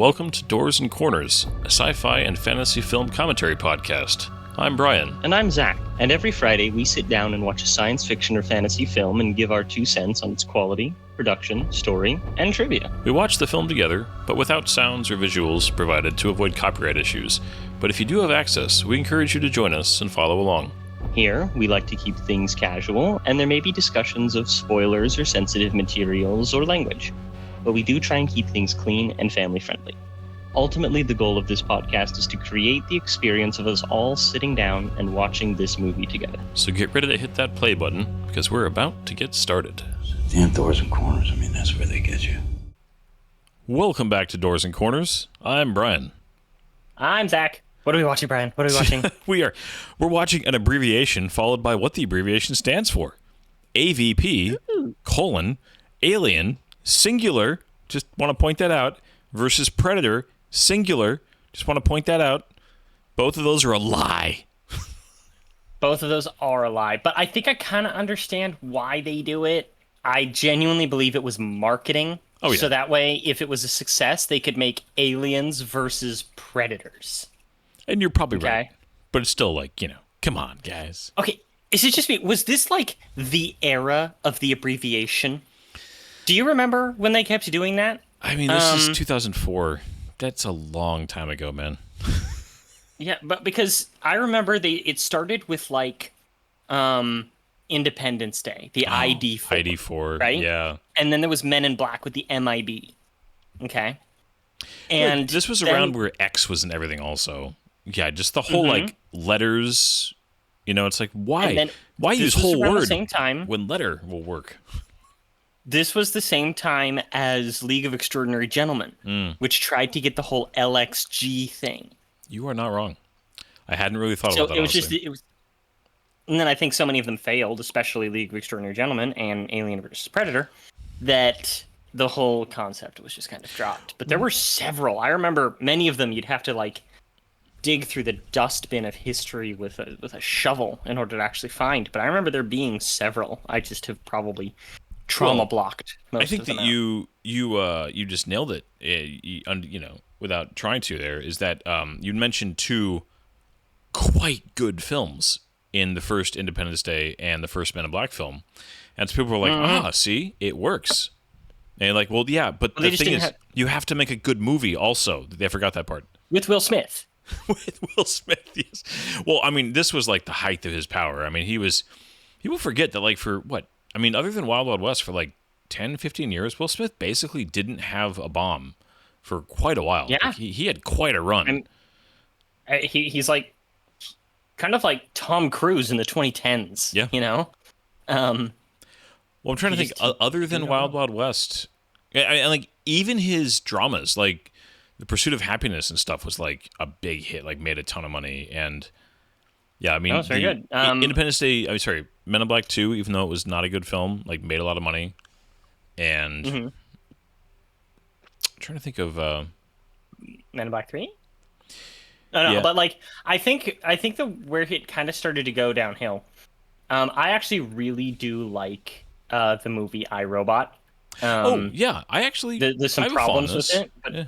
welcome to Doors and Corners, a sci-fi and fantasy film commentary podcast. I'm Brian. And I'm Zach. And every Friday we sit down and watch a science fiction or fantasy film and give our 2 cents on its quality, production, story, and trivia. We watch the film together, but without sounds or visuals provided to avoid copyright issues. But if you do have access, we encourage you to join us and follow along. Here, we like to keep things casual, and there may be discussions of spoilers or sensitive materials or language. But we do try and keep things clean and family-friendly. Ultimately, the goal of this podcast is to create the experience of us all sitting down and watching this movie together. So get ready to hit that play button, because we're about to get started. Damn Doors and Corners, I mean, that's where they get you. Welcome back to Doors and Corners. I'm Brian. I'm Zach. What are we watching, Brian? What are we watching? We're watching an abbreviation followed by what the abbreviation stands for. AVP, Alien, singular, just want to point that out, versus Predator, singular, just want to point that out. Both of those are a lie. Both of those are a lie, but I think I kind of understand why they do it. I genuinely believe it was marketing. Oh, yeah. So that way, if it was a success, they could make Aliens versus Predators. And you're probably Okay. right. But it's still like, come on, guys. Okay, is it just me? Was this like the era of the abbreviation? Do you remember when they kept doing that? I mean, this is 2004. That's a long time ago, man. Yeah, but because I remember it started with like Independence Day, the ID4. ID4, right? Yeah. And then there was Men in Black with the MIB. Okay. And this was then, around where X was and everything also. Yeah, just the whole like letters, it's like why use whole word same time, when letter will work? This was the same time as League of Extraordinary Gentlemen, which tried to get the whole LXG thing. You are not wrong. I hadn't really thought about that. And then I think so many of them failed, especially League of Extraordinary Gentlemen and Alien versus Predator, that the whole concept was just kind of dropped. But there were several. I remember many of them you'd have to like dig through the dustbin of history with a shovel in order to actually find. But I remember there being several. I just have probably trauma blocked. I think that you just nailed it. Without trying to. There is that you mentioned 2 quite good films in the first Independence Day and the first Men in Black film, and so people were like, see, it works. And you're like, well, yeah, but the thing is, you have to make a good movie also. They forgot that part. With Will Smith. With Will Smith, yes. Well, I mean, this was like the height of his power. I mean, people forget that like for what? I mean, other than Wild Wild West for like 10, 15 years, Will Smith basically didn't have a bomb for quite a while. Yeah. Like, he had quite a run. And he's like kind of like Tom Cruise in the 2010s. Yeah. Well, I'm trying to think, other than Wild Wild West, and like even his dramas, like The Pursuit of Happiness and stuff was like a big hit, like made a ton of money. And yeah, I mean, that's very good. Independence Day, Men in Black 2, even though it was not a good film, like made a lot of money. And I'm trying to think of Men in Black 3? No, but like I think where it kind of started to go downhill. I actually really do like the movie I, Robot. I actually there's some problems with it, but yeah.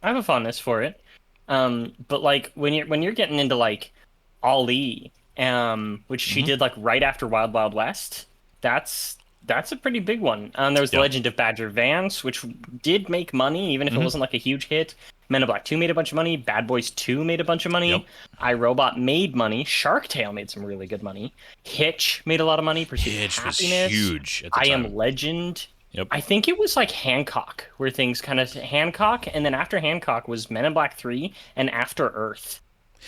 I have a fondness for it. But like when you're getting into like Ali, which she did like right after Wild Wild West, that's a pretty big one. There was The Legend of Badger Vance, which did make money, even if it wasn't like a huge hit. Men in Black 2 made a bunch of money. Bad Boys 2 made a bunch of money. Yep. I, Robot made money. Shark Tale made some really good money. Hitch made a lot of money. Pursuit of Hitch was Happiness. huge at the I time. Am Legend. Yep. I think it was like Hancock, where things kind of Hancock, and then after Hancock was Men in Black 3 and After Earth.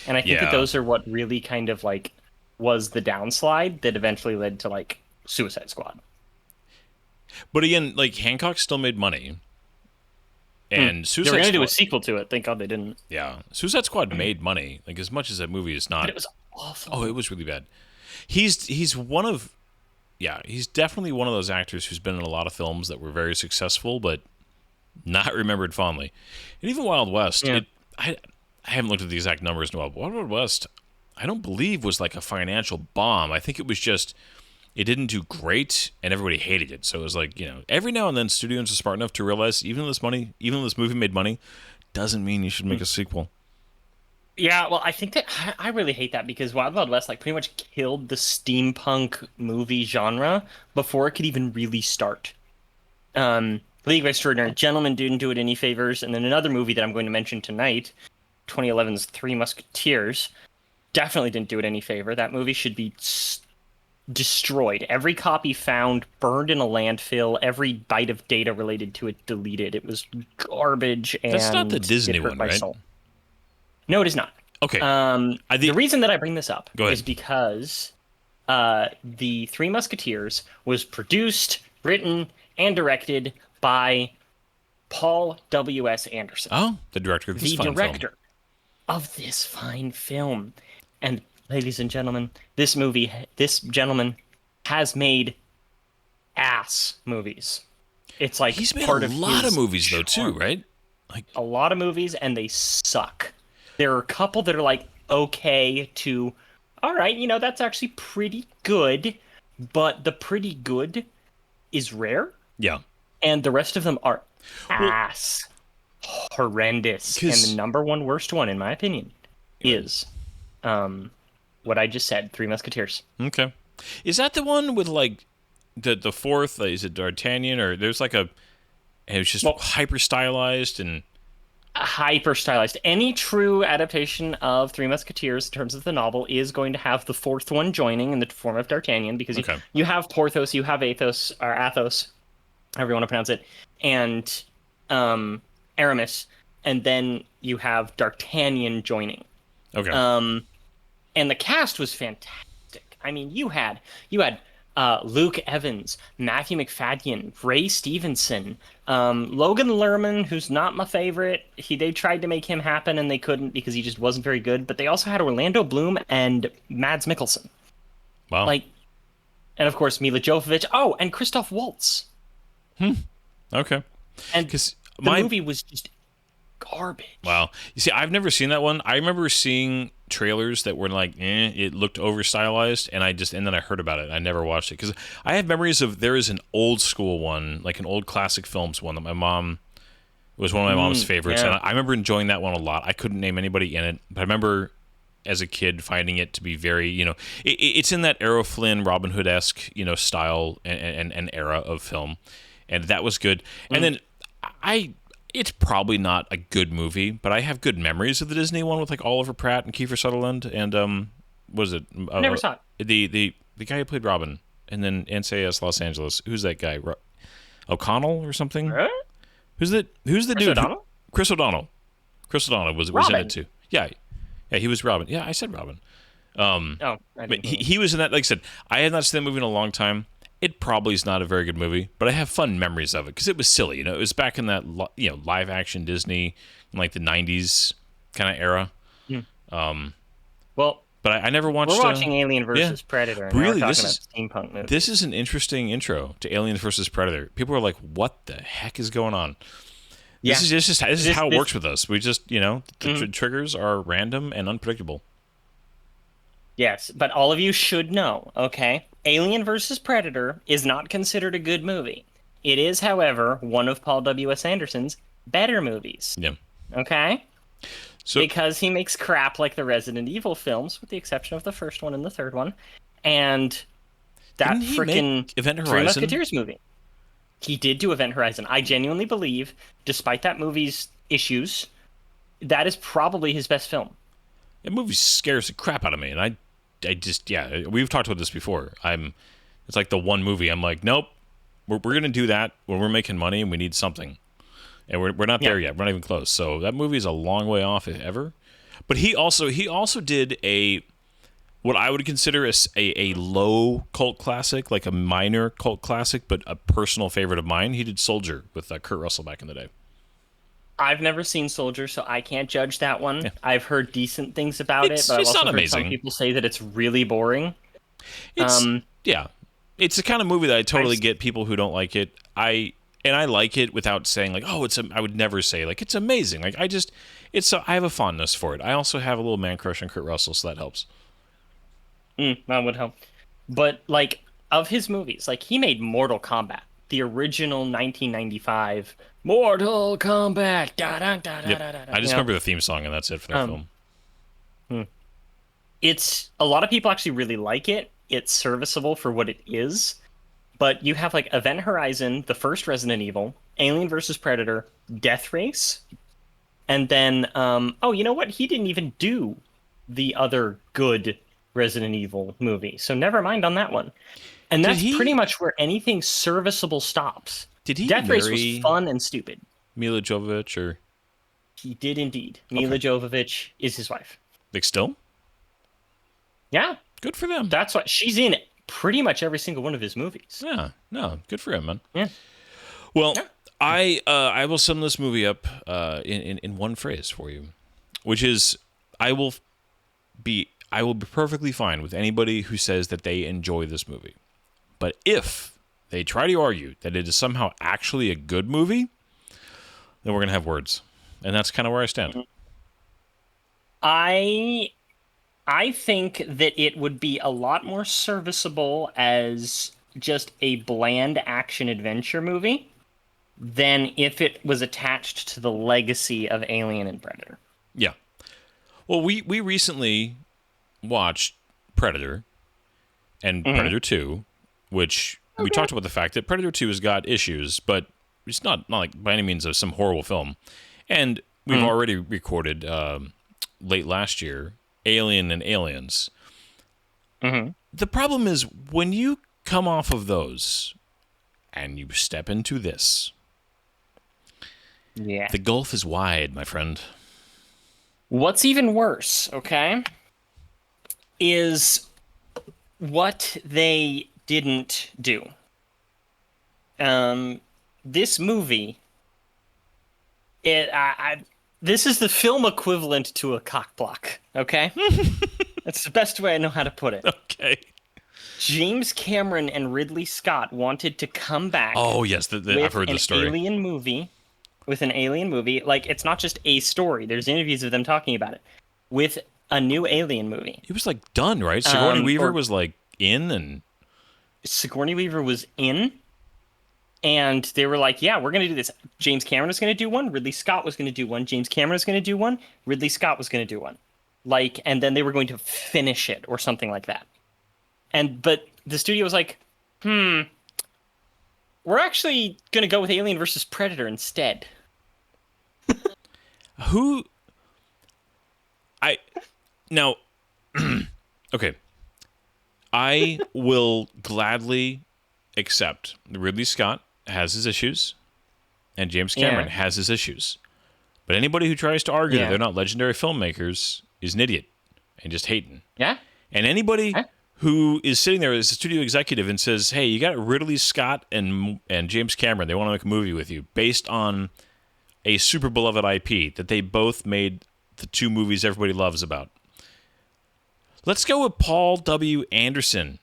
And I think that those are what really kind of like was the downslide that eventually led to like Suicide Squad. But again, like Hancock still made money. And Suicide They were going to Squad, do a sequel to it. Thank God they didn't. Yeah. Suicide Squad made money. Like as much as that movie is not. But it was awful. Oh, it was really bad. He's definitely one of those actors who's been in a lot of films that were very successful, but not remembered fondly. And even Wild West, I haven't looked at the exact numbers in a while, but Wild Wild West, I don't believe was like a financial bomb. I think it was just it didn't do great, and everybody hated it. So it was like, every now and then studios are smart enough to realize even though this movie made money, doesn't mean you should make a sequel. Yeah, well, I think that I really hate that because Wild Wild West like pretty much killed the steampunk movie genre before it could even really start. League of Extraordinary Gentlemen didn't do it any favors, and then another movie that I'm going to mention tonight, 2011's Three Musketeers, definitely didn't do it any favor. That movie should be destroyed. Every copy found, burned in a landfill. Every byte of data related to it deleted. It was garbage. And That's not the Disney it hurt one, my right? soul. No, it is not. Okay. The reason that I bring this up Go ahead. is because the Three Musketeers was produced, written, and directed by Paul W.S. Anderson, Oh, the director of this the fine director film. of this fine film. And ladies and gentlemen, this gentleman has made ass movies. It's like He's made part a of lot his of movies though too, charm. right? Like A lot of movies, and they suck. There are a couple that are like okay to, all right, that's actually pretty good, but the pretty good is rare, yeah. and the rest of them are ass, horrendous. And the number one worst one, in my opinion, is what I just said, Three Musketeers. Okay. Is that the one with like the fourth? Is it D'Artagnan or there's like it was just hyper stylized and Hyper stylized. Any true adaptation of Three Musketeers in terms of the novel is going to have the fourth one joining in the form of D'Artagnan, because you have Porthos, you have Athos, however you want to pronounce it, and Aramis, and then you have D'Artagnan joining. okay. And the cast was fantastic. I mean, you had Luke Evans, Matthew McFadden, Ray Stevenson, Logan Lerman, who's not my favorite. They tried to make him happen and they couldn't because he just wasn't very good. But they also had Orlando Bloom and Mads Mikkelsen. Wow. And of course Mila Jovovich. Oh, and Christoph Waltz. Okay. And Because the movie was just garbage. Wow. You see, I've never seen that one. I remember seeing trailers that were like, it looked over stylized, and then I heard about it. I never watched it because I have memories of there is an old school one, like an old classic films one that my mom was one of my mom's favorites, yeah. and I remember enjoying that one a lot. I couldn't name anybody in it, but I remember as a kid finding it to be very, it's in that Errol Flynn, Robin Hood-esque, style and era of film, and that was good. And then it's probably not a good movie, but I have good memories of the Disney one with like Oliver Pratt and Kiefer Sutherland and what was it? Never saw it. The guy who played Robin and then NCIS Los Angeles. Who's that guy? O'Connell or something? Huh? Who's the dude? O'Donnell? Chris O'Donnell. Chris O'Donnell was in it too. Yeah, he was Robin. Yeah, I said Robin. I But didn't he was in that. Like I said, I have not seen that movie in a long time. It probably is not a very good movie, but I have fun memories of it because it was silly. It was back in that live action Disney in like the '90s kind of era. Well, But I never watched. we're watching Alien versus Predator. And Really, now we're this talking about steampunk movies. This is an interesting intro to Aliens versus Predator. People are like, "What the heck is going on?" Yeah. This is how it works with us. We just the triggers are random and unpredictable. Yes, but all of you should know, okay? Alien vs. Predator is not considered a good movie. It is, however, one of Paul W.S. Anderson's better movies. Yeah. Okay? So Because he makes crap like the Resident Evil films, with the exception of the first one and the third one. And that Didn't he freaking make Event Three Horizon? Musketeers movie. He did do Event Horizon. I genuinely believe, despite that movie's issues, that is probably his best film. that movie scares the crap out of me, and I just we've talked about this before. It's like the one movie I'm like, nope, we're gonna do that when we're making money and we need something, and we're not there yet. We're not even close. So that movie is a long way off, if ever. But he also did what I would consider a low cult classic, like a minor cult classic, but a personal favorite of mine. He did Soldier with Kurt Russell back in the day. I've never seen Soldier, so I can't judge that one. Yeah. I've heard decent things about it, but I've it's also not heard amazing. some people say that it's really boring. It's the kind of movie that I totally get people who don't like it. I like it without saying like, oh, I would never say like it's amazing. Like I have a fondness for it. I also have a little man crush on Kurt Russell, so that helps. That would help. But like of his movies, like he made Mortal Kombat. the original 1995 Mortal Kombat. Da, da, da, da, Yep. da, da, I just remember the theme song, and that's it for that film. It's a lot of people actually really like it. It's serviceable for what it is. But you have like Event Horizon, the first Resident Evil, Alien vs. Predator, Death Race, and then oh, you know what? He didn't even do the other good Resident Evil movie, so never mind on that one. And that's pretty much where anything serviceable stops. Did he Death Race marry was fun and stupid. Mila Jovovich, or He did indeed. Mila Jovovich is his wife. like still? Yeah, Good for them. that's what she's in pretty much every single one of his movies. Yeah, no, good for him, man. Yeah. Well, I will sum this movie up in one phrase for you, which is I will be perfectly fine with anybody who says that they enjoy this movie. But if they try to argue that it is somehow actually a good movie, then we're going to have words. And that's kind of where I stand. I think that it would be a lot more serviceable as just a bland action adventure movie than if it was attached to the legacy of Alien and Predator. Yeah. Well, we recently watched Predator and Predator 2, which we talked about the fact that Predator 2 has got issues, but it's not like by any means some horrible film. And we've already recorded late last year Alien and Aliens. The problem is when you come off of those and you step into this, Yeah. the gulf is wide, my friend. What's even worse, okay, is what they didn't do. This movie, this is the film equivalent to a cock block, okay? That's the best way I know how to put it. Okay. James Cameron and Ridley Scott wanted to come back. Oh, yes, I've heard this story. With an alien movie. Like, it's not just a story. There's interviews of them talking about it. With a new alien movie. It was like done, right? Sigourney Weaver was like in, and Sigourney Weaver was in, and they were like, yeah, we're going to do this. James Cameron was going to do one. Ridley Scott was going to do one. James Cameron was going to do one. Ridley Scott was going to do one. Like, and then they were going to finish it or something like that. But the studio was like, we're actually going to go with Alien versus Predator instead. Now, okay. I will gladly accept that Ridley Scott has his issues and James Cameron has his issues. But anybody who tries to argue that they're not legendary filmmakers is an idiot and just hating. Yeah? And anybody who is sitting there as a studio executive and says, hey, you got Ridley Scott and James Cameron, they want to make a movie with you based on a super beloved IP that they both made the two movies everybody loves about. Let's go with Paul W. Anderson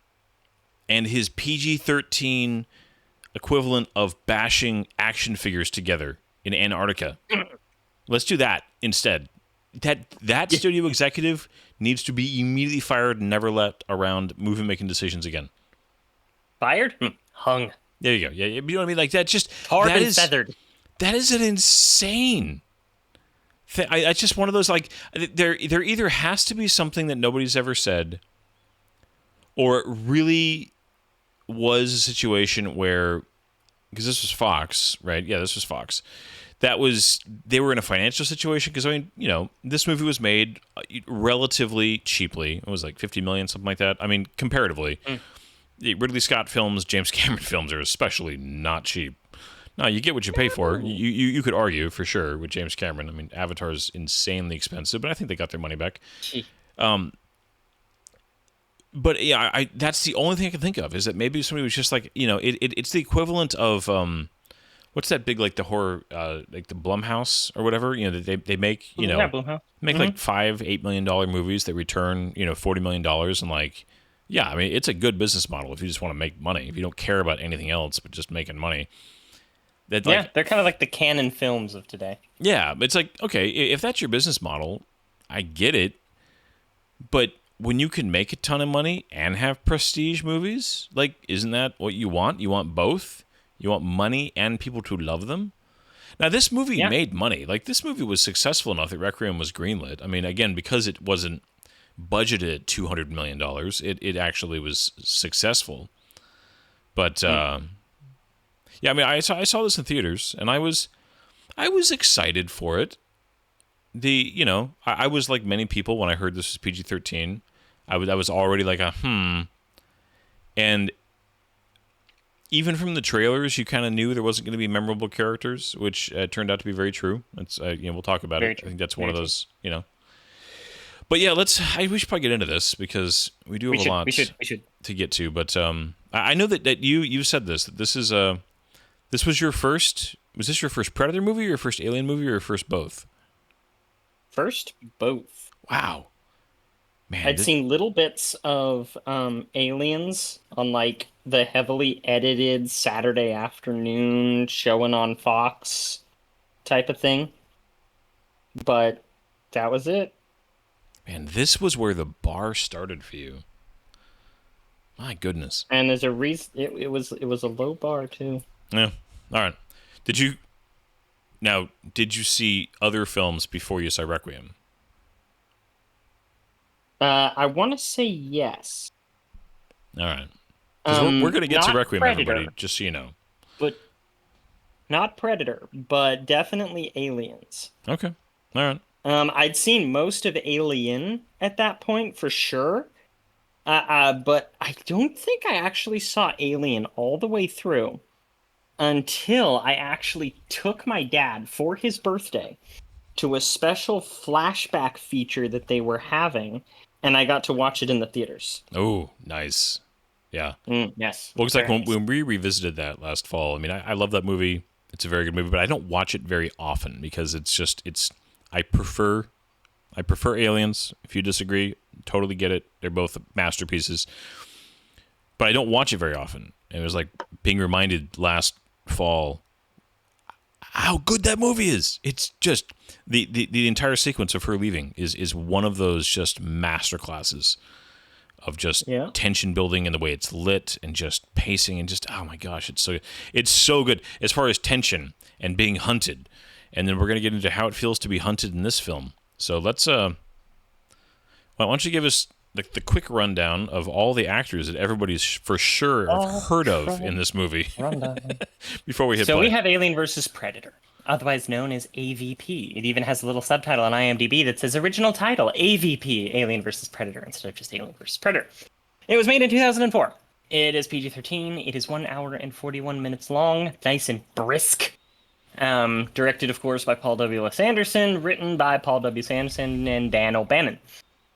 and his PG-13 equivalent of bashing action figures together in Antarctica. Let's do that instead. That studio executive needs to be immediately fired and never let around movie-making decisions again. Fired? Hung. There you go. Yeah, you know what I mean? Like that just... Tarred and feathered. That is an insane... I just one of those, like, there either has to be something that nobody's ever said, or it really was a situation where, because this was Fox, right? Yeah, this was Fox. They were in a financial situation because, I mean, you know, this movie was made relatively cheaply. It was like $50 million, something like that. I mean, comparatively. Ridley Scott films, James Cameron films are especially not cheap. No, you get what you pay for. You could argue for sure with James Cameron. I mean, Avatar is insanely expensive, but I think they got their money back. But yeah, that's the only thing I can think of is that maybe somebody was just like, you know, it's the equivalent of what's that big, like the horror, like the Blumhouse or whatever, you know, that they make, you know, make like $5-8 million movies that return, you know, $40 million, and like, yeah, I mean, it's a good business model if you just want to make money, if you don't care about anything else but just making money. That, like, they're kind of like the Canon films of today. Yeah, it's like, okay, if that's your business model, I get it. But when you can make a ton of money and have prestige movies, like, isn't that what you want? You want both? You want money and people to love them? Now, this movie made money. Like, this movie was successful enough that Requiem was greenlit. I mean, again, because it wasn't budgeted at $200 million, it actually was successful. But, yeah, I mean, I saw this in theaters, and I was excited for it. I was like many people when I heard this was PG-13. I was already like and even from the trailers, you kind of knew there wasn't going to be memorable characters, which turned out to be very true. It's we'll talk about it. I think that's one of those, But yeah, we should probably get into this because we do have a lot to get to. But I know that you said this, that this was your first. Was this your first Predator movie, or your first Alien movie, or your first both? First, both. Wow. Man, I'd seen little bits of Aliens on like the heavily edited Saturday afternoon showing on Fox type of thing, but that was it. Man, this was where the bar started for you. My goodness. And there's a reason it was a low bar too. Yeah. All right. Did you see other films before you saw Requiem? I want to say yes. All right. We're going to get to Requiem, Predator, everybody, just so you know. But not Predator, but definitely Aliens. Okay. All right. I'd seen most of Alien at that point, for sure. But I don't think I actually saw Alien all the way through until I actually took my dad for his birthday to a special flashback feature that they were having, and I got to watch it in the theaters. Oh, nice. Yeah. Yes. Well, it's like when we revisited that last fall, I mean, I love that movie. It's a very good movie, but I don't watch it very often because I prefer Aliens. If you disagree, totally get it. They're both masterpieces. But I don't watch it very often. And it was like being reminded last fall how good that movie is. It's just the entire sequence of her leaving is one of those just masterclasses of just tension building and the way it's lit and just pacing and just, oh my gosh, it's so good as far as tension and being hunted. And then we're going to get into how it feels to be hunted in this film. So let's why don't you give us the quick rundown of all the actors that everybody's for sure have heard of in this movie before we hit play. So we have Alien versus Predator, otherwise known as AVP. It even has a little subtitle on IMDb that says original title, AVP, Alien versus Predator, instead of just Alien versus Predator. It was made in 2004. It is PG-13. It is 1 hour and 41 minutes long, nice and brisk. Directed, of course, by Paul W.S. Anderson, written by Paul W.S. Anderson and Dan O'Bannon,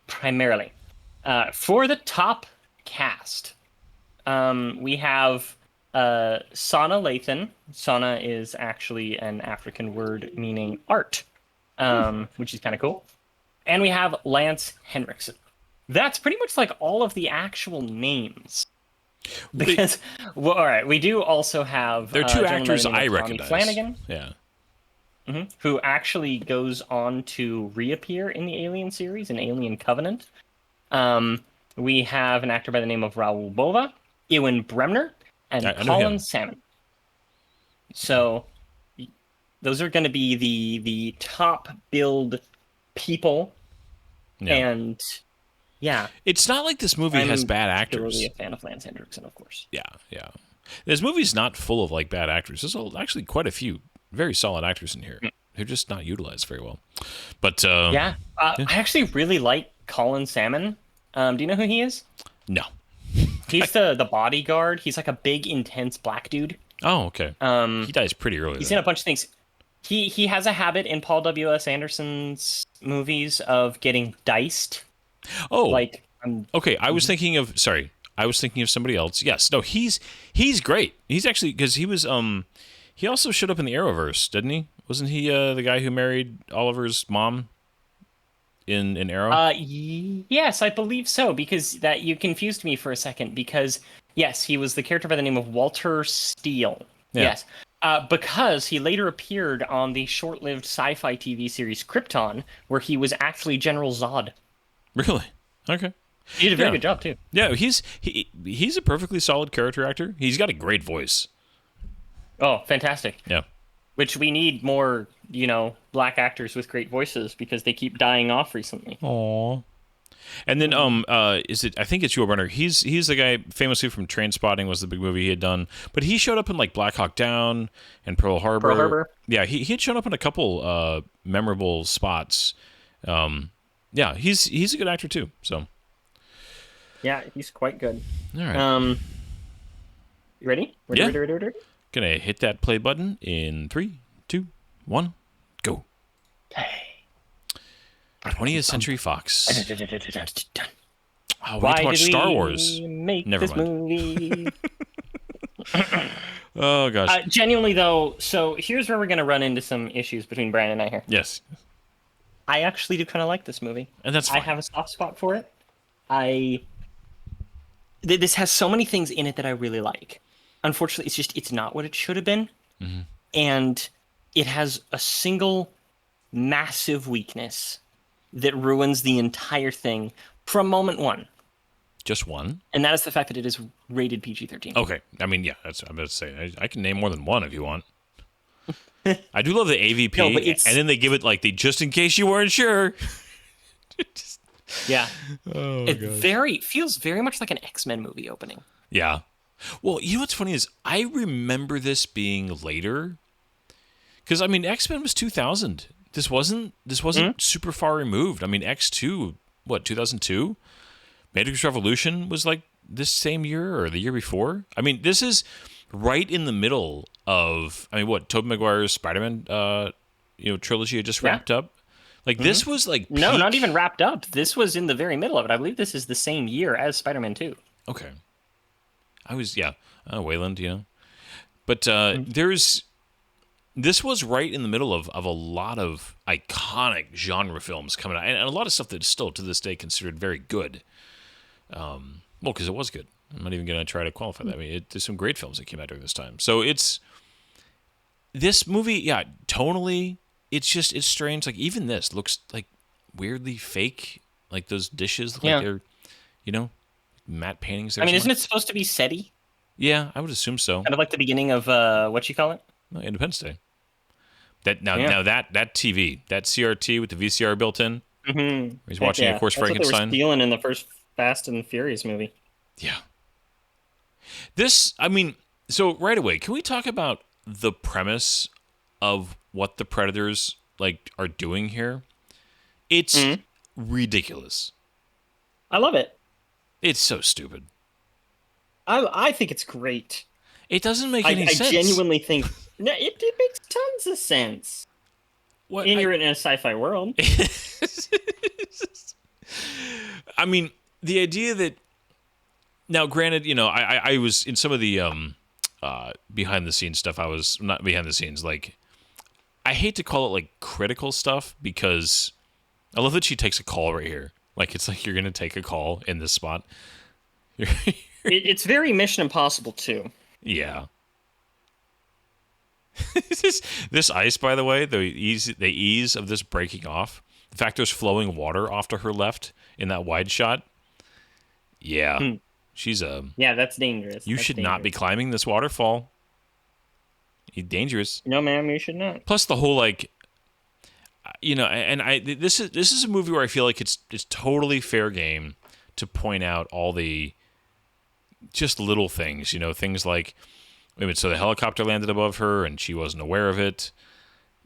primarily. For the top cast, we have Sana Lathan. Sana is actually an African word meaning art, which is kind of cool. And we have Lance Henriksen. That's pretty much like all of the actual names. Because, all right, we do also have... There are two actors I recognize. Flanagan. Yeah. Who actually goes on to reappear in the Alien series, in Alien Covenant. We have an actor by the name of Raoul Bova, Ewan Bremner, and Colin Salmon. So, those are going to be the top billed people. Yeah. And... yeah. It's not like this movie has bad actors. I'm really a fan of Lance Henriksen, of course. Yeah. This movie's not full of like bad actors. There's actually quite a few very solid actors in here. They're just not utilized very well. But I actually really like Colin Salmon. Do you know who he is? No. He's the bodyguard. He's like a big, intense black dude. Oh, okay. He dies pretty early. He's in a bunch of things. He has a habit in Paul W.S. Anderson's movies of getting diced. Oh, like okay. I was thinking of somebody else. Yes, no, he's great. He's actually, because he was he also showed up in the Arrowverse, didn't he? Wasn't he the guy who married Oliver's mom in Arrow? Yes, I believe so. Because that you confused me for a second. Because yes, he was the character by the name of Walter Steele. Yeah. Yes. Because he later appeared on the short-lived sci-fi TV series Krypton, where he was actually General Zod. Really? Okay. He did a very good job too. Yeah, he's a perfectly solid character actor. He's got a great voice. Oh, fantastic. Yeah. Which we need more, black actors with great voices because they keep dying off recently. Aww. And then is it? I think it's Yul Brynner. He's the guy famously from Trainspotting was the big movie he had done, but he showed up in like Black Hawk Down and Pearl Harbor. Pearl Harbor. Yeah, he had shown up in a couple memorable spots. Yeah, he's a good actor too. So Yeah, he's quite good. all right, You ready? Yeah. Ready? Gonna hit that play button in 3, 2, 1, go. 20th Century Fox. Oh, we Why get to watch did Star we Wars. make Never this mind. movie? Oh gosh. Genuinely though, so here's where we're gonna run into some issues between Brian and I here. Yes, I actually do kind of like this movie. and that's fine. I have a soft spot for it. This has so many things in it that I really like. Unfortunately, it's not what it should have been, and it has a single massive weakness that ruins the entire thing from moment one, Just one. and that is the fact that it is rated PG-13. Okay. I mean, yeah, that's I'm about to say. I can name more than one if you want. I do love the AVP, No, but it's- and then they give it like the just in case you weren't sure. Yeah, Oh it feels very much like an X-Men movie opening. Yeah. Well, you know what's funny is I remember this being later, because I mean X-Men was 2000. This wasn't super far removed. I mean X2, what 2002? Matrix Revolution was like this same year or the year before. I mean this is right in the middle of what Tobey Maguire's Spider-Man trilogy had just wrapped up. Like this was like No, peak- not even wrapped up. This was in the very middle of it. I believe this is the same year as Spider-Man 2. Okay. I was Wayland, but this was right in the middle of a lot of iconic genre films coming out, and a lot of stuff that is still to this day considered very good. Well, because it was good. I'm not even going to try to qualify that. I mean, there's some great films that came out during this time. So this movie, yeah, tonally, it's strange. Like even this looks like weirdly fake. Like those dishes look like they're, matte paintings. I mean, isn't it supposed to be SETI? Yeah, I would assume so. Kind of like the beginning of, what you call it? No, Independence Day. Now that TV, that CRT with the VCR built in, where he's watching, of course, That's Frankenstein. what they were stealing in the first Fast and Furious movie. Yeah. So right away, can we talk about the premise of what the Predators are doing here? It's ridiculous. I love it. It's so stupid. I think it's great. It doesn't make any sense. I genuinely think no, it makes tons of sense. What You're in a sci-fi world. I mean, the idea that now, granted, I was in some of the behind the scenes stuff. I was not behind the scenes. I hate to call it critical stuff because I love that she takes a call right here. It's like you're gonna take a call in this spot. It's very Mission Impossible too. Yeah. This ice, by the way, the ease of this breaking off, the fact there's flowing water off to her left in that wide shot. Yeah, she's Yeah, that's dangerous. You should not be climbing this waterfall. You're dangerous. No, ma'am, you should not. Plus the whole this is a movie where I feel like it's totally fair game to point out all the just little things, things like. So the helicopter landed above her, and she wasn't aware of it.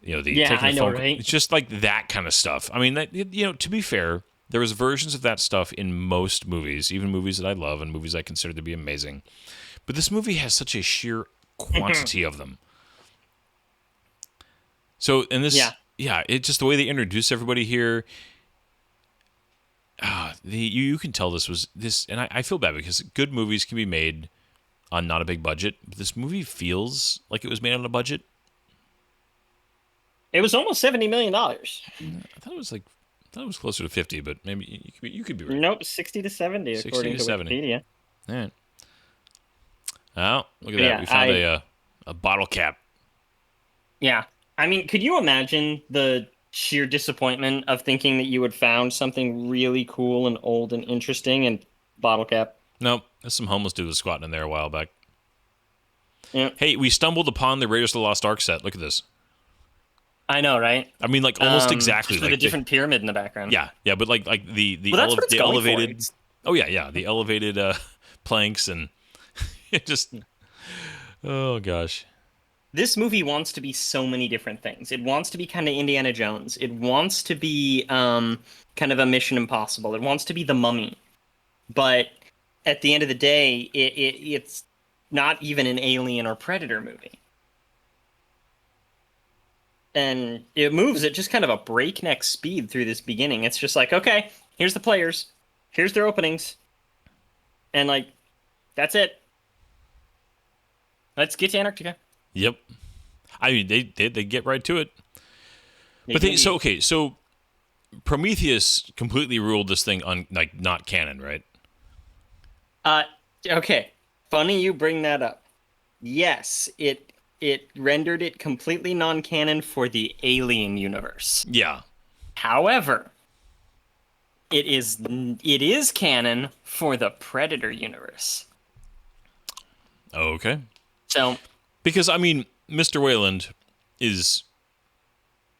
Taking the I know, phone, right? It's just like that kind of stuff. I mean, that to be fair, there was versions of that stuff in most movies, even movies that I love and movies I consider to be amazing. But this movie has such a sheer quantity of them. So, and this, it's just the way they introduce everybody here. You can tell this was this, and I feel bad because good movies can be made on not a big budget. But this movie feels like it was made on a budget. It was almost $70 million. I thought it was closer to 50, but maybe you could be right. Nope, 60 to 70 according to 70. Wikipedia. All right. Oh, look at that. We found a bottle cap. Yeah. I mean, could you imagine the sheer disappointment of thinking that you had found something really cool and old and interesting and bottle cap? Nope. There's some homeless dude was squatting in there a while back. Yeah. Hey, we stumbled upon the Raiders of the Lost Ark set. Look at this. I know, right? I mean, like almost exactly just with like a different pyramid in the background. yeah, but like Well, that's what it's the going for. elevated. It's- Oh yeah, the elevated planks and it just. Oh gosh. This movie wants to be so many different things. It wants to be kind of Indiana Jones. It wants to be kind of a Mission Impossible. It wants to be The Mummy. But at the end of the day, it's not even an Alien or Predator movie. And it moves at just kind of a breakneck speed through this beginning. It's just like, okay, here's the players, here's their openings, and like, that's it. Let's get to Antarctica. Yep. I mean, they get right to it. But Indeed. so Prometheus completely ruled this thing on like not canon, right? Okay. Funny you bring that up. Yes, it rendered it completely non-canon for the Alien universe. Yeah. However, it is canon for the Predator universe. Okay. So, Because I mean, Mr. Wayland is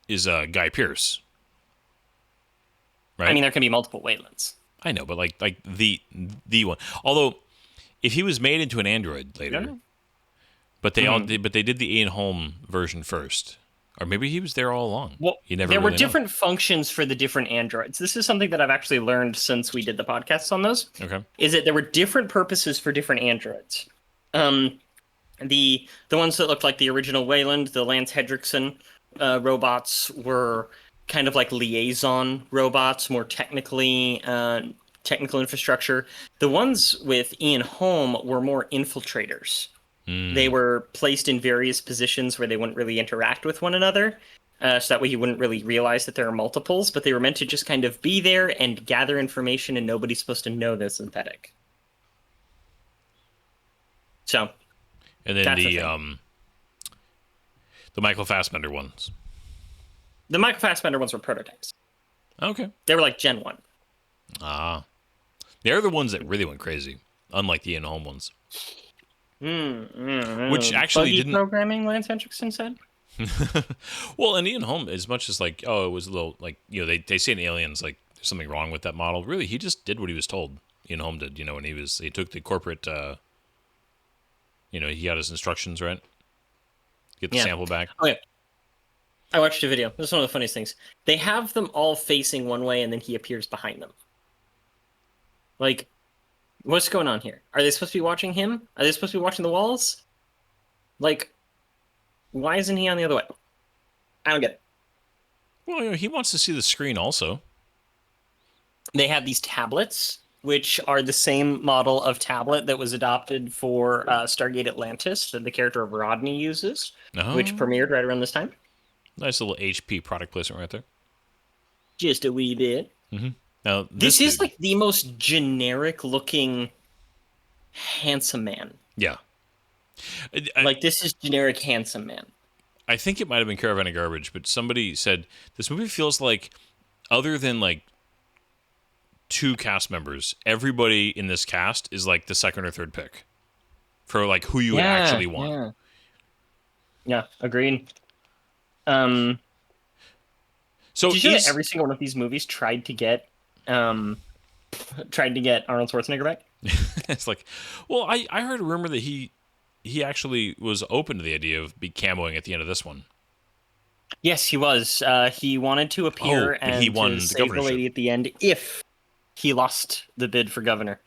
Guy Pearce, right? I mean, there can be multiple Waylands. I know, but like the one. Although, if he was made into an android later, Yeah. but they did the Ian Holm version first, or maybe he was there all along. Well, you never there really were know. different functions for the different androids. This is something that I've actually learned since we did the podcasts on those. Okay. Is that there were different purposes for different androids. The ones that looked like the original Wayland, the Lance Hendrickson robots, were kind of like liaison robots, more technical infrastructure. The ones with Ian Holm were more infiltrators. They were placed in various positions where they wouldn't really interact with one another, so that way you wouldn't really realize that there are multiples, but they were meant to just kind of be there and gather information, and nobody's supposed to know they're synthetic. So, And then that's the Michael Fassbender ones. the Michael Fassbender ones were prototypes. Okay. They were like Gen 1. They're the ones that really went crazy, unlike the Ian Holm ones. Which actually Buggy didn't. programming, Lance Hendrickson said? Well, and Ian Holm, as much as like, it was a little like, they say in Aliens like there's something wrong with that model. Really, he just did what he was told. Ian Holm did, when he took the corporate, he got his instructions right. Get the sample back. Oh, yeah. I watched a video. This is one of the funniest things. They have them all facing one way, and then he appears behind them. Like, what's going on here? Are they supposed to be watching him? Are they supposed to be watching the walls? Like, why isn't he on the other way? I don't get it. Well, he wants to see the screen also. They have these tablets, which are the same model of tablet that was adopted for Stargate Atlantis that the character of Rodney uses, which premiered right around this time. Nice little HP product placement right there. Just a wee bit. Mm-hmm. Now This is like the most generic looking handsome man. Yeah. Like, this is generic handsome man. I think it might have been Caravan of Garbage, but somebody said this movie feels like, other than like 2 cast members, everybody in this cast is like the second or third pick for like who you would actually want. Yeah, agreed. So did you know that every single one of these movies tried to get Arnold Schwarzenegger back? It's like, well, I heard a rumor that he actually was open to the idea of camoing at the end of this one. Yes, he was. He wanted to appear and he won to the save the governorship lady at the end if he lost the bid for governor.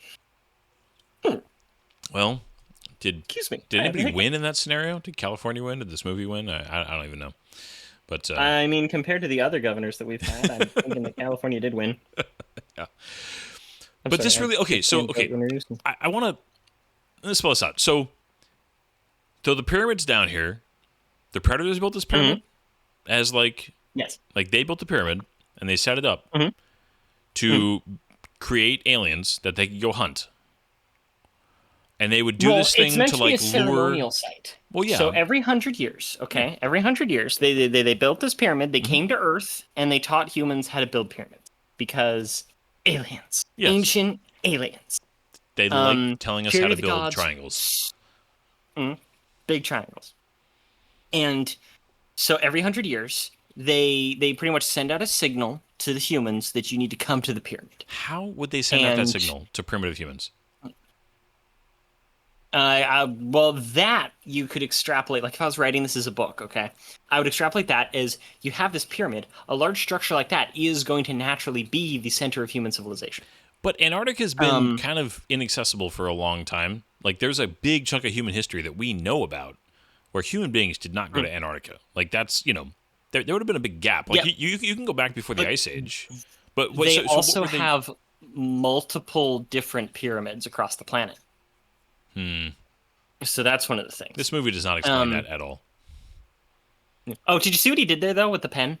Well, did anybody I win in that scenario? Did California win? Did this movie win? I don't even know. But I mean, compared to the other governors that we've had, I'm thinking that California did win. Yeah. I'm But sorry, this really I want to let's spell this out. So the pyramid's down here. The Predators built this pyramid as yes, like they built the pyramid and they set it up Mhm. to create aliens that they could go hunt. And they would do this thing it's meant to be a like ceremonial lure. site. Well, yeah. So every 100 years, every 100 years, they built this pyramid. They came to Earth and they taught humans how to build pyramids because aliens, Yes. ancient aliens. They like telling us how Period to of the build gods. triangles. big triangles. And so every 100 years, they pretty much send out a signal to the humans that you need to come to the pyramid. How would they send out that signal to primitive humans? Well, that you could extrapolate. Like if I was writing this as a book, okay, I would extrapolate that as you have this pyramid. A large structure like that is going to naturally be the center of human civilization. But Antarctica's been kind of inaccessible for a long time. Like there's a big chunk of human history that we know about where human beings did not go to Antarctica. Like that's, there would have been a big gap. Like you can go back before the Ice Age. But they also have multiple different pyramids across the planet. So that's one of the things. This movie does not explain that at all. Oh, did you see what he did there, though, with the pen?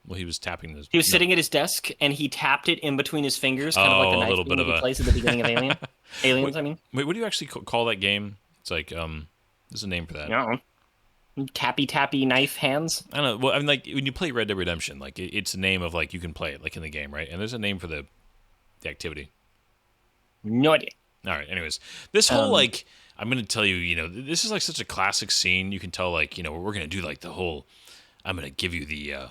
Well, he was tapping this. He was sitting at his desk, and he tapped it in between his fingers, kind of like the knife little bit of a place at the beginning of Alien. Aliens, I mean. Wait, what do you actually call that game? It's like, there's a name for that. No. Tappy knife hands? I don't know. Well, I mean, like, when you play Red Dead Redemption, like, it's a name of, like, you can play it, like, in the game, right? And there's a name for the activity. No idea. All right, anyways. This whole, like, I'm going to tell you, this is, like, such a classic scene. You can tell, like, we're going to do, like, the whole, I'm going to give you the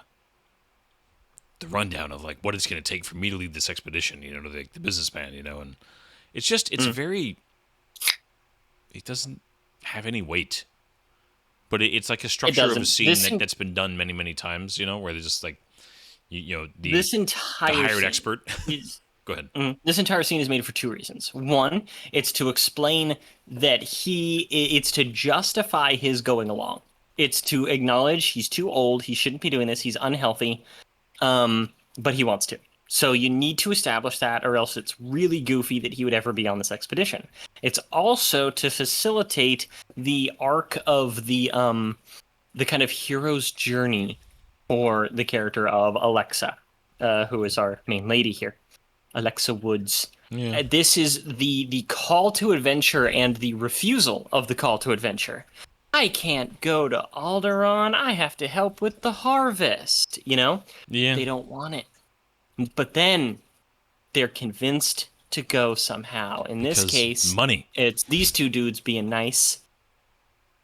rundown of, like, what it's going to take for me to lead this expedition, to the businessman, and it's just, it's very, it doesn't have any weight. But it's like a structure of a scene that's been done many, many times, where they're just like, this entire the hired scene expert. Go ahead. This entire scene is made for two reasons. One, it's to explain that it's to justify his going along. It's to acknowledge he's too old, he shouldn't be doing this, he's unhealthy, but he wants to. So you need to establish that, or else it's really goofy that he would ever be on this expedition. It's also to facilitate the arc of the kind of hero's journey for the character of Alexa, who is our main lady here, Alexa Woods. Yeah. This is the call to adventure and the refusal of the call to adventure. I can't go to Alderaan. I have to help with the harvest. Yeah. They don't want it. But then they're convinced to go somehow. In this case, money. It's these two dudes being nice.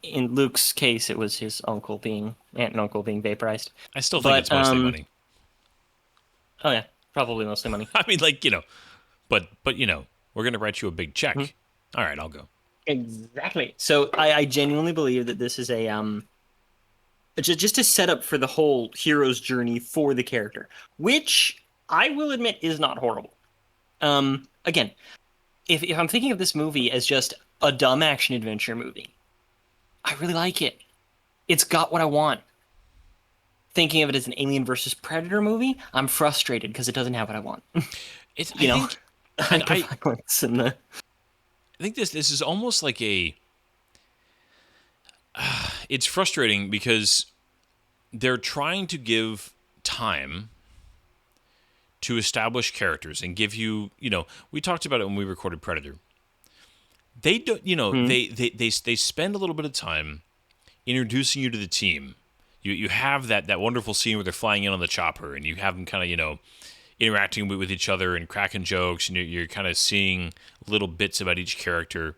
In Luke's case, it was his aunt and uncle being vaporized. I still think it's mostly money. Oh yeah, probably mostly money. I mean, like, but we're gonna write you a big check. All right, I'll go. Exactly. So I genuinely believe that this is a just a setup for the whole hero's journey for the character, which I will admit is not horrible. Again, if I'm thinking of this movie as just a dumb action adventure movie, I really like it. It's got what I want. Thinking of it as an Alien versus Predator movie, I'm frustrated because it doesn't have what I want. It's I think this is almost like a. It's frustrating because they're trying to give time to establish characters and give you, we talked about it when we recorded Predator. They don't, they spend a little bit of time introducing you to the team. You have that wonderful scene where they're flying in on the chopper and you have them kind of, interacting with each other and cracking jokes, and you're kind of seeing little bits about each character.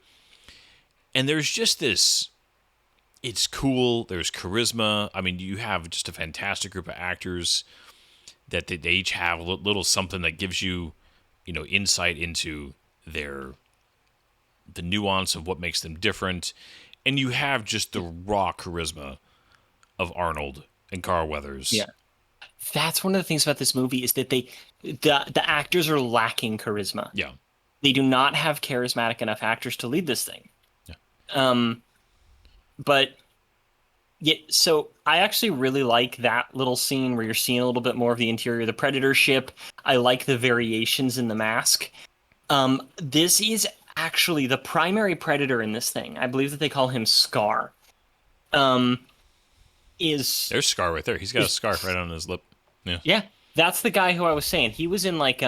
And there's just this, it's cool, there's charisma. I mean, you have just a fantastic group of actors that they each have a little something that gives you, insight into the nuance of what makes them different. And you have just the raw charisma of Arnold and Carl Weathers. Yeah. That's one of the things about this movie is that the actors are lacking charisma. Yeah. They do not have charismatic enough actors to lead this thing. Yeah. But yeah, so I actually really like that little scene where you're seeing a little bit more of the interior of the Predator ship. I like the variations in the mask. This is actually the primary Predator in this thing. I believe that they call him Scar. There's Scar right there. He's got a scar right on his lip. Yeah, that's the guy who I was saying. He was in like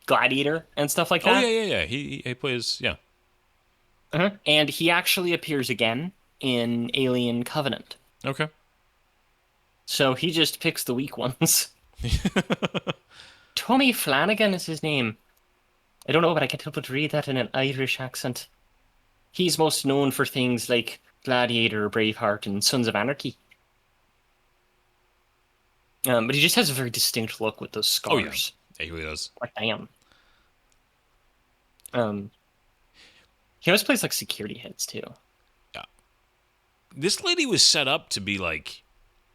Gladiator and stuff like that. Oh yeah. He plays Uh-huh. And he actually appears again in Alien Covenant. Okay. So he just picks the weak ones. Tommy Flanagan is his name. I don't know, but I can't help but read that in an Irish accent. he's most known for things like Gladiator, Braveheart, and Sons of Anarchy. But he just has a very distinct look with those Oh yeah, scars. yeah, he really does. Like, damn. He always plays like security heads too. Yeah, this lady was set up to be like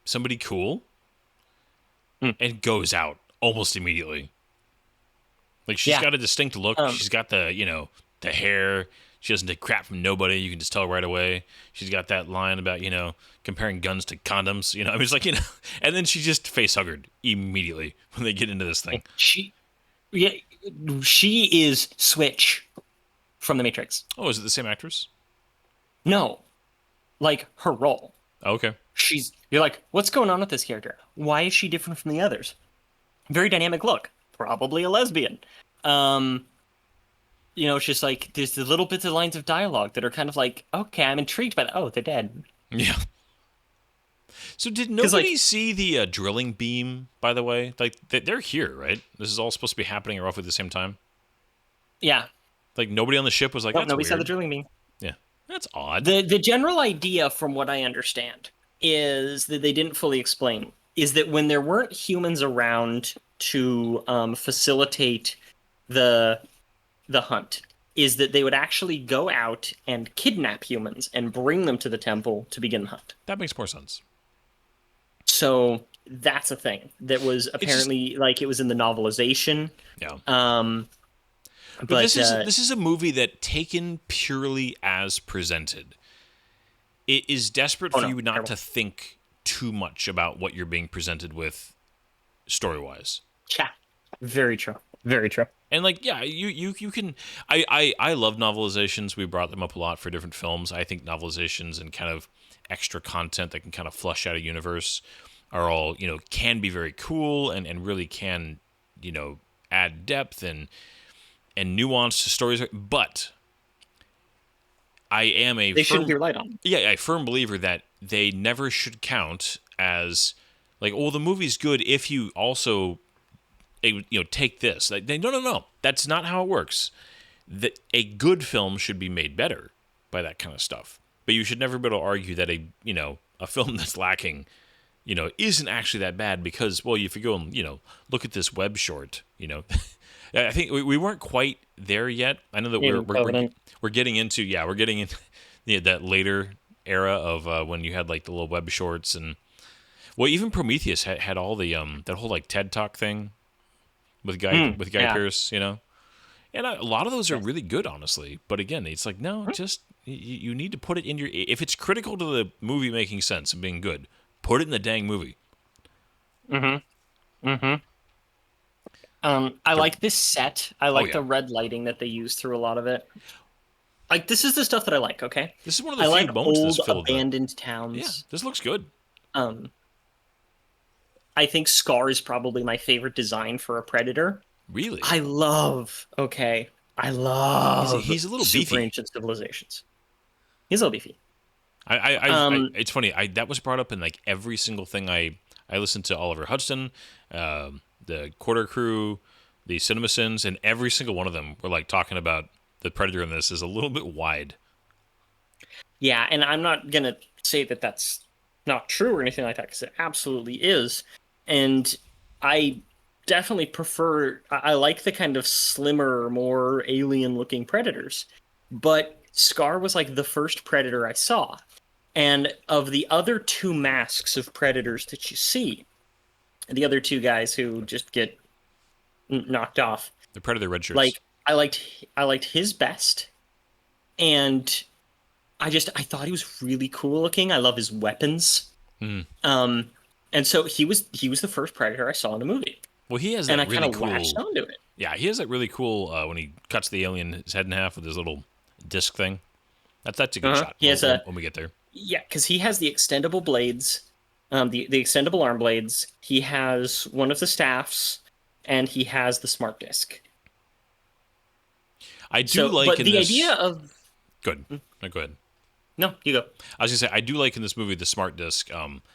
somebody cool, and goes out almost immediately. Like she's got a distinct look. She's got the the hair. She doesn't take crap from nobody. You can just tell right away. She's got that line about comparing guns to condoms. I mean, it's like and then she just face huggered immediately when they get into this thing. She is Switch from The Matrix. Oh, is it the same actress? No, like her role. Oh, okay. You're like, what's going on with this character? Why is she different from the others? Very dynamic look. Probably a lesbian. It's just like there's the little bits of lines of dialogue that are kind of like, okay, I'm intrigued by that. Oh, they're dead. Yeah. So did nobody see the drilling beam, by the way? Like, they're here, right? This is all supposed to be happening roughly at the same time? Yeah. Like, nobody on the ship was like, that's nobody weird. saw the drilling beam. Yeah. That's odd. The general idea, from what I understand, is that they didn't fully explain, is that when there weren't humans around to facilitate the hunt, is that they would actually go out and kidnap humans and bring them to the temple to begin the hunt. That makes more sense. So that's a thing that was apparently it was in the novelization. Yeah. But this is a movie that, taken purely as presented, it is desperate for you not to think too much about what you're being presented with story-wise. Yeah. Very true. Very true. And you can. I love novelizations. We brought them up a lot for different films. I think novelizations and kind of extra content that can kind of flush out a universe are all can be very cool and really can add depth and nuance to stories. But I am they shouldn't be relied on. Yeah, a firm believer that they never should count as like, oh, the movie's good if you also take this. Like, no. That's not how it works. That a good film should be made better by that kind of stuff. But you should never be able to argue that a film that's lacking, isn't actually that bad because, well, if you go and look at this web short, I think we weren't quite there yet. I know that we're getting into that later era of when you had like the little web shorts and even Prometheus had all the that whole like TED Talk thing with Guy Pearce, and a lot of those are really good, honestly. But again, it's like no, just you need to put it in your. If it's critical to the movie making sense and being good, put it in the dang movie. I like this set. I like the red lighting that they use through a lot of it. Like, this is the stuff that I like. Okay, this is one of the few moments old this film abandoned towns. Yeah, this looks good. I think Scar is probably my favorite design for a Predator. Really? I love He's a little beefy. Super ancient civilizations. He's a little beefy. It's funny. That was brought up in like every single thing I listened to. Oliver Hudson, the Quarter Crew, the CinemaSins, and every single one of them were like talking about the Predator in this is a little bit wide. Yeah, and I'm not gonna say that that's not true or anything like that, because it absolutely is. And I definitely prefer. I like the kind of slimmer, more alien-looking Predators, but Scar was like the first Predator I saw. And of the other two masks of Predators that you see, the other two guys who just get knocked off, the Predator red shirts. Like, I liked his best, and I thought he was really cool looking. I love his weapons. And so he was the first Predator I saw in a movie. Well, he has that and I really kind of cool. latched onto it. Yeah, he has that really cool when he cuts the alien's head in half with his little disc thing. That's a good shot. He has when we get there. Yeah, because he has the extendable blades, the extendable arm blades. He has one of the staffs, and he has the smart disc. I do like but in the this... idea of Good. No, go ahead. No, you go. I was gonna say I do like in this movie the smart disc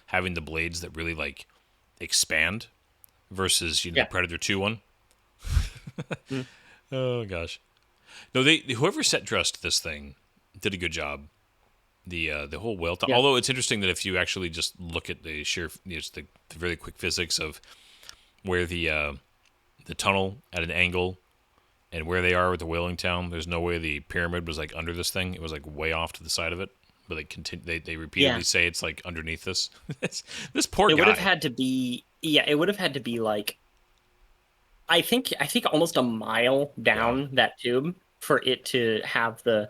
having the blades that really like expand versus the Predator 2 one. Oh gosh. No, whoever set dressed this thing did a good job. The whole whale. Yeah. Although it's interesting that if you actually just look at the sheer, just the really quick physics of where the tunnel at an angle and where they are with the whaling town, there's no way the pyramid was like under this thing. It was like way off to the side of it. But they continue. They repeatedly say it's like underneath this. This poor guy. It would have had to be. Yeah, it would have had to be like. I think almost a mile down that tube for it to have the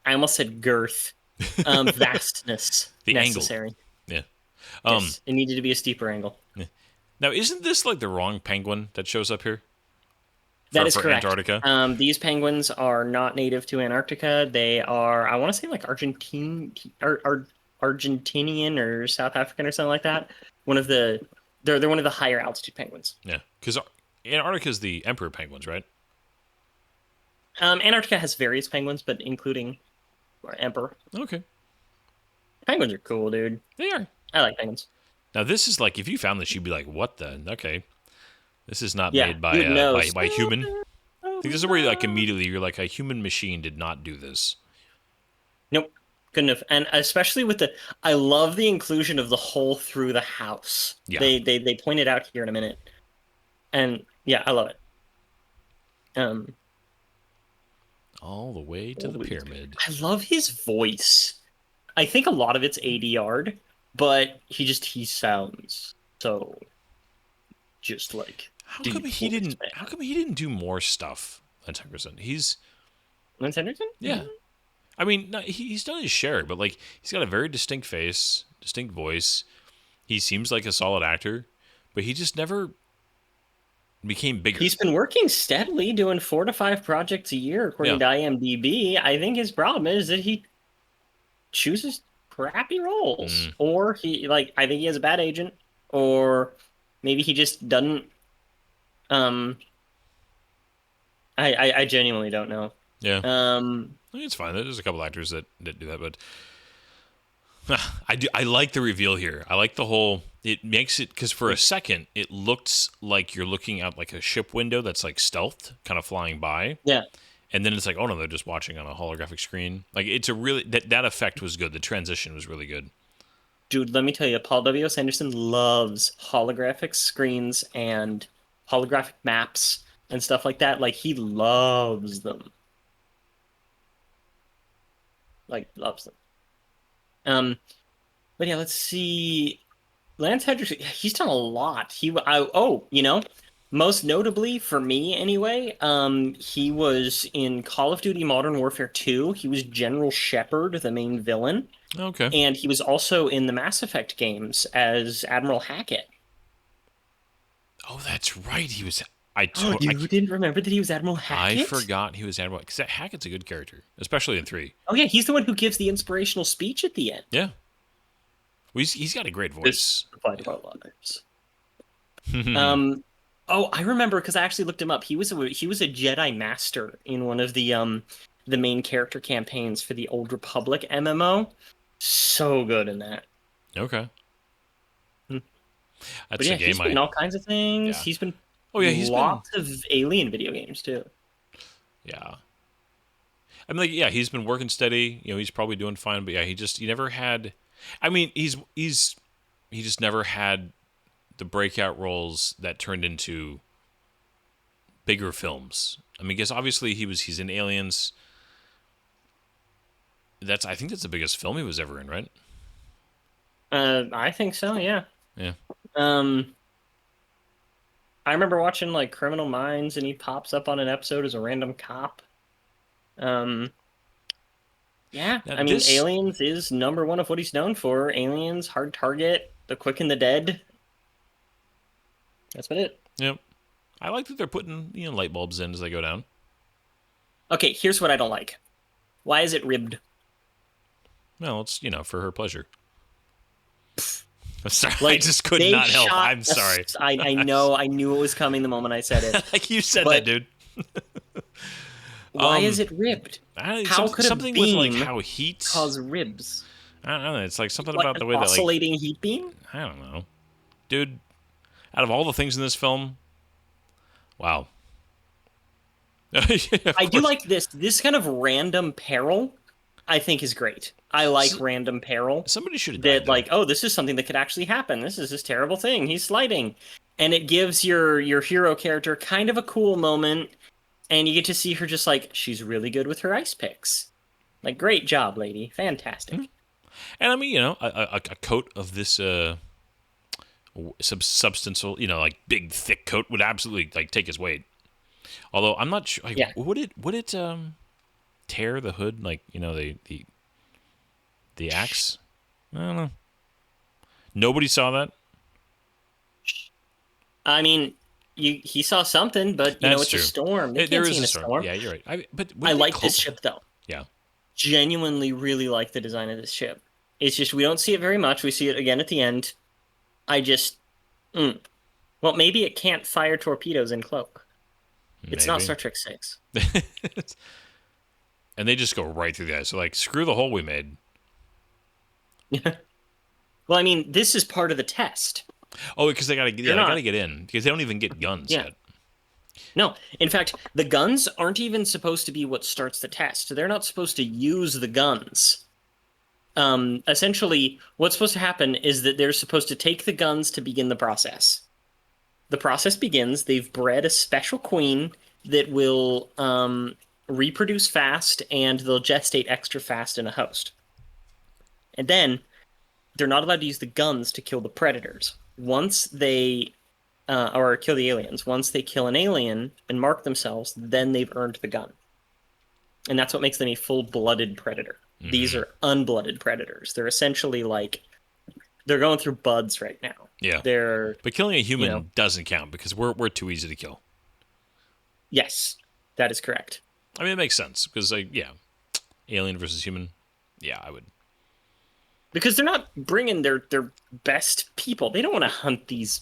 I almost said girth, vastness the necessary. Angle. Yeah. Yes, it needed to be a steeper angle. Yeah. Now, isn't this like the wrong penguin that shows up here? That is correct. Antarctica. These penguins are not native to Antarctica. They are, I want to say, like Argentinian or South African or something like that. They're one of the higher altitude penguins. Yeah, because Antarctica is the emperor penguins, right? Antarctica has various penguins, but including emperor. Okay. Penguins are cool, dude. They are. I like penguins. Now, this is like, if you found this, you'd be like, what the? Okay. This is not made by human. I think this is where like immediately you're like, a human machine did not do this. Nope. Couldn't have. And especially with I love the inclusion of the hole through the house. Yeah. They point it out here in a minute. And yeah, I love it. All the way to the pyramid. I love his voice. I think a lot of it's ADR'd, but he sounds so just like. How come he didn't do more stuff? Lance Henriksen. Lance Henriksen? Yeah. I mean, he's done his share, but like he's got a very distinct face, distinct voice. He seems like a solid actor, but he just never became bigger. He's been working steadily, doing 4 to 5 projects a year, according to IMDb. I think his problem is that he chooses crappy roles, or I think he has a bad agent, or maybe he just doesn't. I genuinely don't know. Yeah. I think it's fine. There's a couple actors that do that, but I like the reveal here. I like the whole. It makes it because for a second it looks like you're looking out like a ship window that's like stealthed, kind of flying by. Yeah. And then it's like, oh no, they're just watching on a holographic screen. Like it's a really that effect was good. The transition was really good. Dude, let me tell you, Paul W.S. Anderson loves holographic screens and holographic maps and stuff like that. Like he loves them. Like loves them. But yeah, let's see. Lance Henriksen, he's done a lot. Most notably for me anyway, he was in Call of Duty Modern Warfare 2. He was General Shepard, the main villain. Okay. And he was also in the Mass Effect games as Admiral Hackett. Oh, that's right. He was. You didn't remember that he was Admiral Hackett? I forgot he was Admiral because Hackett's a good character, especially in 3. Oh yeah, he's the one who gives the inspirational speech at the end. Yeah. Well, he's got a great voice. This applied to our lives. Oh, I remember because I actually looked him up. He was a Jedi Master in one of the main character campaigns for the Old Republic MMO. So good in that. Okay. That's a game. He's been in all kinds of things. Yeah. He's been. He's lots of Alien video games too. Yeah. I mean, he's been working steady. He's probably doing fine. But yeah, he never had. I mean, he just never had the breakout roles that turned into bigger films. I mean, because obviously he's in Aliens. I think that's the biggest film he was ever in, right? I think so. Yeah. Yeah. I remember watching like Criminal Minds, and he pops up on an episode as a random cop. Yeah, now, Aliens is number one of what he's known for. Aliens, Hard Target, The Quick and the Dead. That's about it. Yep. I like that they're putting light bulbs in as they go down. Okay, here's what I don't like. Why is it ribbed? Well, it's for her pleasure. I'm sorry, I just could not help. I'm sorry. I know. I knew it was coming the moment I said it. Like you said that, dude. Why is it ribbed? How could something a beam with like how heat cause ribs? I don't know. It's like something about the way that oscillating heat beam. I don't know, dude. Out of all the things in this film, wow. Yeah, of I do course. like this kind of random peril. I think is great. I like S- random peril Somebody should have died that though. like, oh, this is something that could actually happen. This is this terrible thing. He's sliding, and it gives your hero character kind of a cool moment, and you get to see her just like she's really good with her ice picks. Like, great job, lady, fantastic. And I mean, a coat of this substantial, like big thick coat would absolutely like take his weight. Although I'm not sure, like, Yeah. would it tear the hood like the axe? I don't know. Nobody saw that. I mean, he saw something, but That's it's a true. storm. They There can't see is in a a storm. storm. Yeah, you're right. But I wouldn't they like this cloak? ship though. Yeah. Genuinely, really like the design of this ship. It's just we don't see it very much. We see it again at the end. I just, well, maybe it can't fire torpedoes in cloak. It's not Maybe. Star Trek 6. And they just go right through the ice. So like, screw the hole we made. Well, I mean, this is part of the test. Oh, because they They're they not. gotta get in because they don't even get guns Yeah. yet. No, in fact, the guns aren't even supposed to be what starts the test. They're not supposed to use the guns. Essentially, what's supposed to happen is that they're supposed to take the guns to begin the process. The process begins. They've bred a special queen that will reproduce fast, and they'll gestate extra fast in a host. And then they're not allowed to use the guns to kill the predators. Once they or kill the aliens. Once they kill an alien and mark themselves, then they've earned the gun. And that's what makes them a full-blooded predator. These are unblooded predators. They're essentially like they're going through buds right now. Yeah. They're But killing a human you know. doesn't count because we're too easy to kill. Yes, that is correct. I mean, it makes sense because alien versus human. Yeah, I would. Because they're not bringing their best people. They don't want to hunt these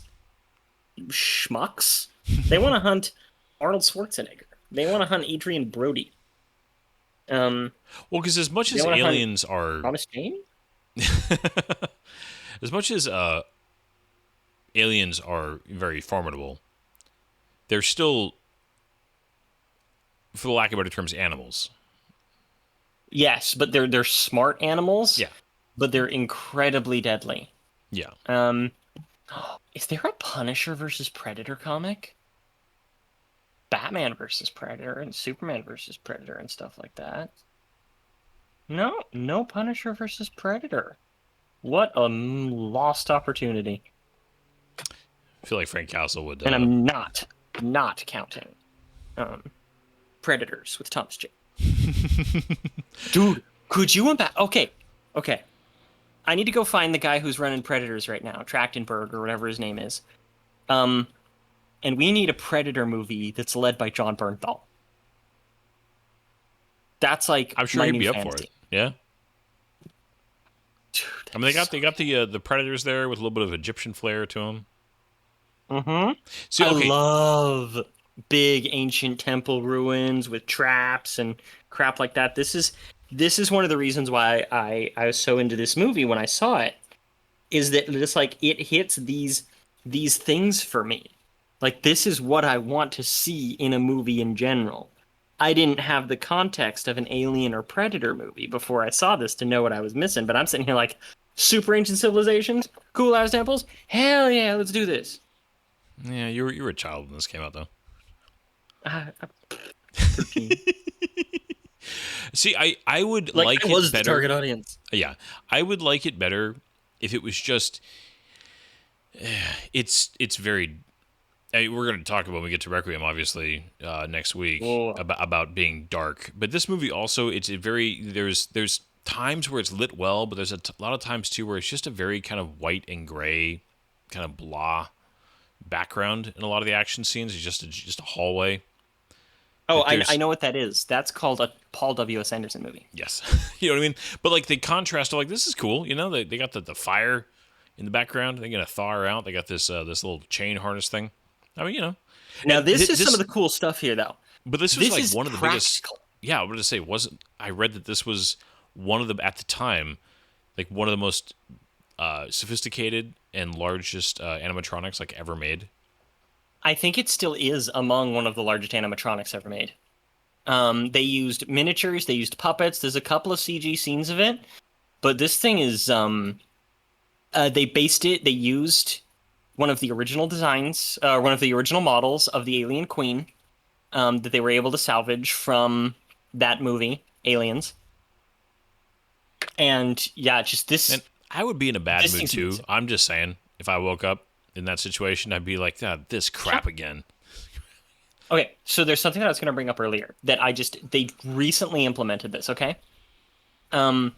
schmucks. They want to hunt Arnold Schwarzenegger. They want to hunt Adrian Brody. Well, because as much They as wanna hunt aliens are, Thomas Jane? as much as aliens are very formidable, they're still, for the lack of better terms, animals. Yes, but they're smart animals. Yeah. But they're incredibly deadly. Yeah. Is there a Punisher versus Predator comic? Batman versus Predator and Superman versus Predator and stuff like that. No Punisher versus Predator. What a lost opportunity. I feel like Frank Castle would. And I'm not counting Predators with Thomas J. Dude, could you imagine? Okay. I need to go find the guy who's running Predators right now, Trachtenberg or whatever his name is. And we need a Predator movie that's led by John Bernthal. That's like I'm sure my he'd new be up fantasy. for it. Yeah. Dude, I mean, they got the Predators there with a little bit of Egyptian flair to them. Mm-hmm. See, okay, I love big ancient temple ruins with traps and crap like that. This is one of the reasons why I was so into this movie when I saw it. Is that just like it hits these things for me. Like, this is what I want to see in a movie in general. I didn't have the context of an Alien or Predator movie before I saw this to know what I was missing, but I'm sitting here like, super ancient civilizations, cool ass temples, hell yeah, let's do this. yeah, you were a child when this came out, though. 13. See, I would like I it was the better. target audience. Yeah, I would like it better if it was just. It's very. We're going to talk about when we get to Requiem, obviously, next week Whoa. about being dark. But this movie also, it's a very there's times where it's lit well, but there's a lot of times too where it's just a very kind of white and gray, kind of blah background in a lot of the action scenes. It's just a hallway. Oh, Like, I know what that is. That's called a Paul W.S. Anderson movie. Yes, you know what I mean. But like the contrast of like this is cool. You know, they got the fire in the background. They're gonna thaw her out. They got this this little chain harness thing. I mean, you know. Now, And this is some of the cool stuff here, though. But this was This like is one of the biggest. practical. Yeah, I wanted to say wasn't. I read that this was one of the at the time, like one of the most sophisticated and largest animatronics like ever made. I think it still is among one of the largest animatronics ever made. They used miniatures, they used puppets. There's a couple of CG scenes of it, but this thing is they used one of the original designs, one of the original models of the alien queen, that they were able to salvage from that movie, Aliens. And yeah, just this. And I would be in a bad This mood thing's too. amazing. I'm just saying, if I woke up in that situation, I'd be like, "God, this crap again." Okay, so there's something that I was going to bring up earlier that they recently implemented this. Okay, um,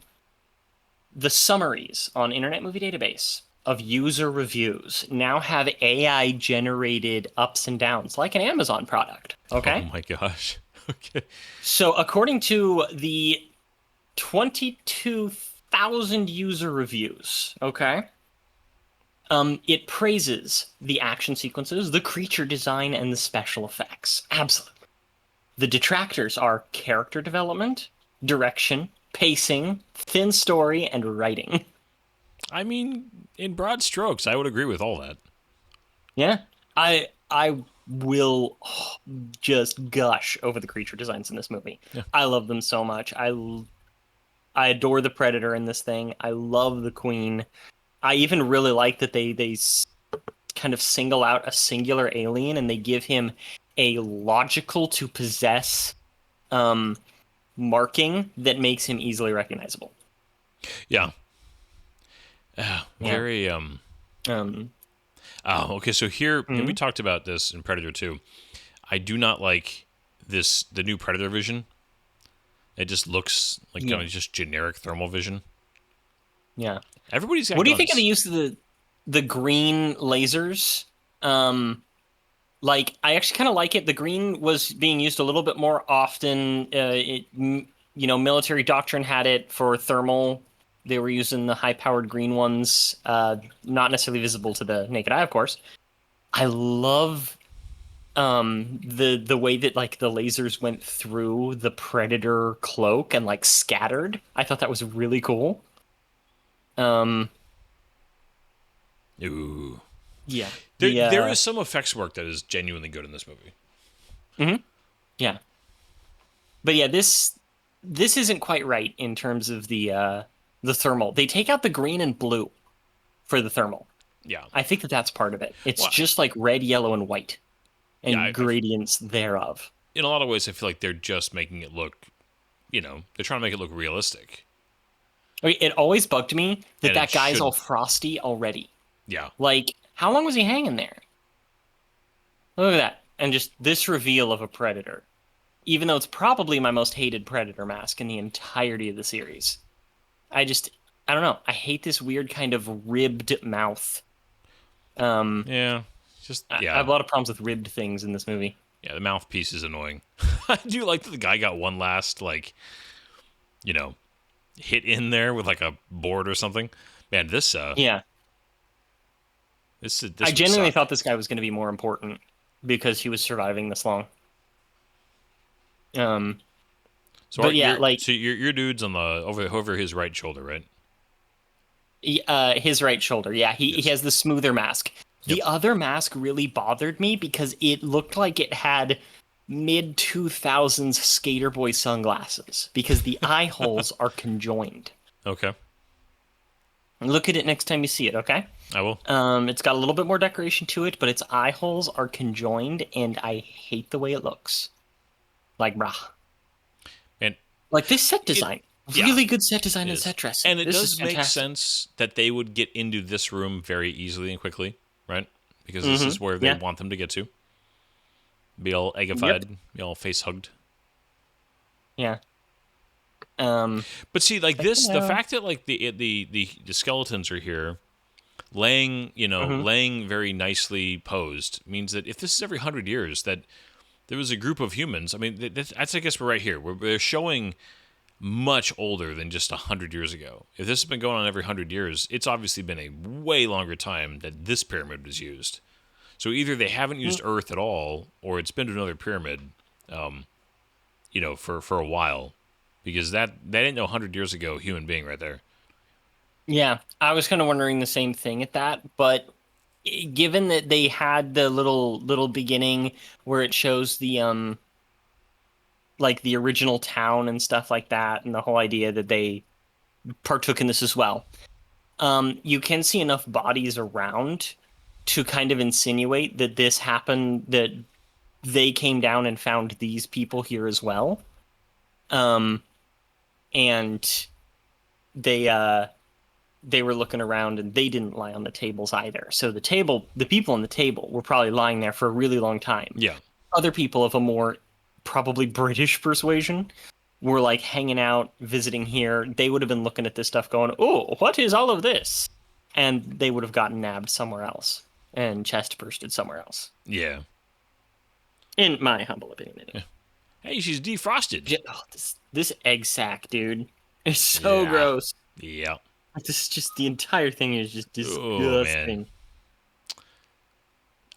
the summaries on Internet Movie Database of user reviews now have AI generated ups and downs, like an Amazon product. Oh Okay, my gosh. Okay. so according to the 22,000 user reviews, okay, it praises the action sequences, the creature design, and the special effects. Absolutely. The detractors are character development, direction, pacing, thin story, and writing. I mean, in broad strokes, I would agree with all that. Yeah, I will just gush over the creature designs in this movie. Yeah. I love them so much. I adore the Predator in this thing. I love the Queen. I even really like that they kind of single out a singular alien and they give him a logical to possess marking that makes him easily recognizable. Yeah. Yeah. Very Um, Oh, okay. So here, and we Mhm. talked about this in Predator 2. I do not like the new Predator vision. It just looks like Yeah. kind of just generic thermal vision. yeah. Everybody's got What do you guns. think of the use of the green lasers? Like I actually kind of like it. The green was being used a little bit more often. Military doctrine had it for thermal. They were using the high-powered green ones, not necessarily visible to the naked eye, of course. I love the way that like the lasers went through the Predator cloak and like scattered. I thought that was really cool. Um, Ooh. yeah. There is some effects work that is genuinely good in this movie. Yeah. But yeah, this isn't quite right in terms of the thermal. They take out the green and blue for the thermal. Yeah. I think that that's part of it. It's Well, just like red, yellow, and white, and Yeah, gradients thereof. in a lot of ways, I feel like they're just making it look, they're trying to make it look realistic. Okay, it always bugged me that And it that guy's should- all frosty already. Yeah. Like, how long was he hanging there? Look at that. And just this reveal of a predator. Even though it's probably my most hated predator mask in the entirety of the series. I don't know. I hate this weird kind of ribbed mouth. Yeah. Just, I yeah. have a lot of problems with ribbed things in this movie. Yeah, the mouthpiece is annoying. I do like that the guy got one last, hit in there with like a board or something. Man, this Yeah. this I would genuinely suck. thought this guy was going to be more important because he was surviving this long. So but yeah, like- so your dude's on the over his right shoulder, right? His right shoulder. Yeah, he has the smoother mask. The other mask really bothered me because it looked like it had mid 2000s skater boy sunglasses because the eye holes are conjoined. Okay, Look at it next time you see it, okay? I will. It's got a little bit more decoration to it, but its eye holes are conjoined, and I hate the way it looks. Like, brah. And Like this set design. yeah, Really good set design it and is. set dressing. And it This does is make fantastic. sense that they would get into this room very easily and quickly, right? Because this is where they Yeah. want them to get to. Be all eggified, be all face hugged. Yeah. But see, like this, the know. fact that like the skeletons are here, laying laying very nicely posed, means that if this is every 100 years, that there was a group of humans. I mean, that's I guess we're right here. We're showing much older than just 100 years ago. If this has been going on every 100 years, it's obviously been a way longer time that this pyramid was used. So either they haven't used Earth at all, or it's been to another pyramid, for a while, because that ain't no 100 years ago human being right there. Yeah, I was kind of wondering the same thing at that, but given that they had the little beginning where it shows the like the original town and stuff like that, and the whole idea that they partook in this as well. You can see enough bodies around to kind of insinuate that this happened, that they came down and found these people here as well. And they were looking around and they didn't lie on the tables either. So the people on the table were probably lying there for a really long time. Yeah. Other people of a more probably British persuasion were like hanging out, visiting here. They would have been looking at this stuff going, "Oh, what is all of this?" And they would have gotten nabbed somewhere else and chest bursted somewhere else. Yeah. In my humble opinion. Anyway. Hey, she's defrosted. Oh, this egg sack, dude. It's so gross. Yeah. This is just, the entire thing is just disgusting.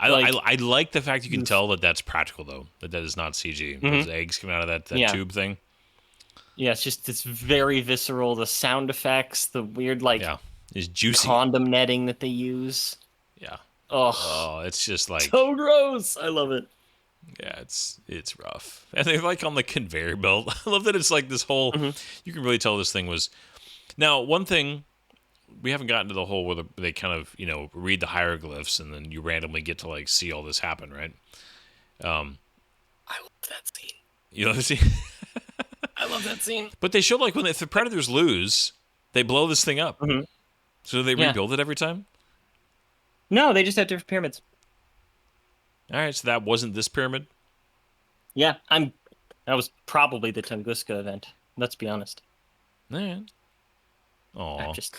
I like the fact you can tell that that's practical, though. That is not CG. Those eggs coming out of that Yeah. tube thing. Yeah, it's very visceral. The sound effects, the weird, It's juicy. condom netting that they use. Yeah. Oh, it's just like... so gross. I love it. Yeah, it's rough. And they're like on the conveyor belt. I love that it's like this whole... You can really tell this thing was... Now, one thing... We haven't gotten to the whole where they kind of, read the hieroglyphs and then you randomly get to, like, see all this happen, right? I love that scene. You know what I'm saying? I love that scene. But they show, like, if the Predators lose, they blow this thing up. So they rebuild it every time? No, they just have different pyramids. All right, so that wasn't this pyramid? Yeah, that was probably the Tunguska event. Let's be honest. All right. Aw. I'm just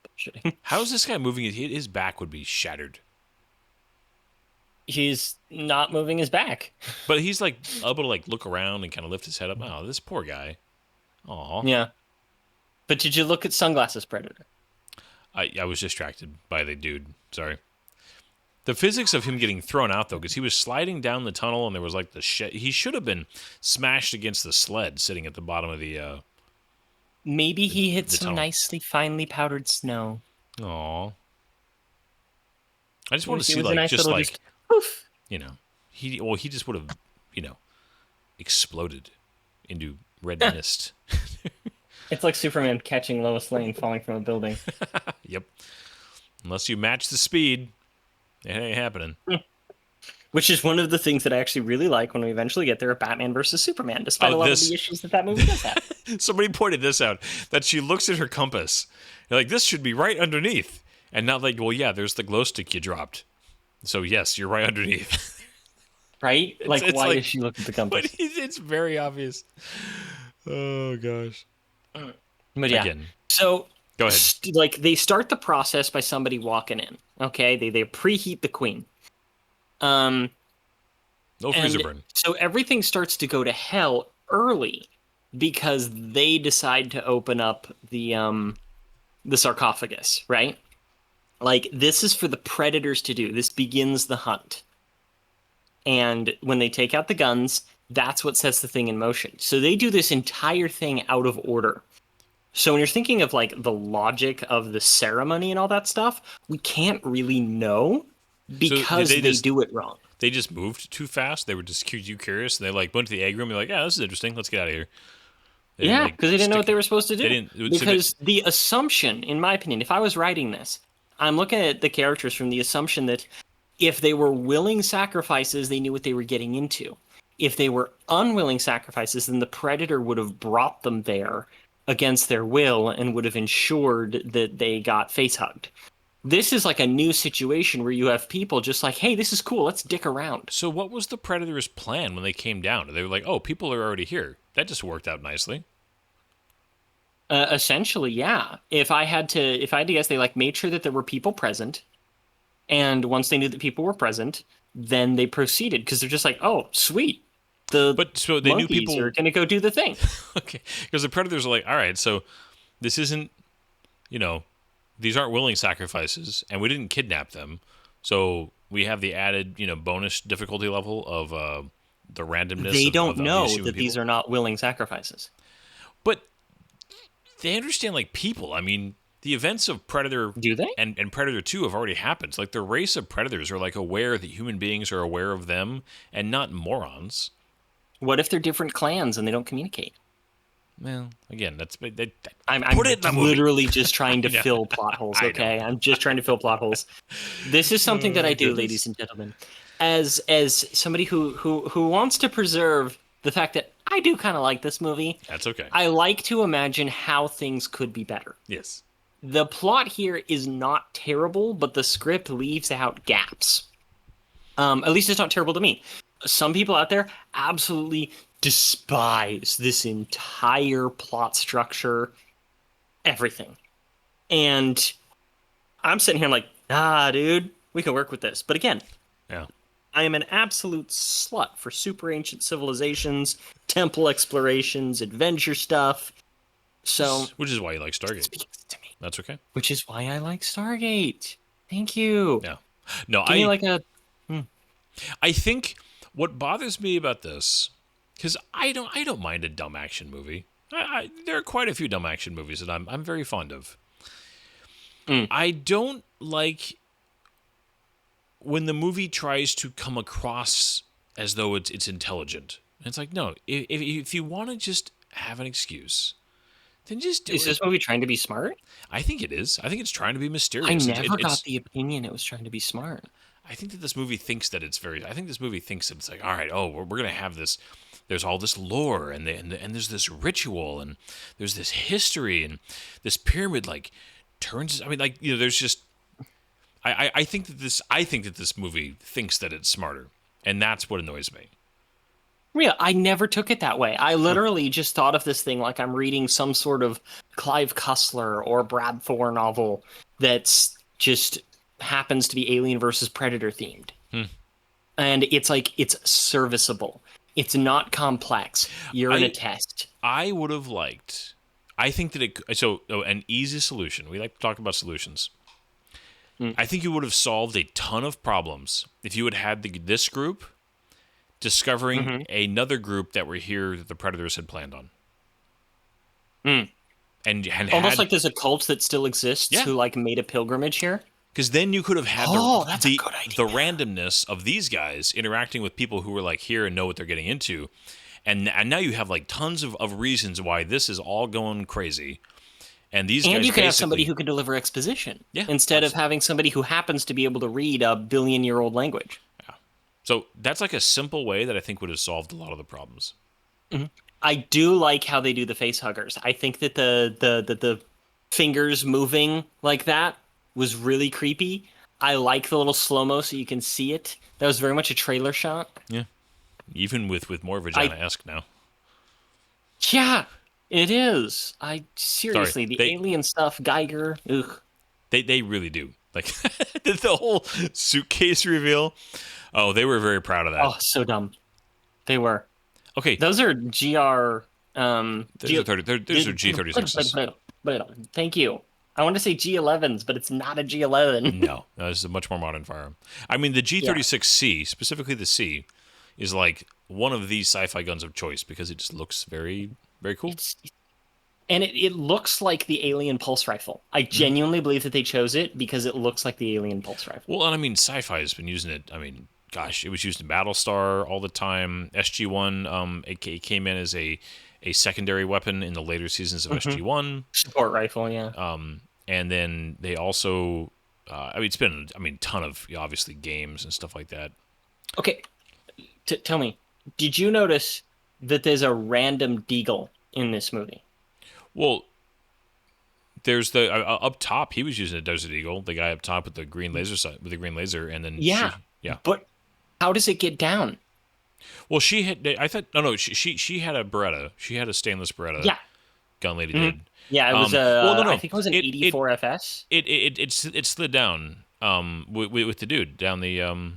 bullshitting. How is this guy moving? His back would be shattered. He's not moving his back. But he's like able to like look around and kind of lift his head up. Oh, this poor guy. Aw. Yeah. But did you look at Sunglasses Predator? I was distracted by the dude. Sorry. The physics of him getting thrown out, though, because he was sliding down the tunnel and there was like the shed. He should have been smashed against the sled sitting at the bottom of the... Maybe he hit some tunnel. nicely finely powdered snow. Aw. I just want to It see, was a like, nice just little like, poof. he just would have, exploded into red mist. It's like Superman catching Lois Lane falling from a building. Yep. Unless you match the speed, it ain't happening. Which is one of the things that I actually really like when we eventually get there at Batman versus Superman, despite a lot of the issues that movie does have. Somebody pointed this out, that she looks at her compass. You're like, this should be right underneath. And not like, well, yeah, there's the glow stick you dropped. So, yes, you're right underneath. Right? Like, it's why like- does she look at the compass? But it's very obvious. Oh, gosh. But yeah. Again. So, Go ahead. they start the process by somebody walking in. Okay? They preheat the queen. No freezer And burn. so everything starts to go to hell early because they decide to open up the sarcophagus, right? Like, this is for the Predators to do. This begins the hunt. And when they take out the guns, that's what sets the thing in motion. So they do this entire thing out of order. So when you're thinking of, like, the logic of the ceremony and all that stuff, we can't really know because they they just- do it wrong. They just moved too fast. They were just curious. And they like went to the egg room and they're like, yeah, this is interesting. Let's get out of here. They didn't, Yeah, like, because they didn't know what stick- they were supposed to do. They didn't- so Because the assumption, in my opinion, if I was writing this, I'm looking at the characters from the assumption that if they were willing sacrifices, they knew what they were getting into. If they were unwilling sacrifices, then the Predator would have brought them there against their will and would have ensured that they got face hugged. This is like a new situation where you have people just like, hey, this is cool, let's dick around. So what was the Predator's plan when they came down? They were like, oh, people are already here. That just worked out nicely. Essentially, yeah. If I had to guess, they like made sure that there were people present, and once they knew that people were present, then they proceeded because they're just like, oh, sweet. But so they knew monkeys people are gonna go do the thing. Okay, because the Predators are like, all right, so this isn't, these aren't willing sacrifices, and we didn't kidnap them, so we have the added, bonus difficulty level of the randomness. They of don't know these human that these people. are not willing sacrifices. But they understand, like, people. I mean, the events of Predator Do they? and Predator 2 have already happened. Like, the race of Predators are, like, aware that human beings are aware of them and not morons. What if they're different clans and they don't communicate? Well, again, I'm put it in the movie. literally just trying to I know. fill plot holes, I know. okay? I'm just trying to fill plot holes. This is something that I do, Goodness. ladies and gentlemen. As somebody who wants to preserve the fact that I do kind of like this movie, That's okay. I like to imagine how things could be better. Yes. The plot here is not terrible, but the script leaves out gaps. At least it's not terrible to me. Some people out there absolutely despise this entire plot structure, everything. And I'm sitting here like, dude, we can work with this. But again, Yeah. I am an absolute slut for super ancient civilizations, temple explorations, adventure stuff. So, Which is why you like it Stargate. speaks to me. That's okay. Which is why I like Stargate. Thank you. Yeah. No, Give me like a I think what bothers me about this, because I don't mind a dumb action movie. There are quite a few dumb action movies that I'm very fond of. I don't like when the movie tries to come across as though it's intelligent. And it's like, no, if you want to just have an excuse, then just do Is it. this movie trying to be smart? I think it is. I think it's trying to be mysterious. I It's- never it's- got the opinion it was trying to be smart. I think that this movie thinks that it's very. I think this movie thinks that it's like, all right, oh, we're gonna have this. There's all this lore and there's this ritual and there's this history and this pyramid like turns. I mean, like there's just. I think that this movie thinks that it's smarter, and that's what annoys me. Yeah, I never took it that way. I literally just thought of this thing like I'm reading some sort of Clive Cussler or Brad Thor novel that's just happens to be Alien versus Predator themed. And it's like, it's serviceable. It's not complex. You're in a test. I would have liked. I think that an easy solution. We like to talk about solutions. I think you would have solved a ton of problems if you had this group discovering another group that were here that the Predators had planned on. And Almost like there's a cult that still exists Yeah. who like made a pilgrimage here. Because then you could have had That's a good idea. the randomness of these guys interacting with people who were like here and know what they're getting into. And now you have like tons of reasons why this is all going crazy. And these guys And you can have basically- somebody who can deliver exposition Yeah, instead of having somebody who happens to be able to read a billion-year-old language. So that's like a simple way that I think would have solved a lot of the problems. I do like how they do the face huggers. I think that the fingers moving like that was really creepy. I like the little slow-mo so you can see it. That was very much a trailer shot. Yeah. Even with more vagina-esque now. Yeah, it is. Seriously, the they- alien stuff, Geiger, ugh. They really do. Like the whole suitcase reveal. Oh, they were very proud of that. Oh, so dumb. They were. Okay. Those are GR. Those are G36s. Thank you. I want to say G11s, but it's not a G11. No, this is a much more modern firearm. I mean, the G36C, specifically the C, is like one of these sci-fi guns of choice because it just looks very, very cool. And it looks like the alien pulse rifle. I genuinely believe that they chose it because it looks like the alien pulse rifle. Well, and I mean, sci-fi has been using it. I mean, gosh, it was used in Battlestar all the time. SG-1, it came in as a secondary weapon in the later seasons of SG-1. Support rifle, yeah. And then they also, I mean, it's been, ton of, obviously, games and stuff like that. Okay, tell me, did you notice that there's a random deagle in this movie? Well, there's the up top. He was using a Desert Eagle. The guy up top with the green laser and then Yeah. But how does it get down? Well, she had. I thought she had a Beretta. She had a stainless Beretta. Yeah. Gun lady did. Yeah, it was I think it was an It- 84 FS. It slid down. With the dude down the.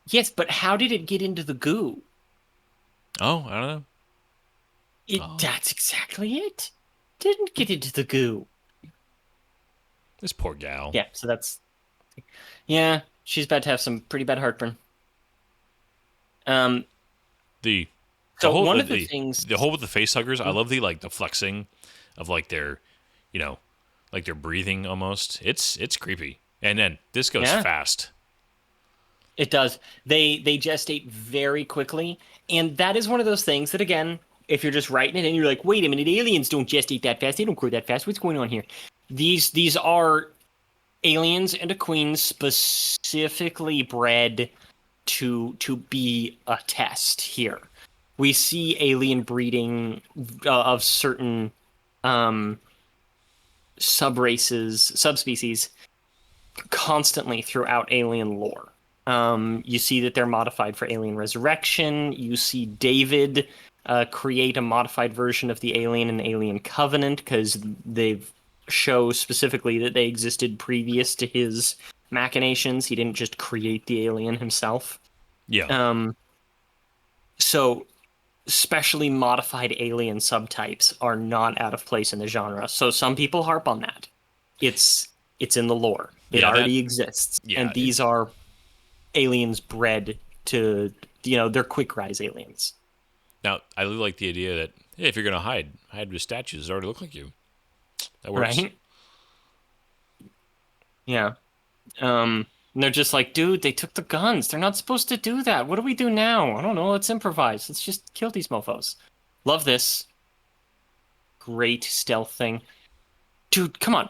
Yes, but how did it get into the goo? Oh, I don't know. That's exactly it. Didn't get into the goo. This poor gal. Yeah, so that's. Yeah, she's about to have some pretty bad heartburn. The So whole, one of the things, the whole with the face huggers, I love the flexing of like their, like their breathing almost. It's creepy. And then this goes Yeah. fast. It does. They gestate very quickly, and that is one of those things that, again, if you're just writing it and you're like, wait a minute, aliens don't gestate that fast. They don't grow that fast. What's going on here? These are aliens and a queen specifically bred to be a test here. We see alien breeding of certain subspecies constantly throughout alien lore. You see that they're modified for alien resurrection. You see David create a modified version of the alien in Alien Covenant because they show specifically that they existed previous to his machinations. He didn't just create the alien himself. Yeah. So specially modified alien subtypes are not out of place in the genre. So some people harp on that. It's in the lore. It already exists. Yeah, and these are aliens bred to, they're quick rise aliens. Now, I really like the idea that, hey, if you're going to hide with statues that already look like you. That works. Right? Yeah. And they're just like, dude, they took the guns. They're not supposed to do that. What do we do now? I don't know. Let's improvise. Let's just kill these mofos. Love this. Great stealth thing. Dude, come on.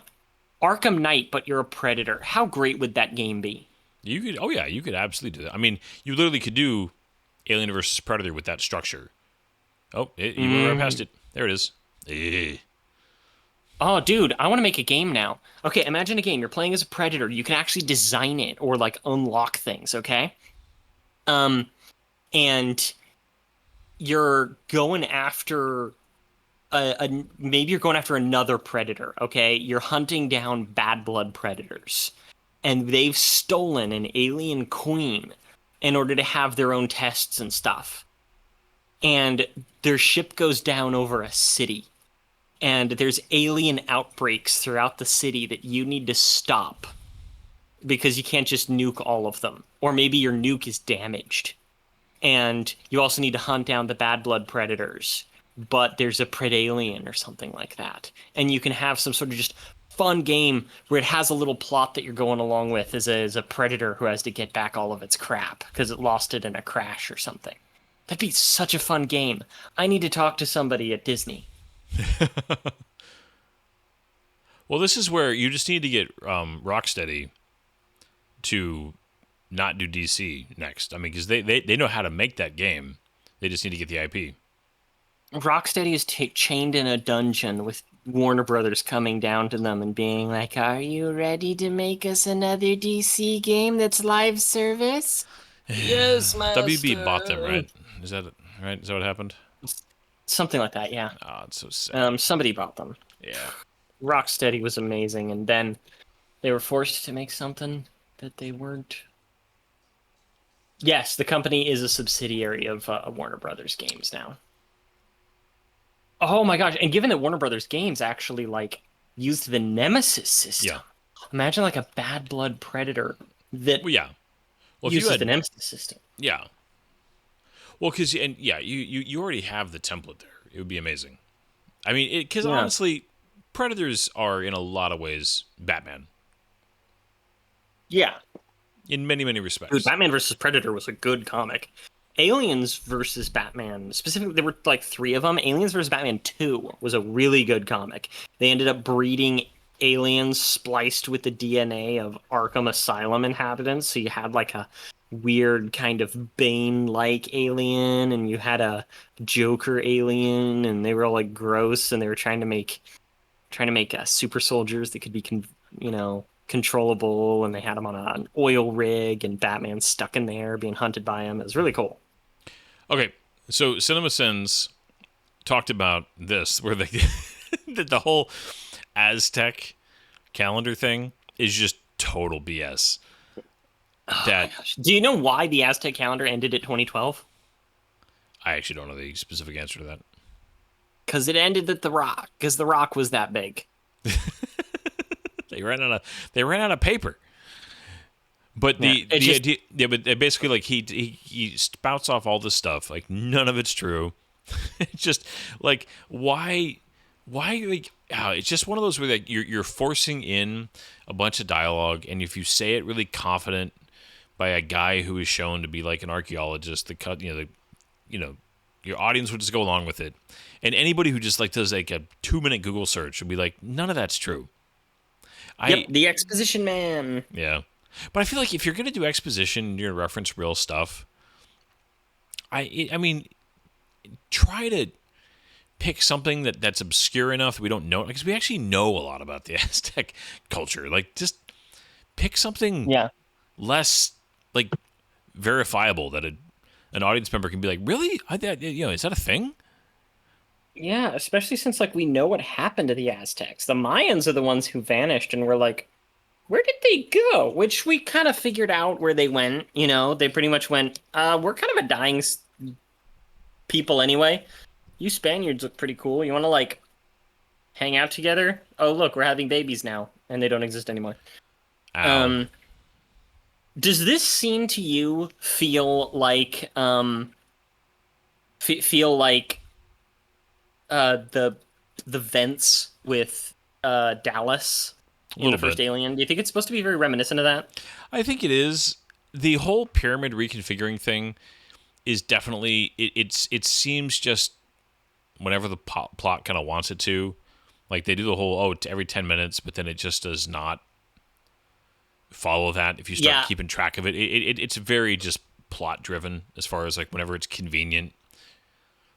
Arkham Knight, but you're a predator. How great would that game be? You could absolutely do that. I mean, you literally could do Alien versus Predator with that structure. Oh, you went right past it. There it is. Oh, dude, I want to make a game now. Okay, imagine a game. You're playing as a predator. You can actually design it or like unlock things, okay? And you're going after maybe you're going after another predator, okay? You're hunting down bad blood predators. And they've stolen an alien queen in order to have their own tests and stuff. And their ship goes down over a city. And there's alien outbreaks throughout the city that you need to stop because you can't just nuke all of them. Or maybe your nuke is damaged. And you also need to hunt down the bad blood predators. But there's a predalien or something like that. And you can have some sort of just fun game where it has a little plot that you're going along with as a predator who has to get back all of its crap because it lost it in a crash or something. That'd be such a fun game. I need to talk to somebody at Disney. Well, this is where you just need to get Rocksteady to not do DC next. I mean, because they know how to make that game. They just need to get the IP. Rocksteady is chained in a dungeon with Warner Brothers coming down to them and being like, "Are you ready to make us another DC game that's live service?" Yes, master. WB bought them, right? Is that right? Is that what happened? Something like that, yeah. Oh, it's so sad. Somebody bought them. Yeah. Rocksteady was amazing, and then they were forced to make something that they weren't. Yes, the company is a subsidiary of Warner Brothers Games now. Oh my gosh! And given that Warner Brothers Games actually used the Nemesis system, Yeah. Imagine like a bad blood predator that Well, uses the Nemesis system. Yeah. Well, you already have the template there. It would be amazing. I mean, because honestly, Predators are in a lot of ways Batman. Yeah. In many, many respects. Dude, Batman vs. Predator was a good comic. Aliens vs. Batman, specifically, there were like 3 of them. Aliens vs. Batman 2 was a really good comic. They ended up breeding aliens spliced with the DNA of Arkham Asylum inhabitants. So you had like a weird kind of Bane-like alien, and you had a Joker alien, and they were all like gross, and they were trying to make super soldiers that could be, controllable, and they had them on an oil rig, and Batman's stuck in there being hunted by him. It was really cool. Okay, so CinemaSins talked about this, where they that the whole Aztec calendar thing is just total BS. My gosh. Do you know why the Aztec calendar ended at 2012? I actually don't know the specific answer to that. Because it ended at The Rock, because The Rock was that big. They ran out of paper. But the idea, but basically, like he spouts off all this stuff, like none of it's true. It's just like why like it's just one of those where like you're forcing in a bunch of dialogue, and if you say it really confident, by a guy who is shown to be like an archaeologist. Your audience would just go along with it, and anybody who just like does like a 2-minute Google search would be like, none of that's true. Yep, the exposition man. Yeah, but I feel like if you're gonna do exposition, you're gonna reference real stuff. I mean, try to pick something that's obscure enough that we don't know, because we actually know a lot about the Aztec culture. Like, just pick something less like verifiable that an audience member can be like, really? Is that a thing? Yeah, especially since like we know what happened to the Aztecs. The Mayans are the ones who vanished, and we're like, where did they go? Which we kind of figured out where they went. They pretty much went, we're kind of a dying people anyway. You Spaniards look pretty cool. You want to like hang out together? Oh, look, we're having babies now, and they don't exist anymore. Does this scene to you feel like the vents with Dallas in the first Alien? Do you think it's supposed to be very reminiscent of that? I think it is. The whole pyramid reconfiguring thing is definitely it seems just whenever the plot kind of wants it to. Like, they do the whole every 10 minutes, but then it just does not follow that if you start keeping track of it. It's very just plot driven as far as like whenever it's convenient.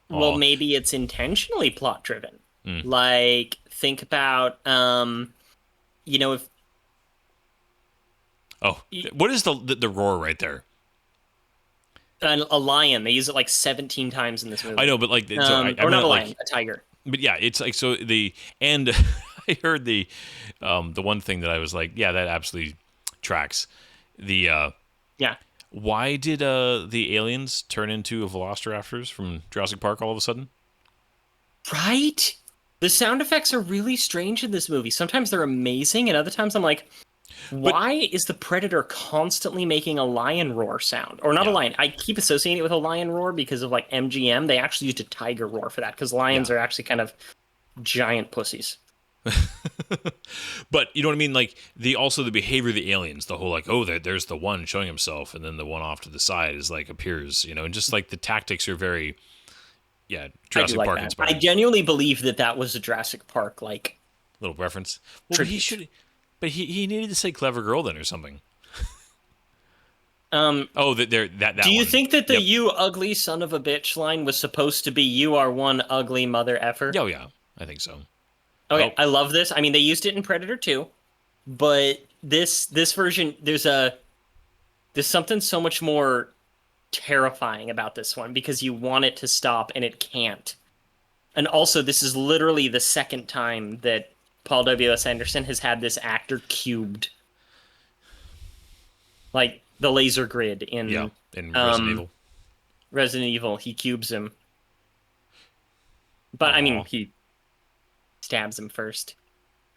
Well, maybe it's intentionally plot driven. Like, think about if what is the roar right there? A lion. They use it like 17 times in this movie. I know, but like, not a lion, a tiger. But yeah, it's like, so and I heard the one thing that I was like, yeah, that absolutely tracks. Why did the aliens turn into velociraptors from Jurassic Park all of a sudden? Right? The sound effects are really strange in this movie. Sometimes they're amazing, and other times I'm like, why is the Predator constantly making a lion roar sound? Or not a lion. I keep associating it with a lion roar because of like MGM. They actually used a tiger roar for that, because lions are actually kind of giant pussies. But you know what I mean? Like, the behavior of the aliens, the whole like, there's the one showing himself, and then the one off to the side is like appears, and just like the tactics are very, Jurassic Park inspired. I genuinely believe that was a Jurassic Park like little reference. Well, he should. But he needed to say "clever girl" then or something. That. Do you think that the "you ugly son of a bitch" line was supposed to be "you are one ugly mother effer"? Oh yeah, I think so. Okay, I love this. I mean, they used it in Predator 2, but this version, there's something so much more terrifying about this one, because you want it to stop and it can't. And also, this is literally the second time that Paul W.S. Anderson has had this actor cubed. Like the laser grid in Resident Evil. Resident Evil, he cubes him. But I mean, he stabs him first.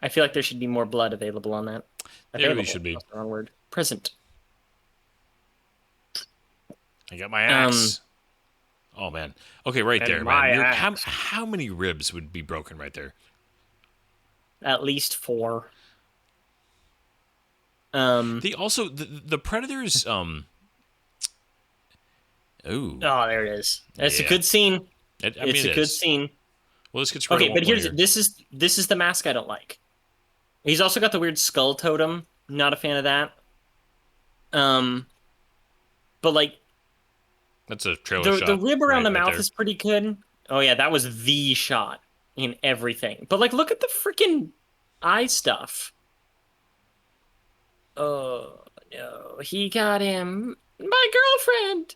I feel like there should be more blood available on that. There really should be. That's the wrong word. Present. I got my axe. Oh man. Okay, right there, man. How many ribs would be broken right there? At least 4. The Predators. Oh, there it is. It's a good scene. It's a good scene. Well, let's get okay, but this is the mask I don't like. He's also got the weird skull totem. Not a fan of that. But like, that's a trailer shot. The rib around the mouth is pretty good. Oh yeah, that was the shot in everything. But like, look at the freaking eye stuff. Oh no, he got him. My girlfriend.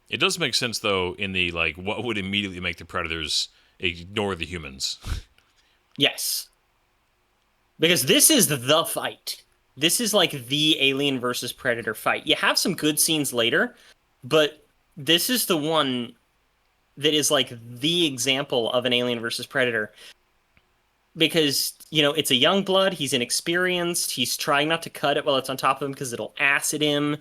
It does make sense though, in the like, what would immediately make the Predators ignore the humans? Yes. Because this is the fight. This is like the Alien versus Predator fight. You have some good scenes later, but this is the one that is like the example of an Alien versus Predator. Because, it's a young blood, he's inexperienced, he's trying not to cut it while it's on top of him because it'll acid him.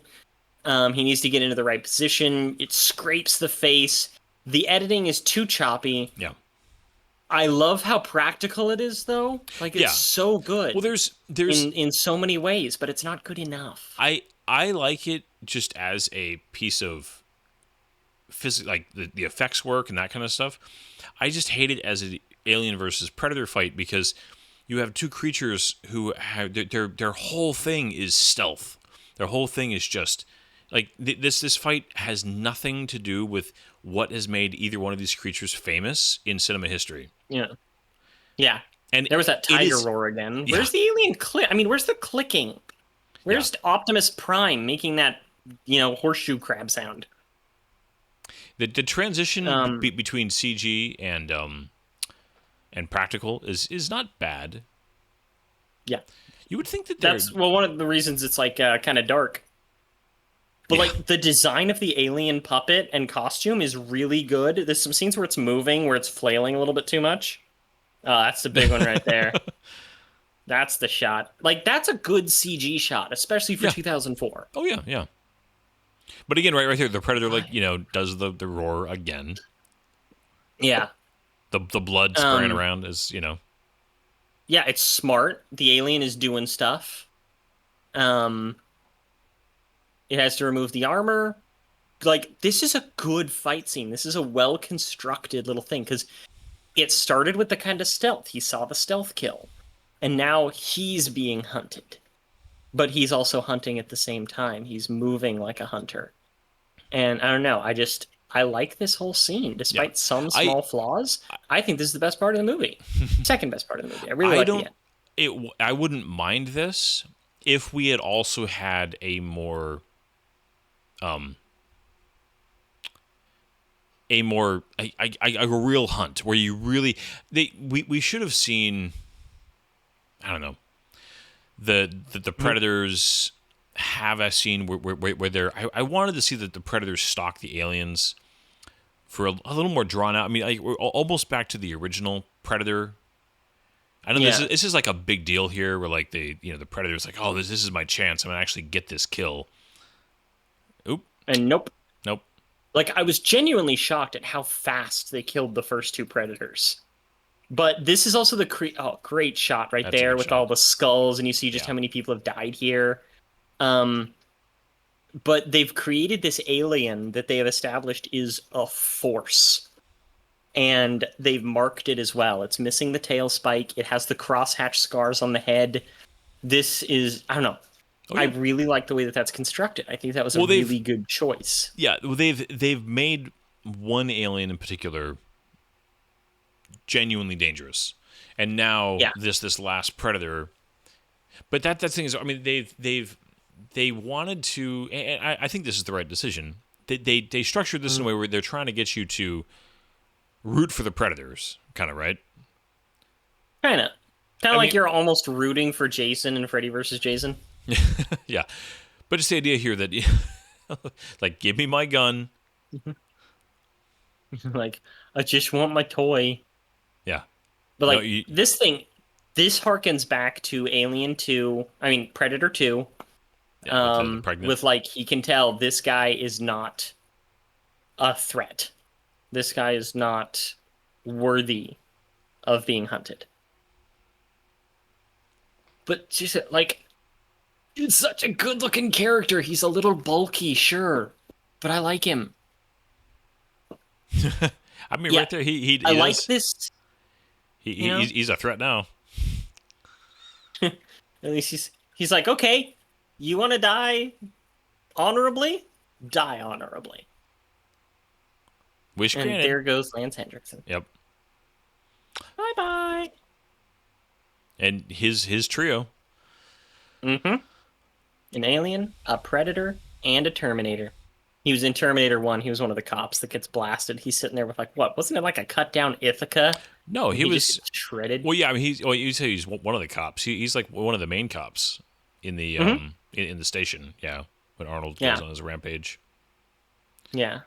He needs to get into the right position. It scrapes the face. The editing is too choppy. Yeah. I love how practical it is, though. Like, Yeah. it's so good Well, there's in so many ways, but it's not good enough. I like it just as a piece of like the effects work and that kind of stuff. I just hate it as an Alien versus Predator fight because you have two creatures who have their whole thing is stealth. Their whole thing is just like this fight has nothing to do with what has made either one of these creatures famous in cinema history. Yeah. Yeah. And There was that it tiger is- roar again. yeah. Where's the alien click? I mean, where's the clicking? Where's Optimus Prime making that, horseshoe crab sound? The transition between CG and practical is not bad. Yeah. You would think that That's one of the reasons it's like kind of dark. But like the design of the alien puppet and costume is really good. There's some scenes where it's moving, where it's flailing a little bit too much. Oh, that's the big one right there. That's the shot. Like that's a good CG shot, especially for 2004. Oh yeah, yeah. But again, right there, the Predator does the roar again. Yeah. The blood spraying around is Yeah, it's smart. The alien is doing stuff. It has to remove the armor. Like, this is a good fight scene. This is a well-constructed little thing, because it started with the kind of stealth. He saw the stealth kill, and now he's being hunted. But he's also hunting at the same time. He's moving like a hunter. And I don't know, I like this whole scene, despite some small flaws. I think this is the best part of the movie. Second best part of the movie. I really like it. I wouldn't mind this if we had also had a more a real hunt where you really we should have seen, I don't know, the predators have a scene where they're I wanted to see that the predators stalk the aliens for a little more drawn out. I mean, like, we're almost back to the original Predator. I know this is like a big deal here where like the Predator's like, oh, this is my chance. I'm gonna actually get this kill. Oop. And nope. Nope. Like, I was genuinely shocked at how fast they killed the first two predators. But this is also the great shot right That's a there good with shot. all the skulls, and you see just how many people have died here. But they've created this alien that they have established is a force. And they've marked it as well. It's missing the tail spike. It has the crosshatch scars on the head. This is, I don't know. Oh, yeah. I really like the way that that's constructed. I think that was a really good choice. Yeah, well, they've made one alien in particular genuinely dangerous, and now this last Predator. But that thing is, I mean, they wanted to, and I think this is the right decision. They structured this in a way where they're trying to get you to root for the Predators, kind of, right? Kind of like you're almost rooting for Jason and Freddy versus Jason. Yeah, but just the idea here that, like, give me my gun. Like, I just want my toy. Yeah, but like this harkens back to Alien 2. I mean, Predator 2. With like, he can tell this guy is not a threat. This guy is not worthy of being hunted. But just like, he's such a good-looking character. He's a little bulky, sure, but I like him. I mean, right there, he I like this. He's a threat now. At least he's like, okay, you want to die honorably? Die honorably. Wish and granted. There goes Lance Hendrickson. Yep. Bye-bye. And his trio. Mm-hmm. An alien, a predator, and a Terminator. He was in Terminator 1. He was one of the cops that gets blasted. He's sitting there with, like, what? Wasn't it like a cut-down Ithaca? No, he was just gets shredded. Well, yeah, I mean, you say he's one of the cops. He's like one of the main cops in the in the station. Yeah, when Arnold goes on his rampage. Yeah.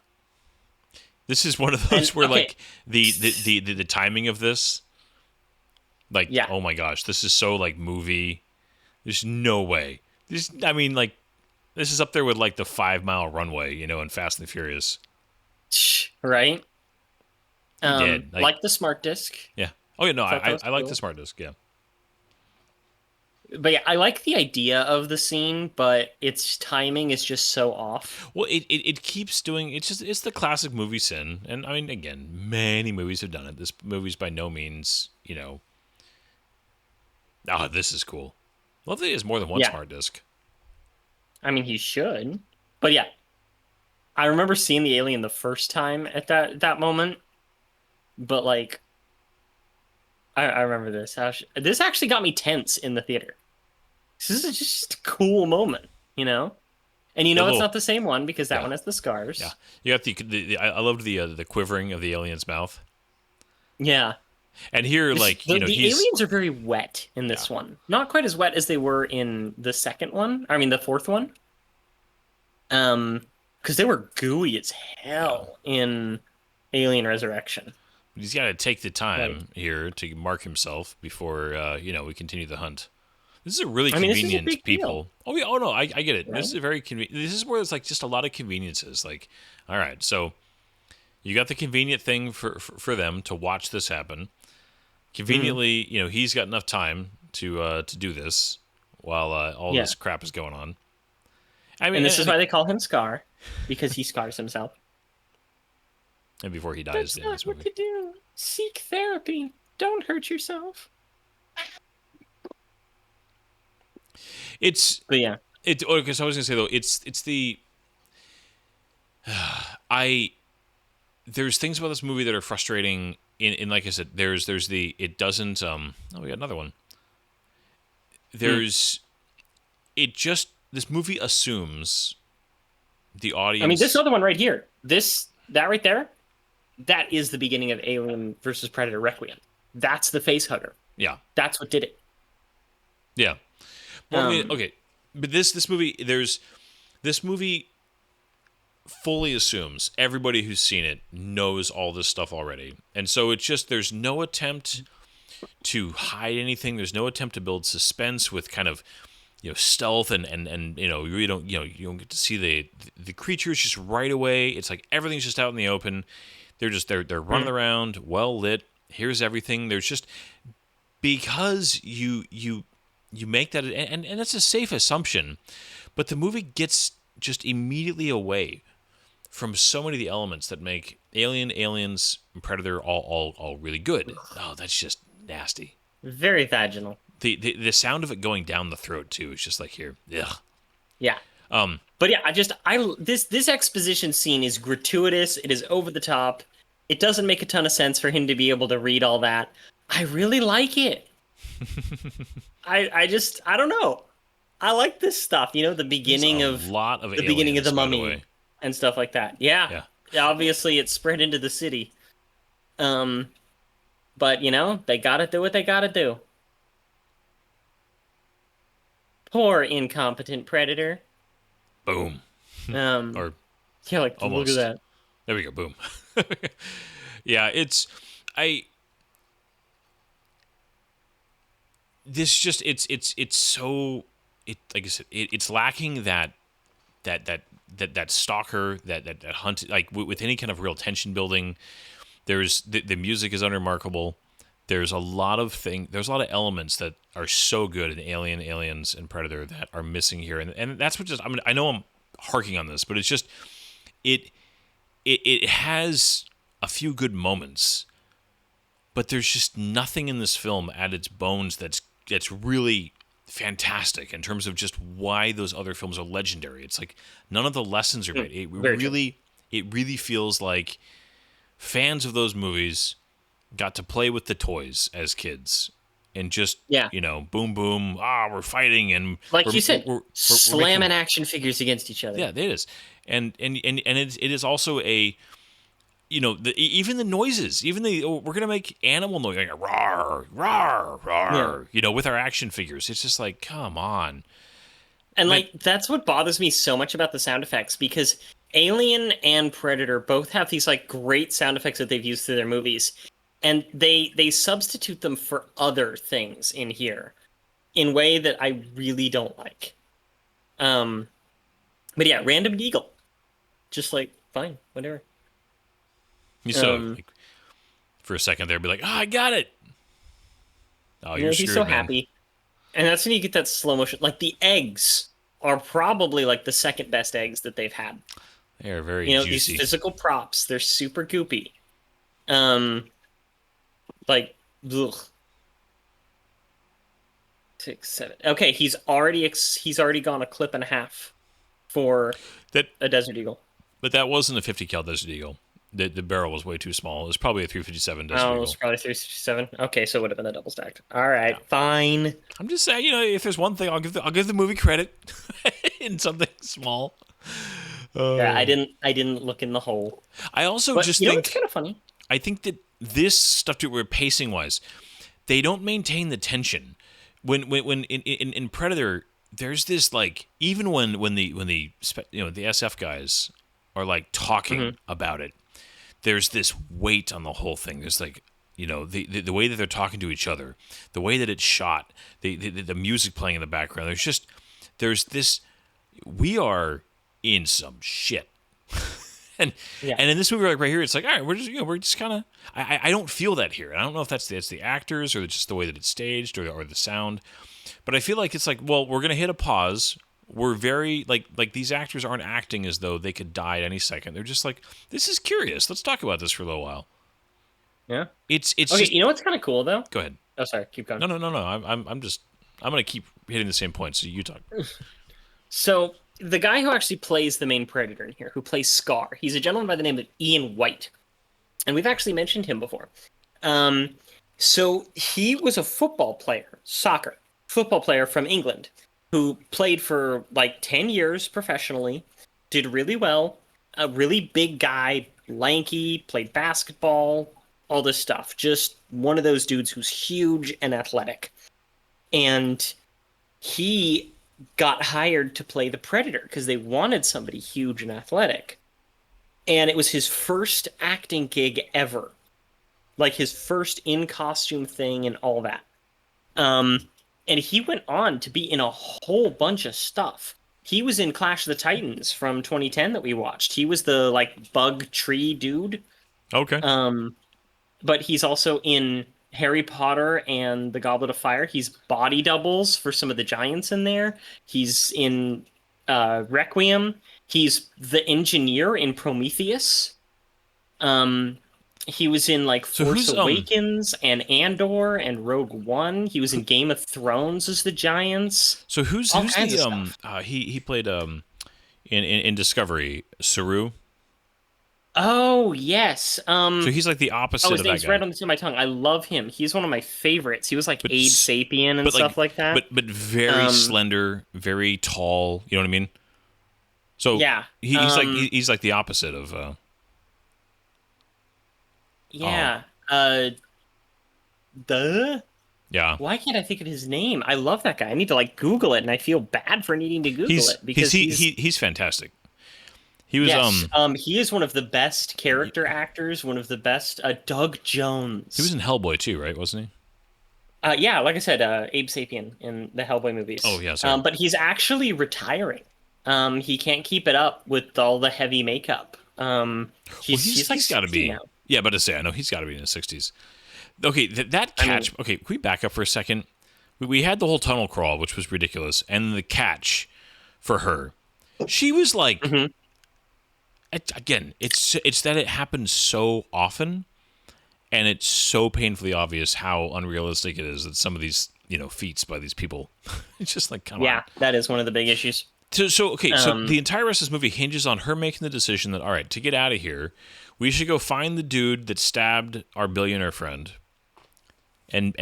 This is one of those where like the timing of this, like, oh my gosh, this is so like movie. There's no way. I mean, like, this is up there with like the 5 Mile Runway, in Fast and the Furious. Right. Did. Like the smart disc. Yeah. Oh yeah, no, Thought that was I like cool. the smart disc. Yeah. But yeah, I like the idea of the scene, but its timing is just so off. Well, it keeps doing. It's the classic movie sin, and I mean, again, many movies have done it. This movie's by no means, this is cool. Love that he has more than one Yeah, smart disc. I mean he should. But yeah, I remember seeing the alien the first time at that moment. But like, I remember this. This actually got me tense in the theater. This is just a cool moment, you know. And you The know it's little, not the same one because that yeah, one has the yeah. scars. You got I loved the quivering of the alien's mouth, Yeah. and here, like, The he's aliens are very wet in yeah. this one. Not quite as wet as they were in the second one. I mean, the fourth one. Because they were gooey as Yeah. hell in Alien Resurrection. He's got to take the Like, time here to mark himself before we continue the hunt. This is a really I mean, this is a convenient big deal, people. Oh yeah, oh no, I get it. This right? is a very convenient. This is where it's like just a lot of conveniences. Like, all right, so you got the convenient thing for them to watch this happen. Mhm. Conveniently, he's got enough time to do this while all Yeah. this crap is going on. I mean, And this is why they call him Scar, because he scars himself. and before he dies That's in not this what movie. to do. Seek therapy. Don't hurt yourself. It's But yeah, it. Okay, so I was gonna say though, it's the I there's things about this movie that are frustrating. In like I said, there's the it doesn't. Oh, we got another one. Hmm. There's it just this movie assumes the I mean, this audience. other one right here, that right there, that is the beginning of Alien versus Predator Requiem. That's the face hugger. Yeah, That's what did it. yeah. Well, I mean, Um, okay, but this movie fully assumes everybody who's seen it knows all this stuff already, and so it's just there's no attempt to hide anything. There's no attempt to build suspense with kind of stealth and you really don't you don't get to see the creatures just right away. It's like everything's just out in the open. They're running hmm. around, well lit. Here's everything. There's just because you make that and that's a safe assumption, but the movie gets just immediately away from so many of the elements that make Aliens, and Predator all really good. Oh, that's just nasty. Very vaginal. The sound of it going down the throat too is just like here. Ugh. Yeah. Um, But yeah, this exposition scene is gratuitous. It is over the top. It doesn't make a ton of sense for him to be able to read all that. I really like it. I don't know. I like this stuff. You know, the there's beginning a of lot of the beginning of aliens, the by the Mummy way. and stuff like that. Yeah. Yeah. Obviously, it spread into the city. Um, but they gotta do what they gotta do. Poor incompetent predator. Boom. Um, Or yeah, like look at almost. that. There we go. Boom. Yeah, I this just it's so like I said it's lacking that stalker that hunt like with any kind of real tension building. There's the music is unremarkable. There's a lot of there's a lot of elements that are so good in Aliens and Predator that are missing here, and that's what just I mean I know I'm harking on this, but it's just it it has a few good moments, but there's just nothing in this film at its bones that's really fantastic in terms of just why those other films are legendary. It's like none of the lessons are great. Very true. It really feels like fans of those movies got to play with the toys as kids and just Yeah. boom boom we're fighting and Like we're, you said, we're slamming making action figures against each other. yeah, it is. And it is also a even the noises, even we're gonna make animal noise like a rawr, rawr, rawr, with our action figures. It's just like, come on. And Man, like that's what bothers me so much about the sound effects because Alien and Predator both have these like great sound effects that they've used through their movies, and they substitute them for other things in here in a way that I really don't like. Um, but yeah, random eagle, just like fine, whatever. so Um, like, for a second there, be like, I got it. Oh, You you're know, he's so screwed, man. happy. And that's when you get that slow motion. Like the eggs are probably like the second best eggs that they've had. They are very You know, these juicy. physical props, they're super goopy. Um, like, ugh. 6, 7. Okay, he's already gone a clip and a half for That, a Desert Eagle. but that wasn't a 50 cal Desert Eagle. The barrel was way too small. It was probably a 357 Desert Oh, Eagle. it's probably 367. Okay, so it would have been a double stacked. All right, Yeah. fine. I'm just saying, if there's one thing, I'll give the movie credit in something small. Yeah, I didn't look in the hole. I also But just you know, it's think kind of funny. I think that this stuff too, where pacing wise, they don't maintain the tension. When in Predator, there's this like even when the the SF guys are like talking about it, there's this weight on the whole thing. There's like the way that they're talking to each other, the way that it's shot, the music playing in the background. There's this. We are in some shit. And Yeah. and in this movie, like right here, it's like, all right, we're just kind of. I don't feel that here, and I don't know if that's the actors or just the way that it's staged or the sound, but I feel like it's like, well, we're gonna hit a pause. We're very like these actors aren't acting as though they could die at any second. They're just like, this is curious. Let's talk about this for a little while. Yeah. It's Okay, just. you know what's kind of cool though? Go ahead. Oh, sorry, keep going. No. I'm gonna keep hitting the same point. So you talk. So the guy who actually plays the main Predator in here, who plays Scar, he's a gentleman by the name of Ian White, and we've actually mentioned him before. So he was a soccer football player from England, who played for like 10 years professionally, did really well, a really big guy, lanky, played basketball, all this stuff. Just one of those dudes who's huge and athletic. And he got hired to play the Predator because they wanted somebody huge and athletic. And it was his first acting gig ever. Like his first in costume thing and all that. And he went on to be in a whole bunch of stuff. He was in Clash of the Titans from 2010 that we watched. He was the like bug tree dude. Okay. But he's also in Harry Potter and the Goblet of Fire. He's body doubles for some of the giants in there. He's in Requiem. He's the engineer in Prometheus. He was in like So Force who's, Awakens and Andor and Rogue One. He was in Game of Thrones as the giants. So who's All who's kinds the of stuff. he played in Discovery, Saru. Oh yes. So he's like the opposite his of that name's guy. right on the tip of my tongue. I love him. He's one of my favorites. He was like Abe Sapien and but stuff like that. But very slender, very tall. You know what I mean? So Yeah, he's like the opposite of. yeah. Yeah. Why can't I think of his name? I love that guy. I need to like Google it, and I feel bad for needing to Google it because he's fantastic. He was he is one of the best character actors, one of the best. Doug Jones. he was in Hellboy too, right? Wasn't he? Yeah, like I said, Abe Sapien in the Hellboy movies. Oh, yeah, sorry. But he's actually retiring. He can't keep it up with all the heavy makeup. He's like got to 60 be. now. Yeah, but to say, I know he's got to be in his 60s. Okay, that catch. Okay, can we back up for a second? We had the whole tunnel crawl, which was ridiculous, and the catch for her. She was like, again, it's that it happens so often, and it's so painfully obvious how unrealistic it is that some of these feats by these people. It's just like, come on. Yeah, that is one of the big issues. So the entire rest of this movie hinges on her making the decision that, all right, to get out of here, we should go find the dude that stabbed our billionaire friend, and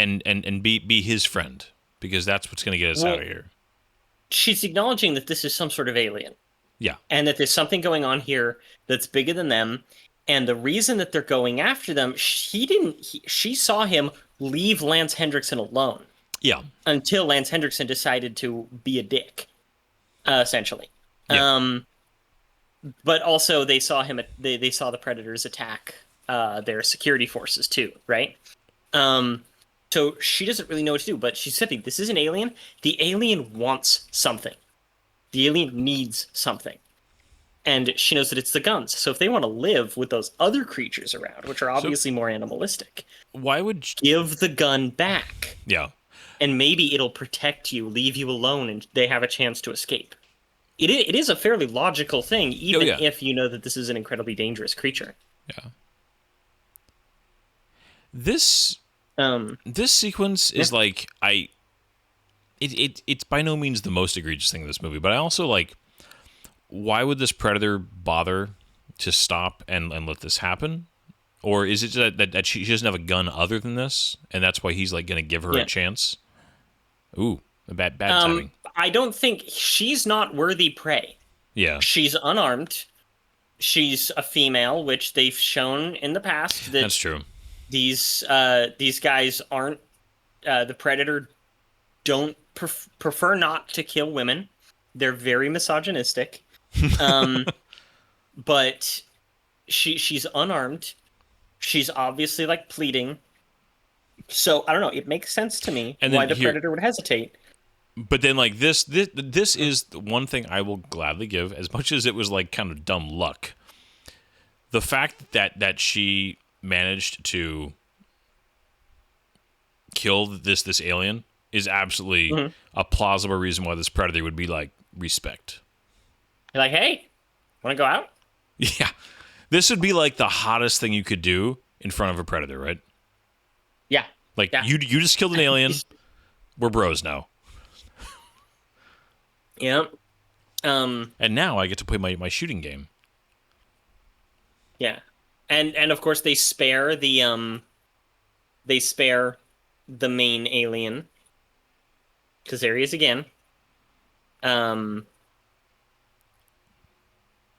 be his friend, because that's what's going to get us out of here. She's acknowledging that this is some sort of alien. Yeah. And that there's something going on here that's bigger than them. And the reason that they're going after them, she saw him leave Lance Hendrickson alone. Yeah. Until Lance Hendrickson decided to be a dick, essentially. Yeah. But also they saw him. They saw the Predators attack their security forces too, right? So she doesn't really know what to do. But she's saying this is an alien. The alien wants something. The alien needs something. And she knows that it's the guns. So if they want to live with those other creatures around, which are obviously more animalistic, why would give the gun back. Yeah. And maybe it'll protect you, leave you alone, and they have a chance to escape. It is a fairly logical thing, even yeah. if you know that this is an incredibly dangerous creature. Yeah. This Um, this sequence is like it's by no means the most egregious thing in this movie, but I also like, why would this predator bother to stop and let this happen? Or is it that she doesn't have a gun other than this, and that's why he's like going to give her a chance? Ooh, bad timing. I don't think she's not worthy prey. Yeah, She's unarmed. She's a female, which they've shown in the past that that's true. these guys aren't the predator don't prefer not to kill women. They're very misogynistic. But she's unarmed. She's obviously like pleading. So I don't know. It makes sense to me why the predator would hesitate. But then, like this is the one thing I will gladly give, as much as it was like kind of dumb luck. The fact that she managed to kill this alien is absolutely a plausible reason why this predator would be like, respect. You're like, hey, want to go out? Yeah, this would be like the hottest thing you could do in front of a predator, right? Yeah. Like you just killed an alien. We're bros now. Yep. And now I get to play my shooting game. Yeah. And of course they spare the main alien. Because there he is again.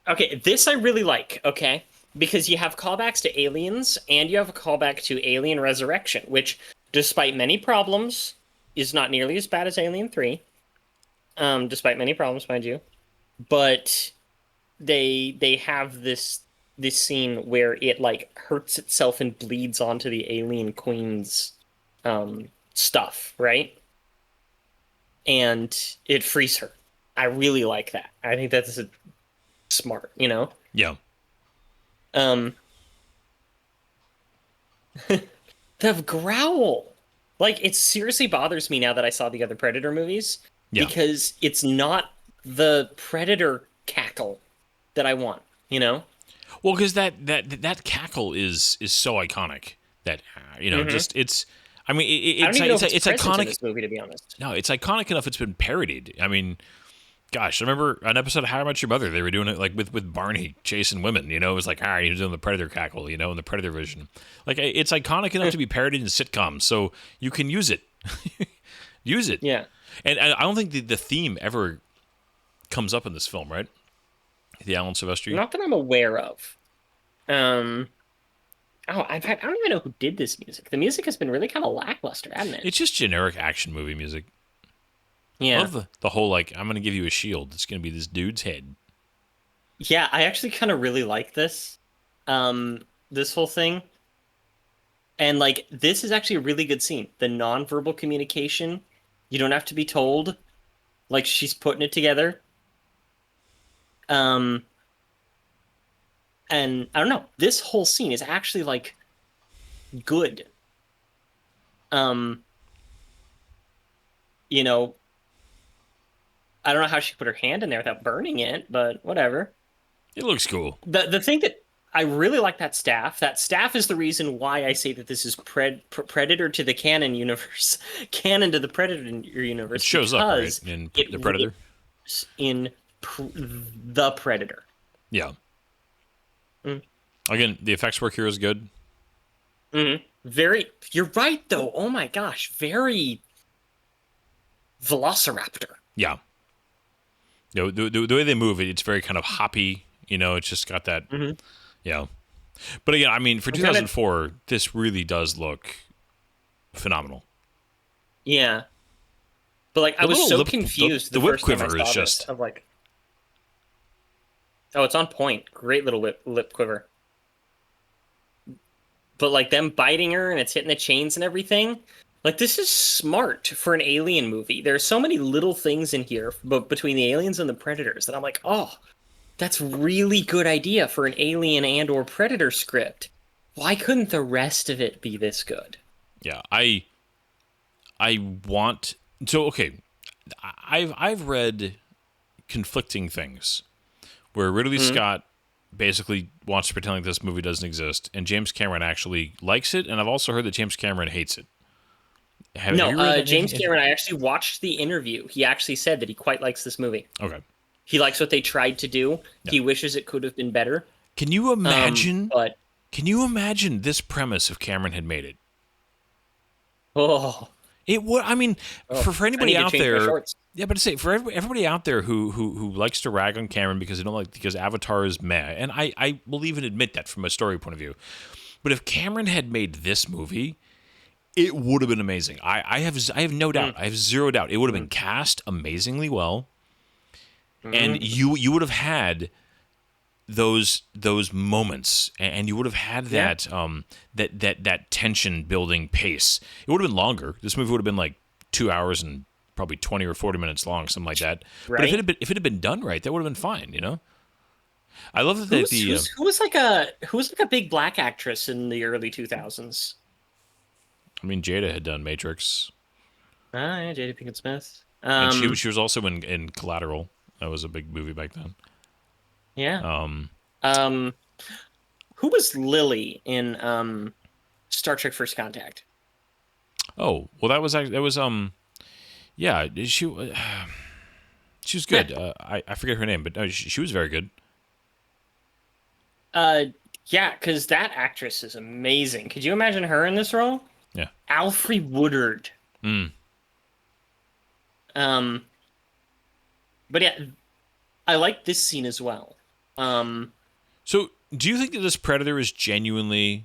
Okay, this I really like, okay? Because you have callbacks to Aliens, and you have a callback to Alien Resurrection, which, despite many problems, is not nearly as bad as Alien 3. Despite many problems, mind you. But they have this scene where it, like, hurts itself and bleeds onto the alien queen's stuff, right? And it frees her. I really like that. I think that's smart, you know? Yeah. The growl. Like, it seriously bothers me now that I saw the other Predator movies. Yeah. Because it's not the Predator cackle that I want, you know? Well, because that cackle is so iconic that, you know, just it's... I mean, it's iconic. In this movie, to be honest. No, it's iconic enough. It's been parodied. I mean, gosh, I remember an episode of How I Met Your Mother. They were doing it like with Barney chasing women. You know, it was like, all right, he was doing the Predator cackle. You know, in the Predator vision. Like, it's iconic enough to be parodied in sitcoms, so you can use it. Use it. Yeah. And I don't think the theme ever comes up in this film, right? The Alan Silvestri. Not that I'm aware of. Oh, I don't even know who did this music. The music has been really kind of lackluster, hasn't it? It's just generic action movie music. Yeah. I love the whole, like, I'm going to give you a shield. It's going to be this dude's head. Yeah, I actually kind of really like this. This whole thing. And, like, this is actually a really good scene. The nonverbal communication. You don't have to be told. Like, she's putting it together. And I don't know, this whole scene is actually like good. You know, I don't know how she put her hand in there without burning it, but whatever. It looks cool. The thing that I really like that staff is the reason why I say that this is Predator to the canon universe, canon to the Predator universe. It shows up, right, in the Predator? In the Predator. Yeah. Again, the effects work here is good. Very. You're right, though. Oh my gosh, very Velociraptor. Yeah. You know, the way they move it's very kind of hoppy. You know, it's just got that. Yeah. But again, I mean, for 2004, this really does look phenomenal. Yeah. But like, I was so confused. The whip quiver is just. Of like. Oh, it's on point. Great little lip quiver. But like them biting her and it's hitting the chains and everything. Like, this is smart for an alien movie. There's so many little things in here between the aliens and the predators that I'm like, oh, that's really good idea for an alien and or predator script. Why couldn't the rest of it be this good? Yeah, I want so okay. I've read conflicting things where Ridley Scott basically wants to pretend like this movie doesn't exist, and James Cameron actually likes it, and I've also heard that James Cameron hates it. Have you read James Cameron, I actually watched the interview. He actually said that he quite likes this movie. Okay. He likes what they tried to do. Yeah. He wishes it could have been better. Can you imagine? But Can you imagine this premise if Cameron had made it? oh, It would. I mean, for anybody I need to out change my there, shorts. yeah, but to say for everybody out there who likes to rag on Cameron because they don't like because Avatar is meh, and I will even admit that from a story point of view. But if Cameron had made this movie, it would have been amazing. I have no doubt. I have zero doubt. It would have been cast amazingly well, and you would have had those moments, and you would have had that that tension building pace. It would have been longer. This movie would have been like 2 hours and probably 20 or 40 minutes long, something like that. Right. But if it had been done right, that would have been fine. You know. I love that who was like a big black actress in the early 2000s? I mean, Jada had done Matrix, Yeah, Jada Pinkett Smith. and she was also in Collateral. That was a big movie back then. Yeah. Who was Lily in Star Trek: First Contact? Oh, well, that was yeah, she was good. I forget her name, but no, she was very good. Yeah, because that actress is amazing. Could you imagine her in this role? Yeah. Alfre Woodard. But yeah, I like this scene as well. So, do you think that this predator is genuinely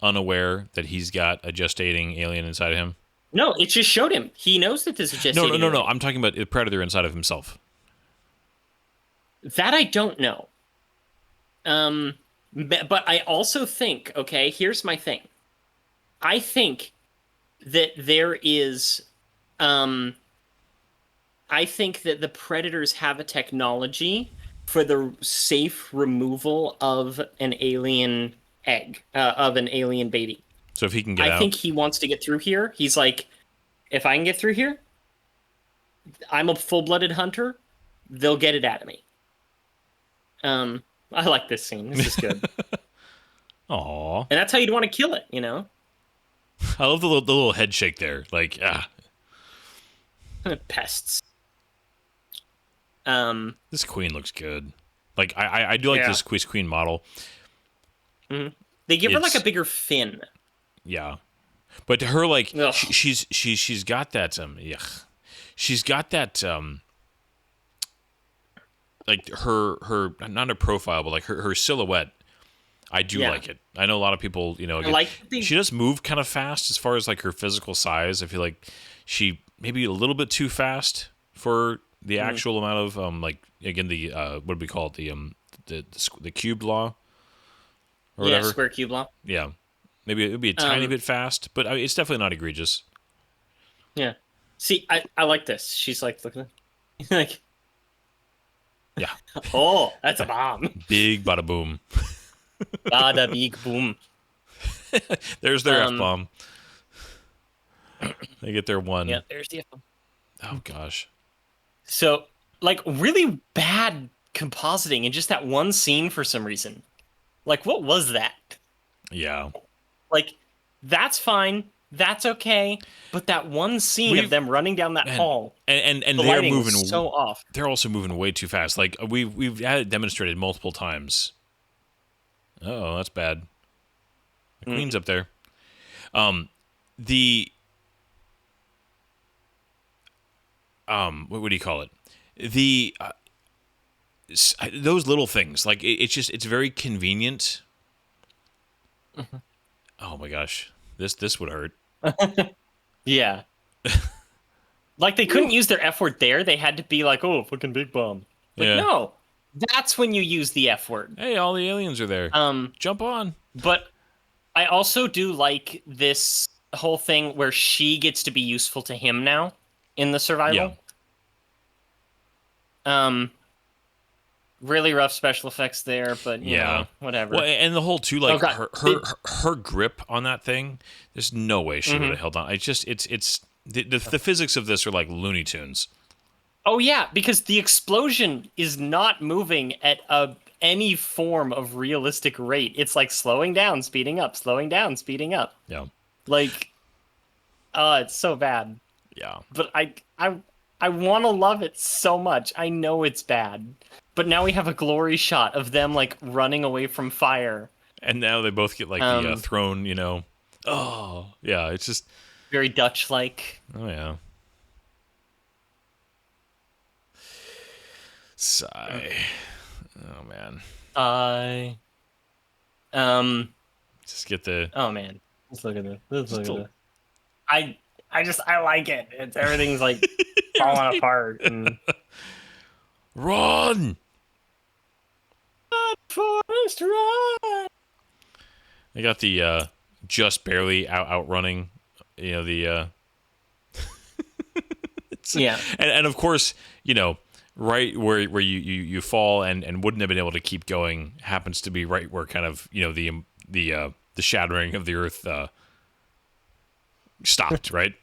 unaware that he's got a gestating alien inside of him? No, it just showed him. He knows that this is just No. I'm talking about the predator inside of himself. That I don't know. But I also think, okay, here's my thing. I think that there is, I think that the predators have a technology for the safe removal of an alien egg, of an alien baby. So if he can get out, I think he wants to get through here. He's like, if I can get through here, I'm a full-blooded hunter. They'll get it out of me. I like this scene. This is good. Aw. And that's how you'd want to kill it, you know? I love the little head shake there. Like, Pests. This queen looks good. Like, I do like this queen model. Mm-hmm. They give her like a bigger fin. Yeah, but to her, like, she's got that she's got that like her not her profile, but like her silhouette. I do like it. I know a lot of people, you know, again, she does move kind of fast as far as like her physical size. I feel like she maybe a little bit too fast for the actual amount of like again the what do we call it, the cubed law or whatever. Square cube law. Yeah, maybe it would be a tiny bit fast, but I mean, it's definitely not egregious. Yeah. See, I like this. She's like looking like yeah. Oh, that's a bomb. Big bada boom. Bada big boom. There's their F-bomb. They get their one. Yeah, there's the F-bomb. Oh, gosh. So, like, really bad compositing in just that one scene for some reason. Like, what was that? Yeah. Like, that's fine. That's okay. But that one scene of them running down that hall. And the they're lighting moving was so off. They're also moving way too fast. Like, we've had it demonstrated multiple times. Oh, that's bad. The queen's up there. What do you call it? Those little things, like it's very convenient. Mm-hmm. Oh my gosh, this would hurt. Yeah. Like they couldn't use their F word there. They had to be like, oh, fucking big bomb. Like, no. That's when you use the F word. Hey, all the aliens are there. Jump on. But I also do like this whole thing where she gets to be useful to him now in the survival. Yeah. Really rough special effects there, but you know, whatever. Well, and the whole too, like her grip on that thing. There's no way she would have held on. It's The physics of this are like Looney Tunes. Oh yeah, because the explosion is not moving at any form of realistic rate. It's like slowing down, speeding up, slowing down, speeding up. Yeah. Like, it's so bad. Yeah. But I want to love it so much. I know it's bad, but now we have a glory shot of them like running away from fire. And now they both get like the throne, you know. Oh, yeah, it's just very Dutch-like. Oh yeah. Sigh. Oh man. Just get the. Oh man. Let's look at this. Let's look at this. I like it. It's everything's like falling apart. And... Run! Forest run! They got the just barely outrunning, you know, the yeah. And of course, you know, right where you fall and wouldn't have been able to keep going happens to be right where kind of, you know, the shattering of the earth stopped, right?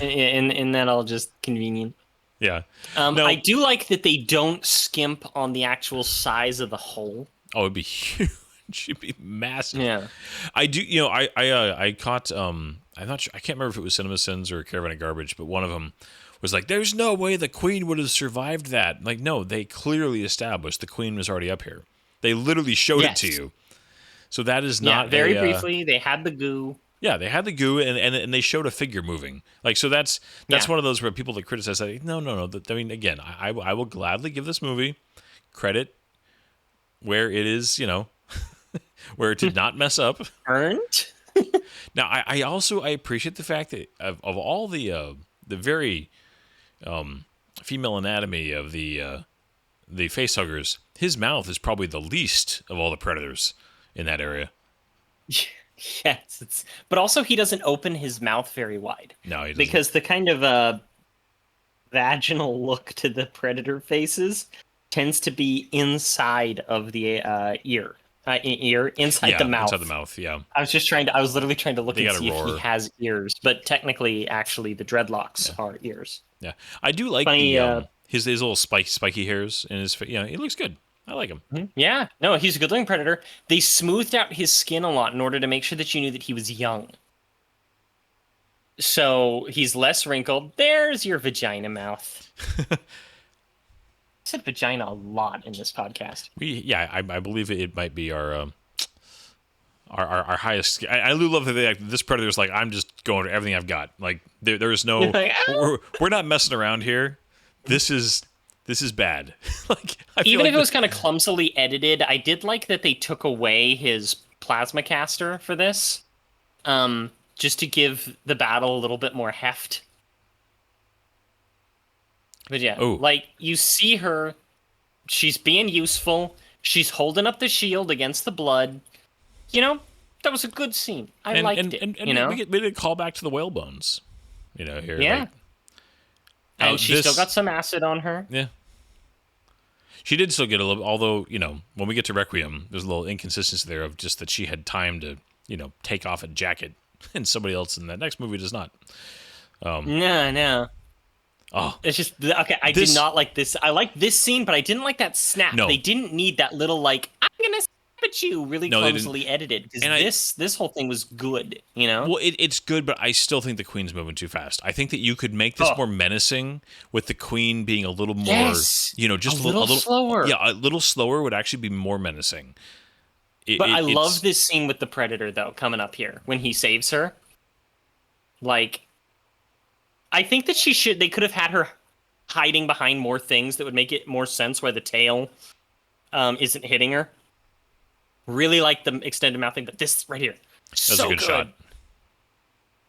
And that all just convenient. Yeah. No. I do like that they don't skimp on the actual size of the hole. Oh, it'd be huge. It'd be massive. Yeah. I do. You know, I caught. I'm not sure. I can't remember if it was Cinema Sins or Caravan of Garbage, but one of them was like, "There's no way the Queen would have survived that." Like, no, they clearly established the Queen was already up here. They literally showed it to you. So that is not very briefly. They had the goo. Yeah, they had the goo, and they showed a figure moving. Like, so that's one of those where people that criticize that. No. I mean, again, I will gladly give this movie credit where it is, you know, where it did not mess up. Earned. Now, I also appreciate the fact that of all the very female anatomy of the facehuggers, his mouth is probably the least of all the predators in that area. Yes, but also he doesn't open his mouth very wide. No, he doesn't. Because the kind of vaginal look to the predator faces tends to be inside of the ear, inside the mouth. Inside the mouth, yeah. I was literally trying to look and see if he has ears, but technically, actually, the dreadlocks are ears. Yeah, I do like his little spiky hairs in his face. Yeah, he looks good. I like him. Yeah, no, he's a good-looking predator. They smoothed out his skin a lot in order to make sure that you knew that he was young. So he's less wrinkled. There's your vagina mouth. I said vagina a lot in this podcast. I believe it might be our highest. I love that this predator is like, I'm just going to everything I've got. Like there is no, we're not messing around here. This is bad. Like, even if it was kind of clumsily edited, I did like that they took away his plasma caster for this, just to give the battle a little bit more heft. But yeah, like you see her, she's being useful. She's holding up the shield against the blood. You know, that was a good scene. I liked it. And you know, we did a call back to the whale bones. You know, here. Yeah. Like, and she still got some acid on her. Yeah. She did still get a little, although, you know, when we get to Requiem, there's a little inconsistency there of just that she had time to, you know, take off a jacket, and somebody else in that next movie does not. No. Oh. It's just, okay, I did not like this. I like this scene, but I didn't like that snap. No. They didn't need that little, like, I'm going to snap at you, really clumsily edited. Because this whole thing was good, you know? Well, it's good, but I still think the Queen's moving too fast. I think that you could make this more menacing with the Queen being a little more, you know, just a little slower. Yeah, a little slower would actually be more menacing. I love this scene with the Predator, though, coming up here, when he saves her. Like, I think that they could have had her hiding behind more things that would make it more sense where the tail isn't hitting her. Really like the extended mouth thing, but this right here, that's a good shot.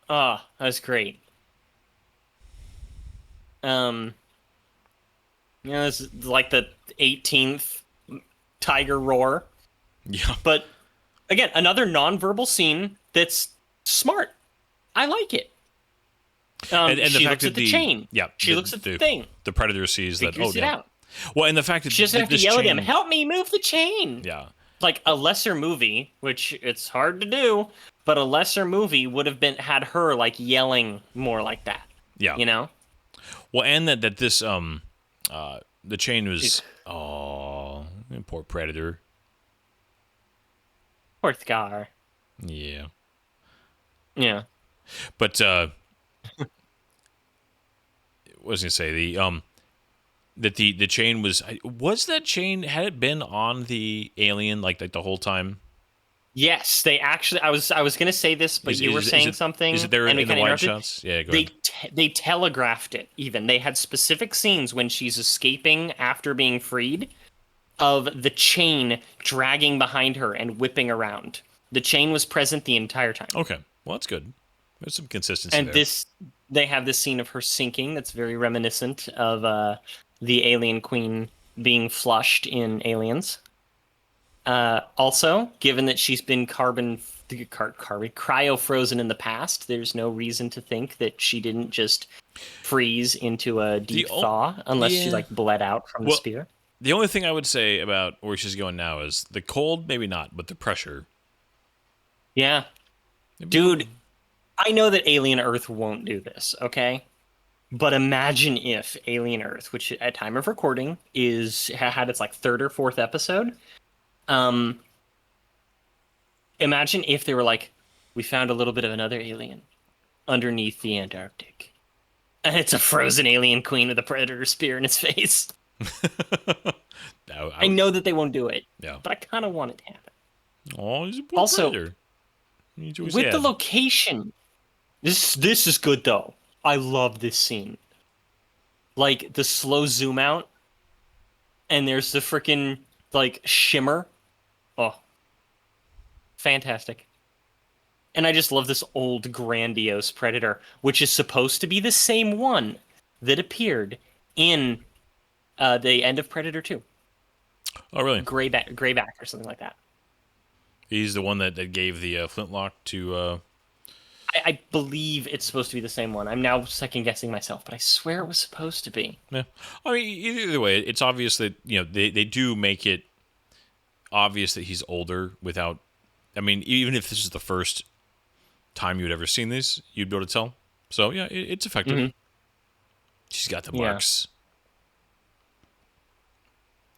Oh, that was great. You know, this is like the 18th tiger roar. Yeah. But again, another nonverbal scene that's smart. I like it. And the she fact looks at the chain. Yeah. She looks at the thing. The Predator sees that. Figures it out. Well, and the fact that she doesn't have to yell at him. Help me move the chain. Yeah. like a lesser movie, which it's hard to do, but a lesser movie would have had her like yelling more like that. Yeah. You know? Well, and that this the chain was She's poor Predator. poor Scar. Yeah. Yeah. But what was I gonna say? That the chain was that chain, had it been on the alien like the whole time? Yes, they actually. I was gonna say this, but you were saying something. Is it there and we in the kinda wide interrupted. shots? Yeah, go They ahead. they telegraphed it. Even they had specific scenes when she's escaping after being freed, of the chain dragging behind her and whipping around. The chain was present the entire time. Okay, well that's good. There's some consistency And there. they have this scene of her sinking that's very reminiscent of the alien queen being flushed in Aliens. Also, given that she's been cryo frozen in the past, there's no reason to think that she didn't just freeze into a deep thaw unless she like bled out from the spear. The only thing I would say about where she's going now is the cold, maybe not, but the pressure. Yeah. Dude, I know that Alien Earth won't do this, okay? But imagine if Alien Earth, which at time of recording had its like third or fourth episode, imagine if they were like, we found a little bit of another alien underneath the Antarctic. And it's a frozen alien queen with a predator spear in its face. I know that they won't do it, but I kind of want it to happen. Oh, he's a poor Also, predator. with the location, this is good though. I love this scene. Like the slow zoom out, and there's the freaking like shimmer. Oh, fantastic. And I just love this old grandiose predator, which is supposed to be the same one that appeared in the end of Predator 2. Oh, really? Grayback or something like that. He's the one that gave the flintlock to... I believe it's supposed to be the same one. I'm now second guessing myself, but I swear it was supposed to be. Yeah. I mean, either way, it's obvious that, they do make it obvious that he's older without... I mean, even if this is the first time you'd ever seen this, you'd be able to tell. So, yeah, it's effective. Mm-hmm. She's got the marks.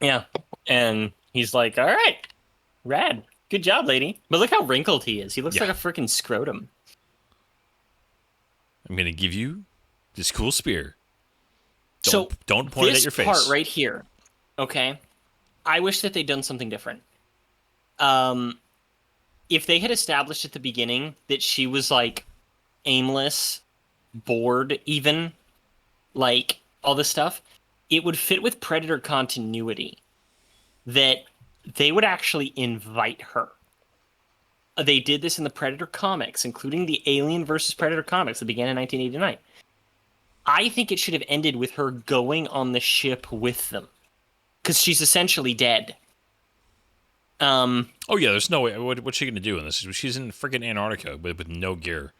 Yeah. And he's like, all right, rad. Good job, lady. But look how wrinkled he is. He looks like a freaking scrotum. I'm going to give you this cool spear. Don't point it at your face. This part right here, okay? I wish that they'd done something different. If they had established at the beginning that she was, like, aimless, bored even, like, all this stuff, it would fit with Predator continuity. That they would actually invite her. They did this in the Predator comics, including the Alien vs. Predator comics that began in 1989. I think it should have ended with her going on the ship with them. Because she's essentially dead. Oh, yeah, there's no way. What's she going to do in this? She's in freaking Antarctica with no gear.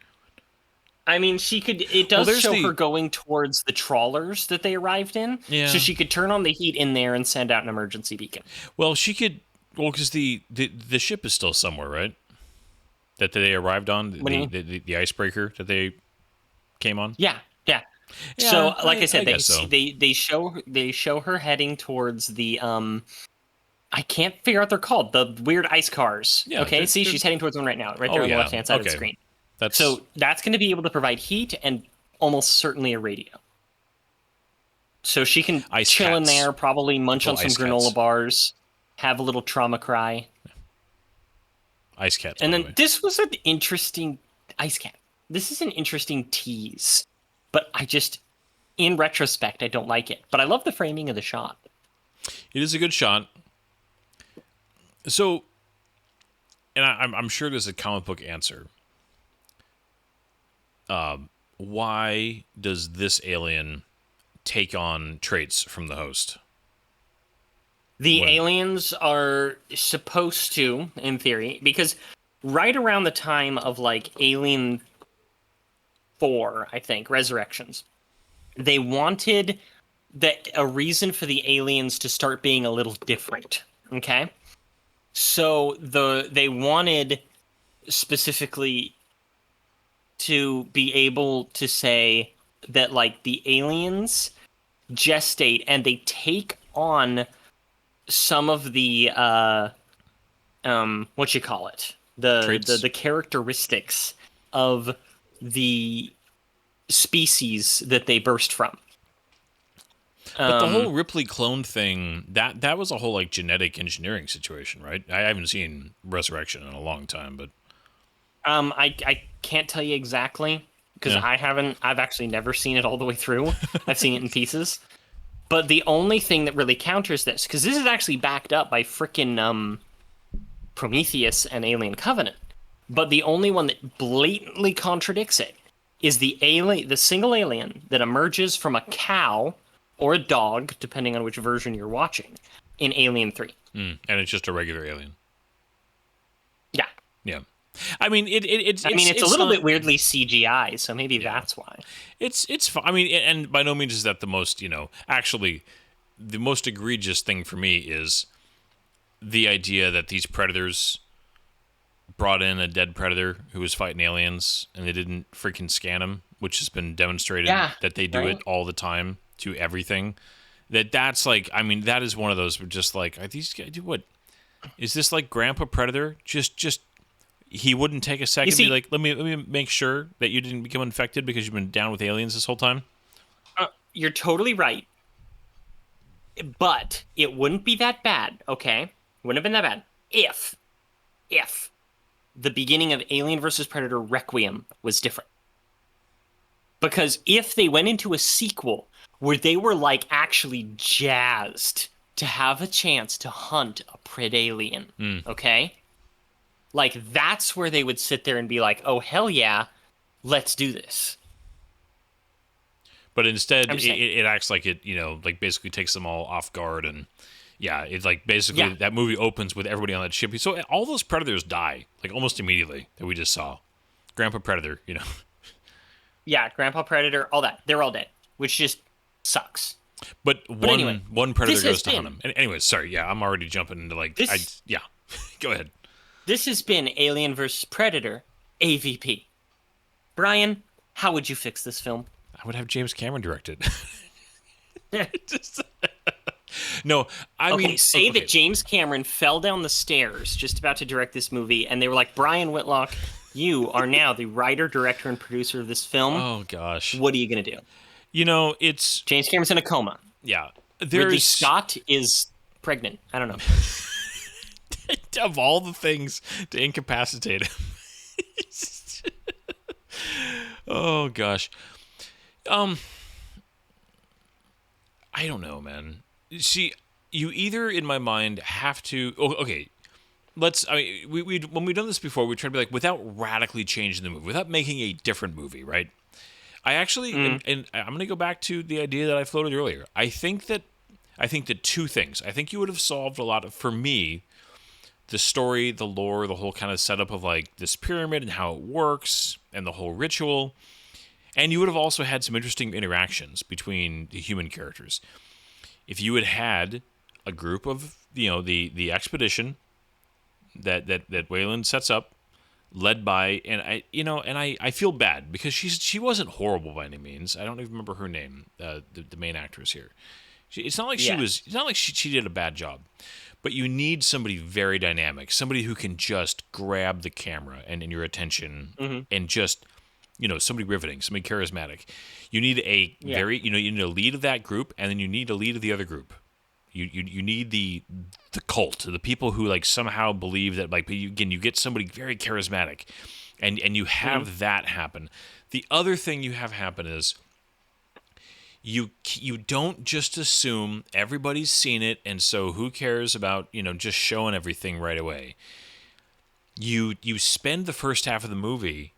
I mean, she could... It does show her going towards the trawlers that they arrived in. Yeah. So she could turn on the heat in there and send out an emergency beacon. Well, she could... Well, because the ship is still somewhere, right? That they arrived on? What do you mean? The icebreaker that they came on? Yeah. So, like I said, they show her heading towards the... I can't figure out what they're called. The weird ice cars. Yeah, okay, see, she's heading towards one right now. Right there on the left-hand side of the screen. So that's going to be able to provide heat and almost certainly a radio. So she can chill in there, probably munch on some granola bars, have a little trauma cry. Ice cats. And then this was an interesting... Ice cat. This is an interesting tease. But I just... In retrospect, I don't like it. But I love the framing of the shot. It is a good shot. So... And I'm sure there's a comic book answer. Why does this alien take on traits from the host? The aliens are supposed to, in theory, because right around the time of like Alien 4, I think, Resurrections, they wanted a reason for the aliens to start being a little different. Okay? So they wanted specifically to be able to say that like the aliens gestate and they take on some of the what you call it, Traits? the characteristics of the species that they burst from. But the whole Ripley clone thing, that was a whole like genetic engineering situation, right? I haven't seen Resurrection in a long time, but I can't tell you exactly because Yeah. I've actually never seen it all the way through. I've seen it in pieces. But the only thing that really counters this, because this is actually backed up by frickin' Prometheus and Alien Covenant, but the only one that blatantly contradicts it is the single alien that emerges from a cow or a dog, depending on which version you're watching, in Alien 3. and it's just a regular alien. Yeah. Yeah. I mean, it's I mean, it's a little not- bit weirdly CGI, so maybe that's why. It's fine. I mean, and by no means is that the most, actually, the most egregious thing for me is the idea that these predators brought in a dead predator who was fighting aliens and they didn't freaking scan him, which has been demonstrated that they do it all the time to everything. That's like, I mean, that is one of those, just like, are these guys, what? Is this like Grandpa Predator? Just he wouldn't take a second to be like, let me make sure that you didn't become infected because you've been down with aliens this whole time. You're totally right. But it wouldn't be that bad, okay? Wouldn't have been that bad if the beginning of Alien vs. Predator Requiem was different. Because if they went into a sequel where they were like actually jazzed to have a chance to hunt a pred alien, okay? Like that's where they would sit there and be like, "Oh hell yeah, let's do this." But instead, it acts like it, like basically takes them all off guard, and it's like basically that movie opens with everybody on that ship. So all those predators die like almost immediately that we just saw. Grandpa Predator, Yeah, Grandpa Predator, all that. They're all dead, which just sucks. But anyway, one predator goes to been- hunt him. Anyways, sorry, I'm already jumping into like go ahead. This has been Alien vs. Predator, AVP. Brian, how would you fix this film? I would have James Cameron direct it. No, I mean, say that James Cameron fell down the stairs just about to direct this movie, and they were like, Brian Whitlock, you are now the writer, director, and producer of this film. Oh gosh, what are you gonna do? It's James Cameron's in a coma. Yeah, Ridley Scott is pregnant. I don't know. Of all the things to incapacitate him. Oh gosh. I don't know, man. See, you either in my mind have to okay. We when we've done this before, we try to be like, without radically changing the movie, without making a different movie, right? I actually and I'm going to go back to the idea that I floated earlier. I think that two things. I think you would have solved a lot of, for me, the story, the lore, the whole kind of setup of like this pyramid and how it works and the whole ritual. And you would have also had some interesting interactions between the human characters. If you had a group of, the expedition that Wayland sets up, led by, and I feel bad because she wasn't horrible by any means. I don't even remember her name, the main actress here. It's not like it's not like she did a bad job. But you need somebody very dynamic, somebody who can just grab the camera and your attention and just, somebody riveting, somebody charismatic. You need a you need a lead of that group, and then you need a lead of the other group. You need the cult, the people who like somehow believe that, like, you get somebody very charismatic, and you have that happen. The other thing you have happen is you don't just assume everybody's seen it, and so who cares about just showing everything right away. You spend the first half of the movie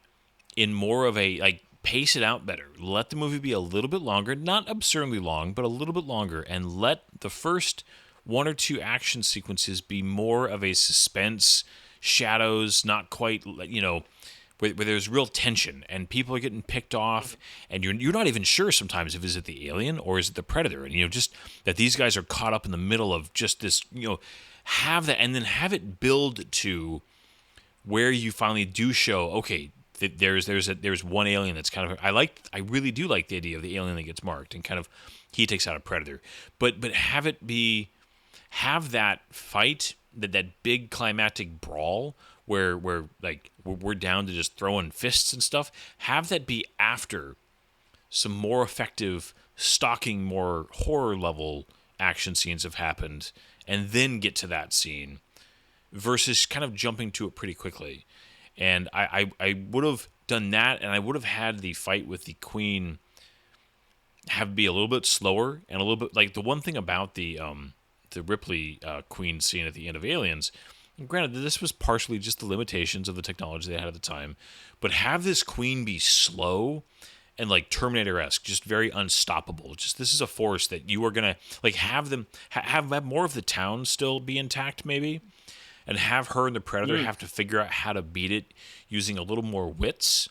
in more of a, like, pace it out better. Let the movie be a little bit longer, not absurdly long, but a little bit longer, and let the first one or two action sequences be more of a suspense, shadows, not quite, where there's real tension and people are getting picked off, and you're not even sure sometimes if is it the alien or is it the predator, and just that these guys are caught up in the middle of just this, have that, and then have it build to where you finally do show, okay, there's one alien that's kind of, I really do like the idea of the alien that gets marked and kind of he takes out a predator, but have that fight, that big climactic brawl where like we're down to just throwing fists and stuff. Have that be after some more effective, stalking, more horror level action scenes have happened, and then get to that scene versus kind of jumping to it pretty quickly. And I would have done that, and I would have had the fight with the Queen have be a little bit slower and a little bit like the one thing about the Ripley Queen scene at the end of Aliens. Granted, this was partially just the limitations of the technology they had at the time, but have this Queen be slow and like Terminator-esque, just very unstoppable. Just this is a force that you are gonna like have them have more of the town still be intact, maybe, and have her and the Predator have to figure out how to beat it using a little more wits.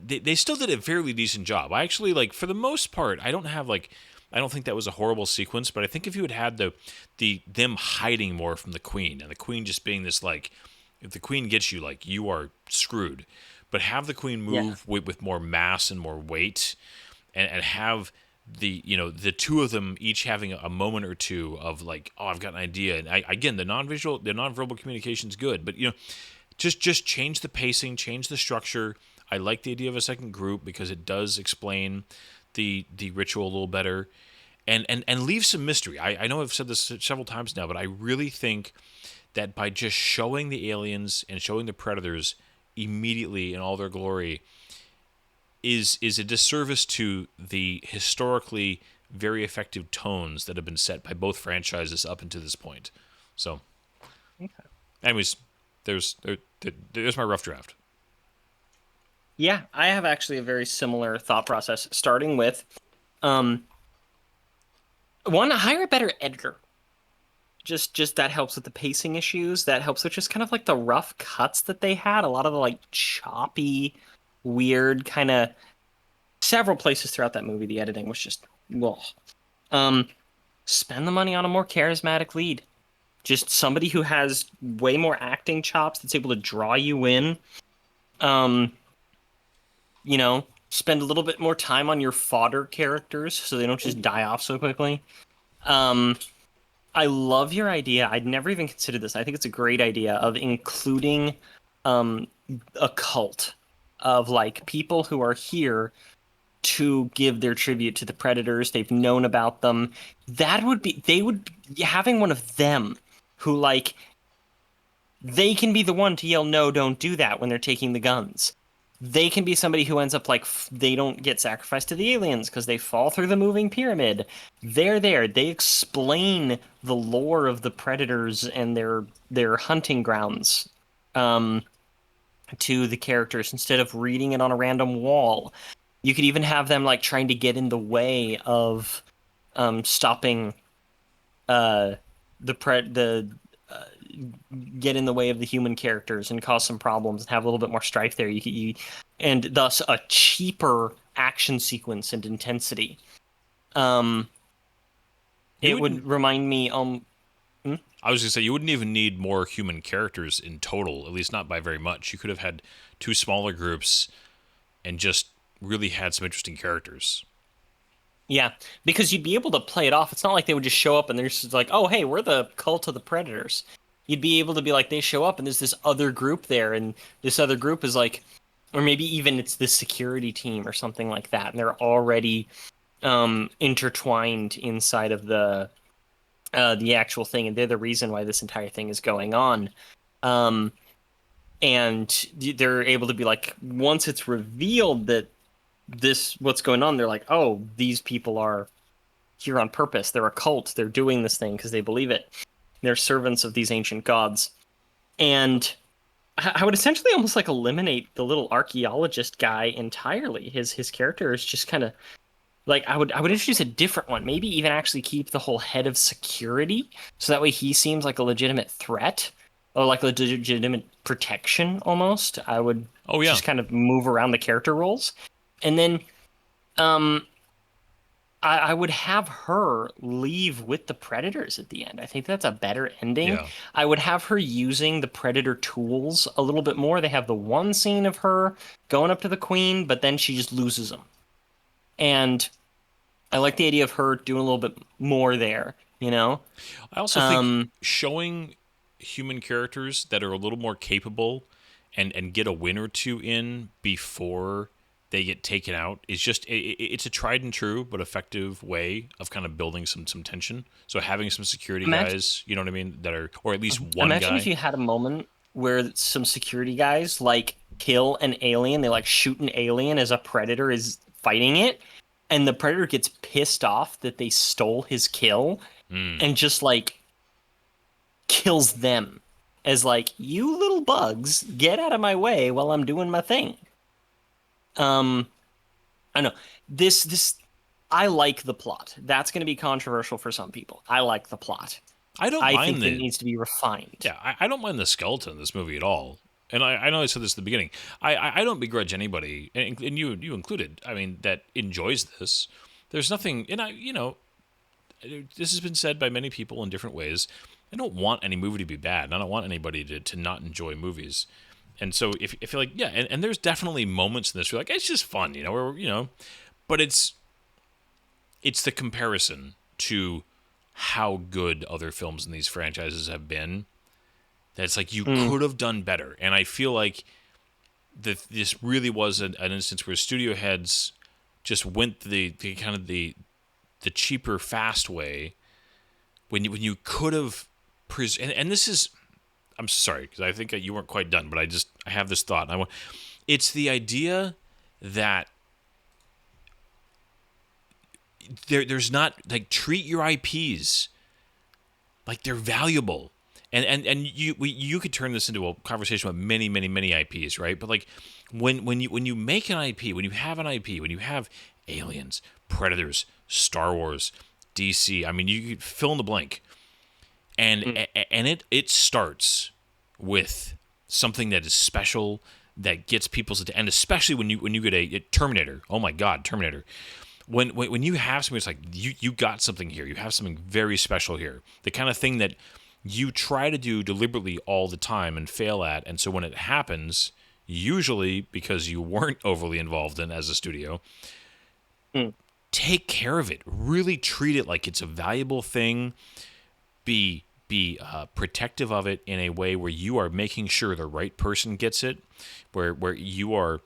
They still did a fairly decent job. I actually like, for the most part, I don't think that was a horrible sequence, but I think if you had them hiding more from the Queen, and the Queen just being this like, if the Queen gets you, like, you are screwed. But have the Queen move with more mass and more weight, and have the two of them each having a moment or two of like, oh, I've got an idea. And again, the nonverbal communication is good, but just change the pacing, change the structure. I like the idea of a second group because it does explain the ritual a little better, and leave some mystery. I know I've said this several times now, but I really think that by just showing the aliens and showing the predators immediately in all their glory is a disservice to the historically very effective tones that have been set by both franchises up until this point. So, anyways, there's my rough draft. Yeah, I have actually a very similar thought process, starting with one, hire a better editor. Just that helps with the pacing issues. That helps with just kind of like the rough cuts that they had. A lot of the like choppy, weird kind of several places throughout that movie. The editing was just, well, spend the money on a more charismatic lead. Just somebody who has way more acting chops that's able to draw you in. Spend a little bit more time on your fodder characters so they don't just die off so quickly. I love your idea. I'd never even considered this. I think it's a great idea of including a cult of like people who are here to give their tribute to the Predators. They've known about them. Having one of them who like, they can be the one to yell, no, don't do that when they're taking the guns. They can be somebody who ends up like, they don't get sacrificed to the aliens because they fall through the moving pyramid. They're there. They explain the lore of the Predators and their hunting grounds to the characters instead of reading it on a random wall. You could even have them like trying to get in the way of stopping get in the way of the human characters and cause some problems and have a little bit more strife there. And thus a cheaper action sequence and intensity. It would remind me. I was gonna say, you wouldn't even need more human characters in total, at least not by very much. You could have had two smaller groups and just really had some interesting characters. Yeah, because you'd be able to play it off. It's not like they would just show up and they're just like, oh, hey, we're the cult of the Predators. You'd be able to be like, they show up and there's this other group there, and this other group is like, or maybe even it's the security team or something like that, and they're already intertwined inside of the actual thing, and they're the reason why this entire thing is going on. And they're able to be like, once it's revealed that what's going on, they're like, oh, these people are here on purpose. They're a cult. They're doing this thing because they believe it. They're servants of these ancient gods. And I would essentially almost like eliminate the little archaeologist guy entirely. His character is just kind of like, I would introduce a different one. Maybe even actually keep the whole head of security, so that way he seems like a legitimate threat or like a legitimate protection almost. I would just kind of move around the character roles. And then I would have her leave with the Predators at the end. I think that's a better ending. Yeah. I would have her using the Predator tools a little bit more. They have the one scene of her going up to the Queen, but then she just loses them. And I like the idea of her doing a little bit more there, you know? I also think Um, showing human characters that are a little more capable and get a win or two in before they get taken out is just it's a tried and true but effective way of kind of building some tension. So having some security imagine, guys, you know what I mean, that are, or at least one imagine if guy. you had a moment where some security guys like kill an alien, they like shoot an alien as a predator is fighting it, and the predator gets pissed off that they stole his kill Mm. and just like kills them as like, you little bugs, get out of my way while I'm doing my thing. Um, I know this I like the plot. That's going to be controversial for some people. I like the plot. I don't I think mind that it the needs to be refined. Yeah, I don't mind the skeleton in this movie at all. And I know I said this at the beginning. I don't begrudge anybody, and you included. I mean, that enjoys this. There's nothing, and this has been said by many people in different ways. I don't want any movie to be bad. And I don't want anybody to not enjoy movies. And so if you're like, yeah, and there's definitely moments in this where you're like, it's just fun, but it's the comparison to how good other films in these franchises have been that it's like you could have done better. And I feel like this really was an instance where studio heads just went the kind of the cheaper, fast way when you could have and this is, I'm sorry because I think that you weren't quite done, but I have this thought. It's the idea that there's not, like, treat your IPs like they're valuable. And you could turn this into a conversation with many, many, many IPs, right? But like when you make an IP, when you have an IP, when you have Aliens, Predators, Star Wars, DC, I mean, you could fill in the blank, and it starts with something that is special, that gets people's attention, and especially when you get a Terminator. Oh my God, Terminator! When you have something, it's like you got something here. You have something very special here. The kind of thing that you try to do deliberately all the time and fail at. And so when it happens, usually because you weren't overly involved in as a studio, take care of it. Really treat it like it's a valuable thing. Be protective of it in a way where you are making sure the right person gets it, where you are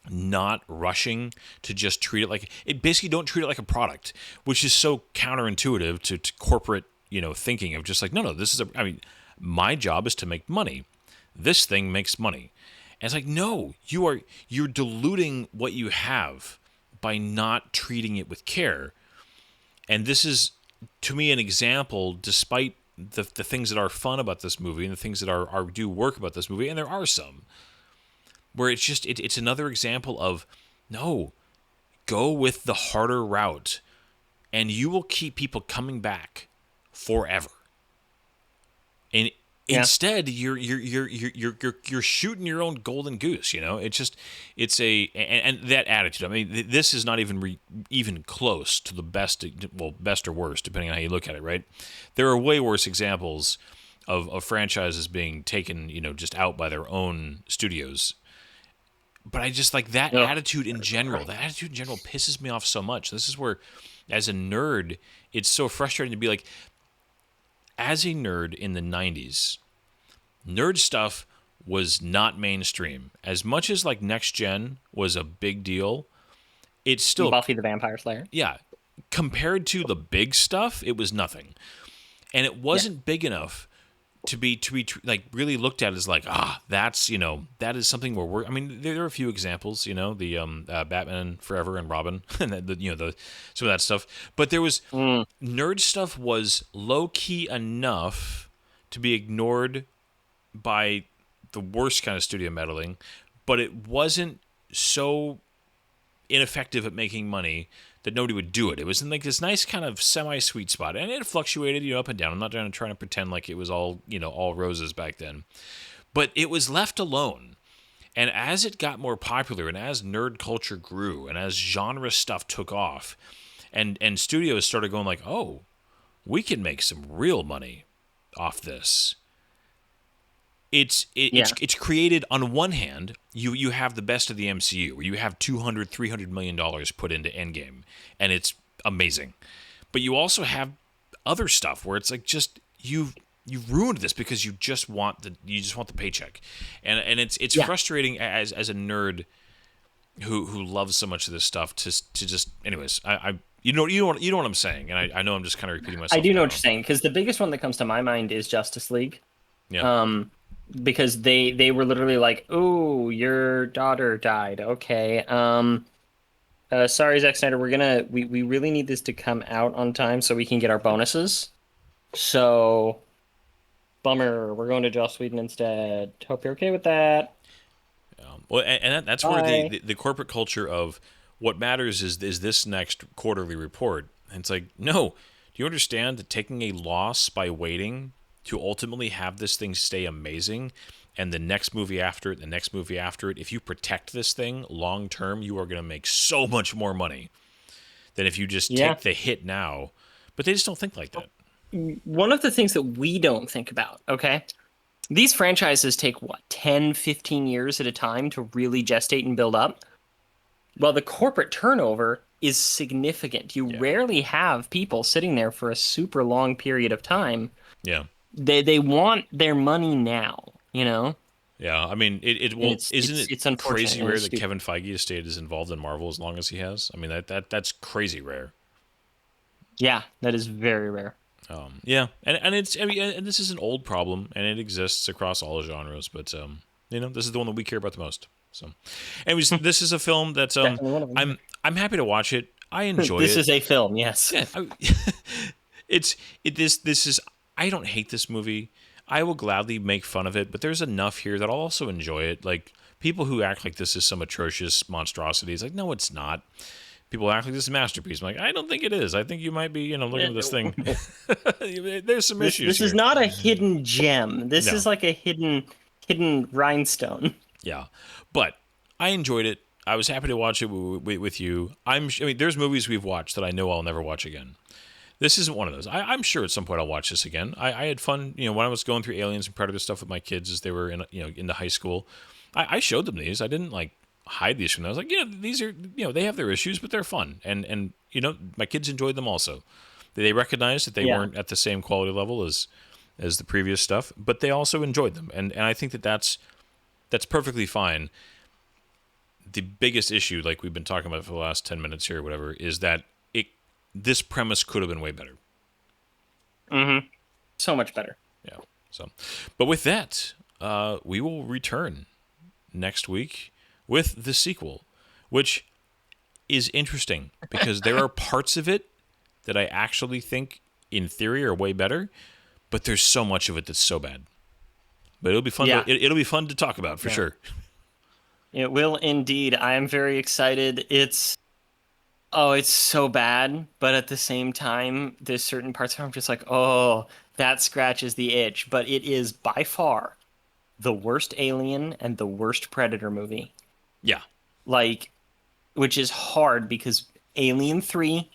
not rushing to just treat it like it. Basically, don't treat it like a product, which is so counterintuitive to corporate thinking of just like, no, this is I mean, my job is to make money. This thing makes money. And it's like, no, you're diluting what you have by not treating it with care. And this is, to me, an example, despite the things that are fun about this movie and the things that are do work about this movie, and there are some, where it's just it's another example of, no, go with the harder route, and you will keep people coming back forever. And instead, you're shooting your own golden goose. And that attitude. I mean, this is not even close to the best. Well, best or worst, depending on how you look at it. Right? There are way worse examples of franchises being taken, just out by their own studios. But I just like that attitude in general. That attitude in general pisses me off so much. This is where, as a nerd, it's so frustrating to be like, as a nerd in the 90s, nerd stuff was not mainstream. As much as like Next Gen was a big deal, it's still Buffy the Vampire Slayer. Yeah, compared to the big stuff, it was nothing. And it wasn't big enough to be like really looked at as like, that's, that is something where I mean, there are a few examples, the Batman Forever and Robin and some of that stuff, but there was nerd stuff was low key enough to be ignored by the worst kind of studio meddling, but it wasn't so ineffective at making money that nobody would do it. It was in like this nice kind of semi-sweet spot, and it fluctuated, up and down. I'm not trying to pretend like it was all roses back then, but it was left alone. And as it got more popular, and as nerd culture grew, and as genre stuff took off, and studios started going like, oh, we can make some real money off this. It's created, on one hand, you have the best of the MCU, where you have $200-300 million put into Endgame, and it's amazing. But you also have other stuff where it's like, just you've ruined this because you just want the paycheck, and it's frustrating as a nerd who loves so much of this stuff to just, anyways. You know what I'm saying, and I know I'm just kind of repeating myself. I do know what you're saying, because the biggest one that comes to my mind is Justice League. Yeah. Because they were literally like, "Oh, your daughter died. Okay. Sorry, Zack Snyder. We really need this to come out on time so we can get our bonuses. So, bummer. We're going to Joss Whedon instead. Hope you're okay with that." Well, and that's where the corporate culture of what matters is this next quarterly report. And it's like, no, do you understand that taking a loss by waiting to ultimately have this thing stay amazing, and the next movie after it, if you protect this thing long term, you are going to make so much more money than if you just take the hit now. But they just don't think like that. One of the things that we don't think about, okay? These franchises take, 10, 15 years at a time to really gestate and build up? Well, the corporate turnover is significant. You rarely have people sitting there for a super long period of time. Yeah. They want their money now, you know? Yeah, I mean, isn't it crazy rare that Kevin Feige has stayed as involved in Marvel as long as he has? I mean, that's crazy rare. Yeah, that is very rare. Yeah, and it's, I mean, and this is an old problem, and it exists across all genres, but this is the one that we care about the most. So, anyways, this is a film that I'm happy to watch it. I enjoy it. This is a film, yes. Yeah, this is. I don't hate this movie. I will gladly make fun of it, but there's enough here that I'll also enjoy it. Like, people who act like this is some atrocious monstrosity, it's like, no, it's not. People act like this is a masterpiece. I'm like, I don't think it is. I think you might be, looking at this thing. There's some issues. This is not a hidden gem. This is like a hidden rhinestone. Yeah, but I enjoyed it. I was happy to watch it with you. I mean, there's movies we've watched that I know I'll never watch again. This isn't one of those. I'm sure at some point I'll watch this again. I had fun, when I was going through Aliens and Predator stuff with my kids as they were into high school. I showed them these. I didn't hide these from them. I was like, these are, they have their issues, but they're fun. And my kids enjoyed them also. They recognized that they weren't at the same quality level as the previous stuff, but they also enjoyed them. And I think that's perfectly fine. The biggest issue, like we've been talking about for the last 10 minutes here or whatever, is that this premise could have been way better. Mm-hmm. So much better. Yeah. So, but with that, we will return next week with the sequel, which is interesting because there are parts of it that I actually think, in theory, are way better, but there's so much of it that's so bad. But it'll be fun. Yeah. It'll be fun to talk about for sure. It will indeed. I am very excited. It's so bad, but at the same time, there's certain parts where I'm just like, oh, that scratches the itch. But it is by far the worst Alien and the worst Predator movie. Yeah. Which is hard because Alien 3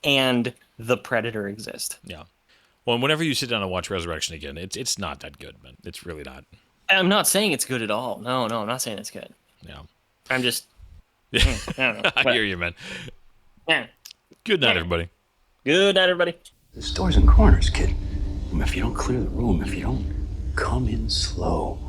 and the Predator exist. Yeah. Well, whenever you sit down and watch Resurrection again, it's not that good, man. It's really not. I'm not saying it's good at all. No, I'm not saying it's good. Yeah. I'm just... I don't know. I hear you, man. Yeah. Good night, everybody. Good night, everybody. There's doors and corners, kid. If you don't clear the room, if you don't come in slow,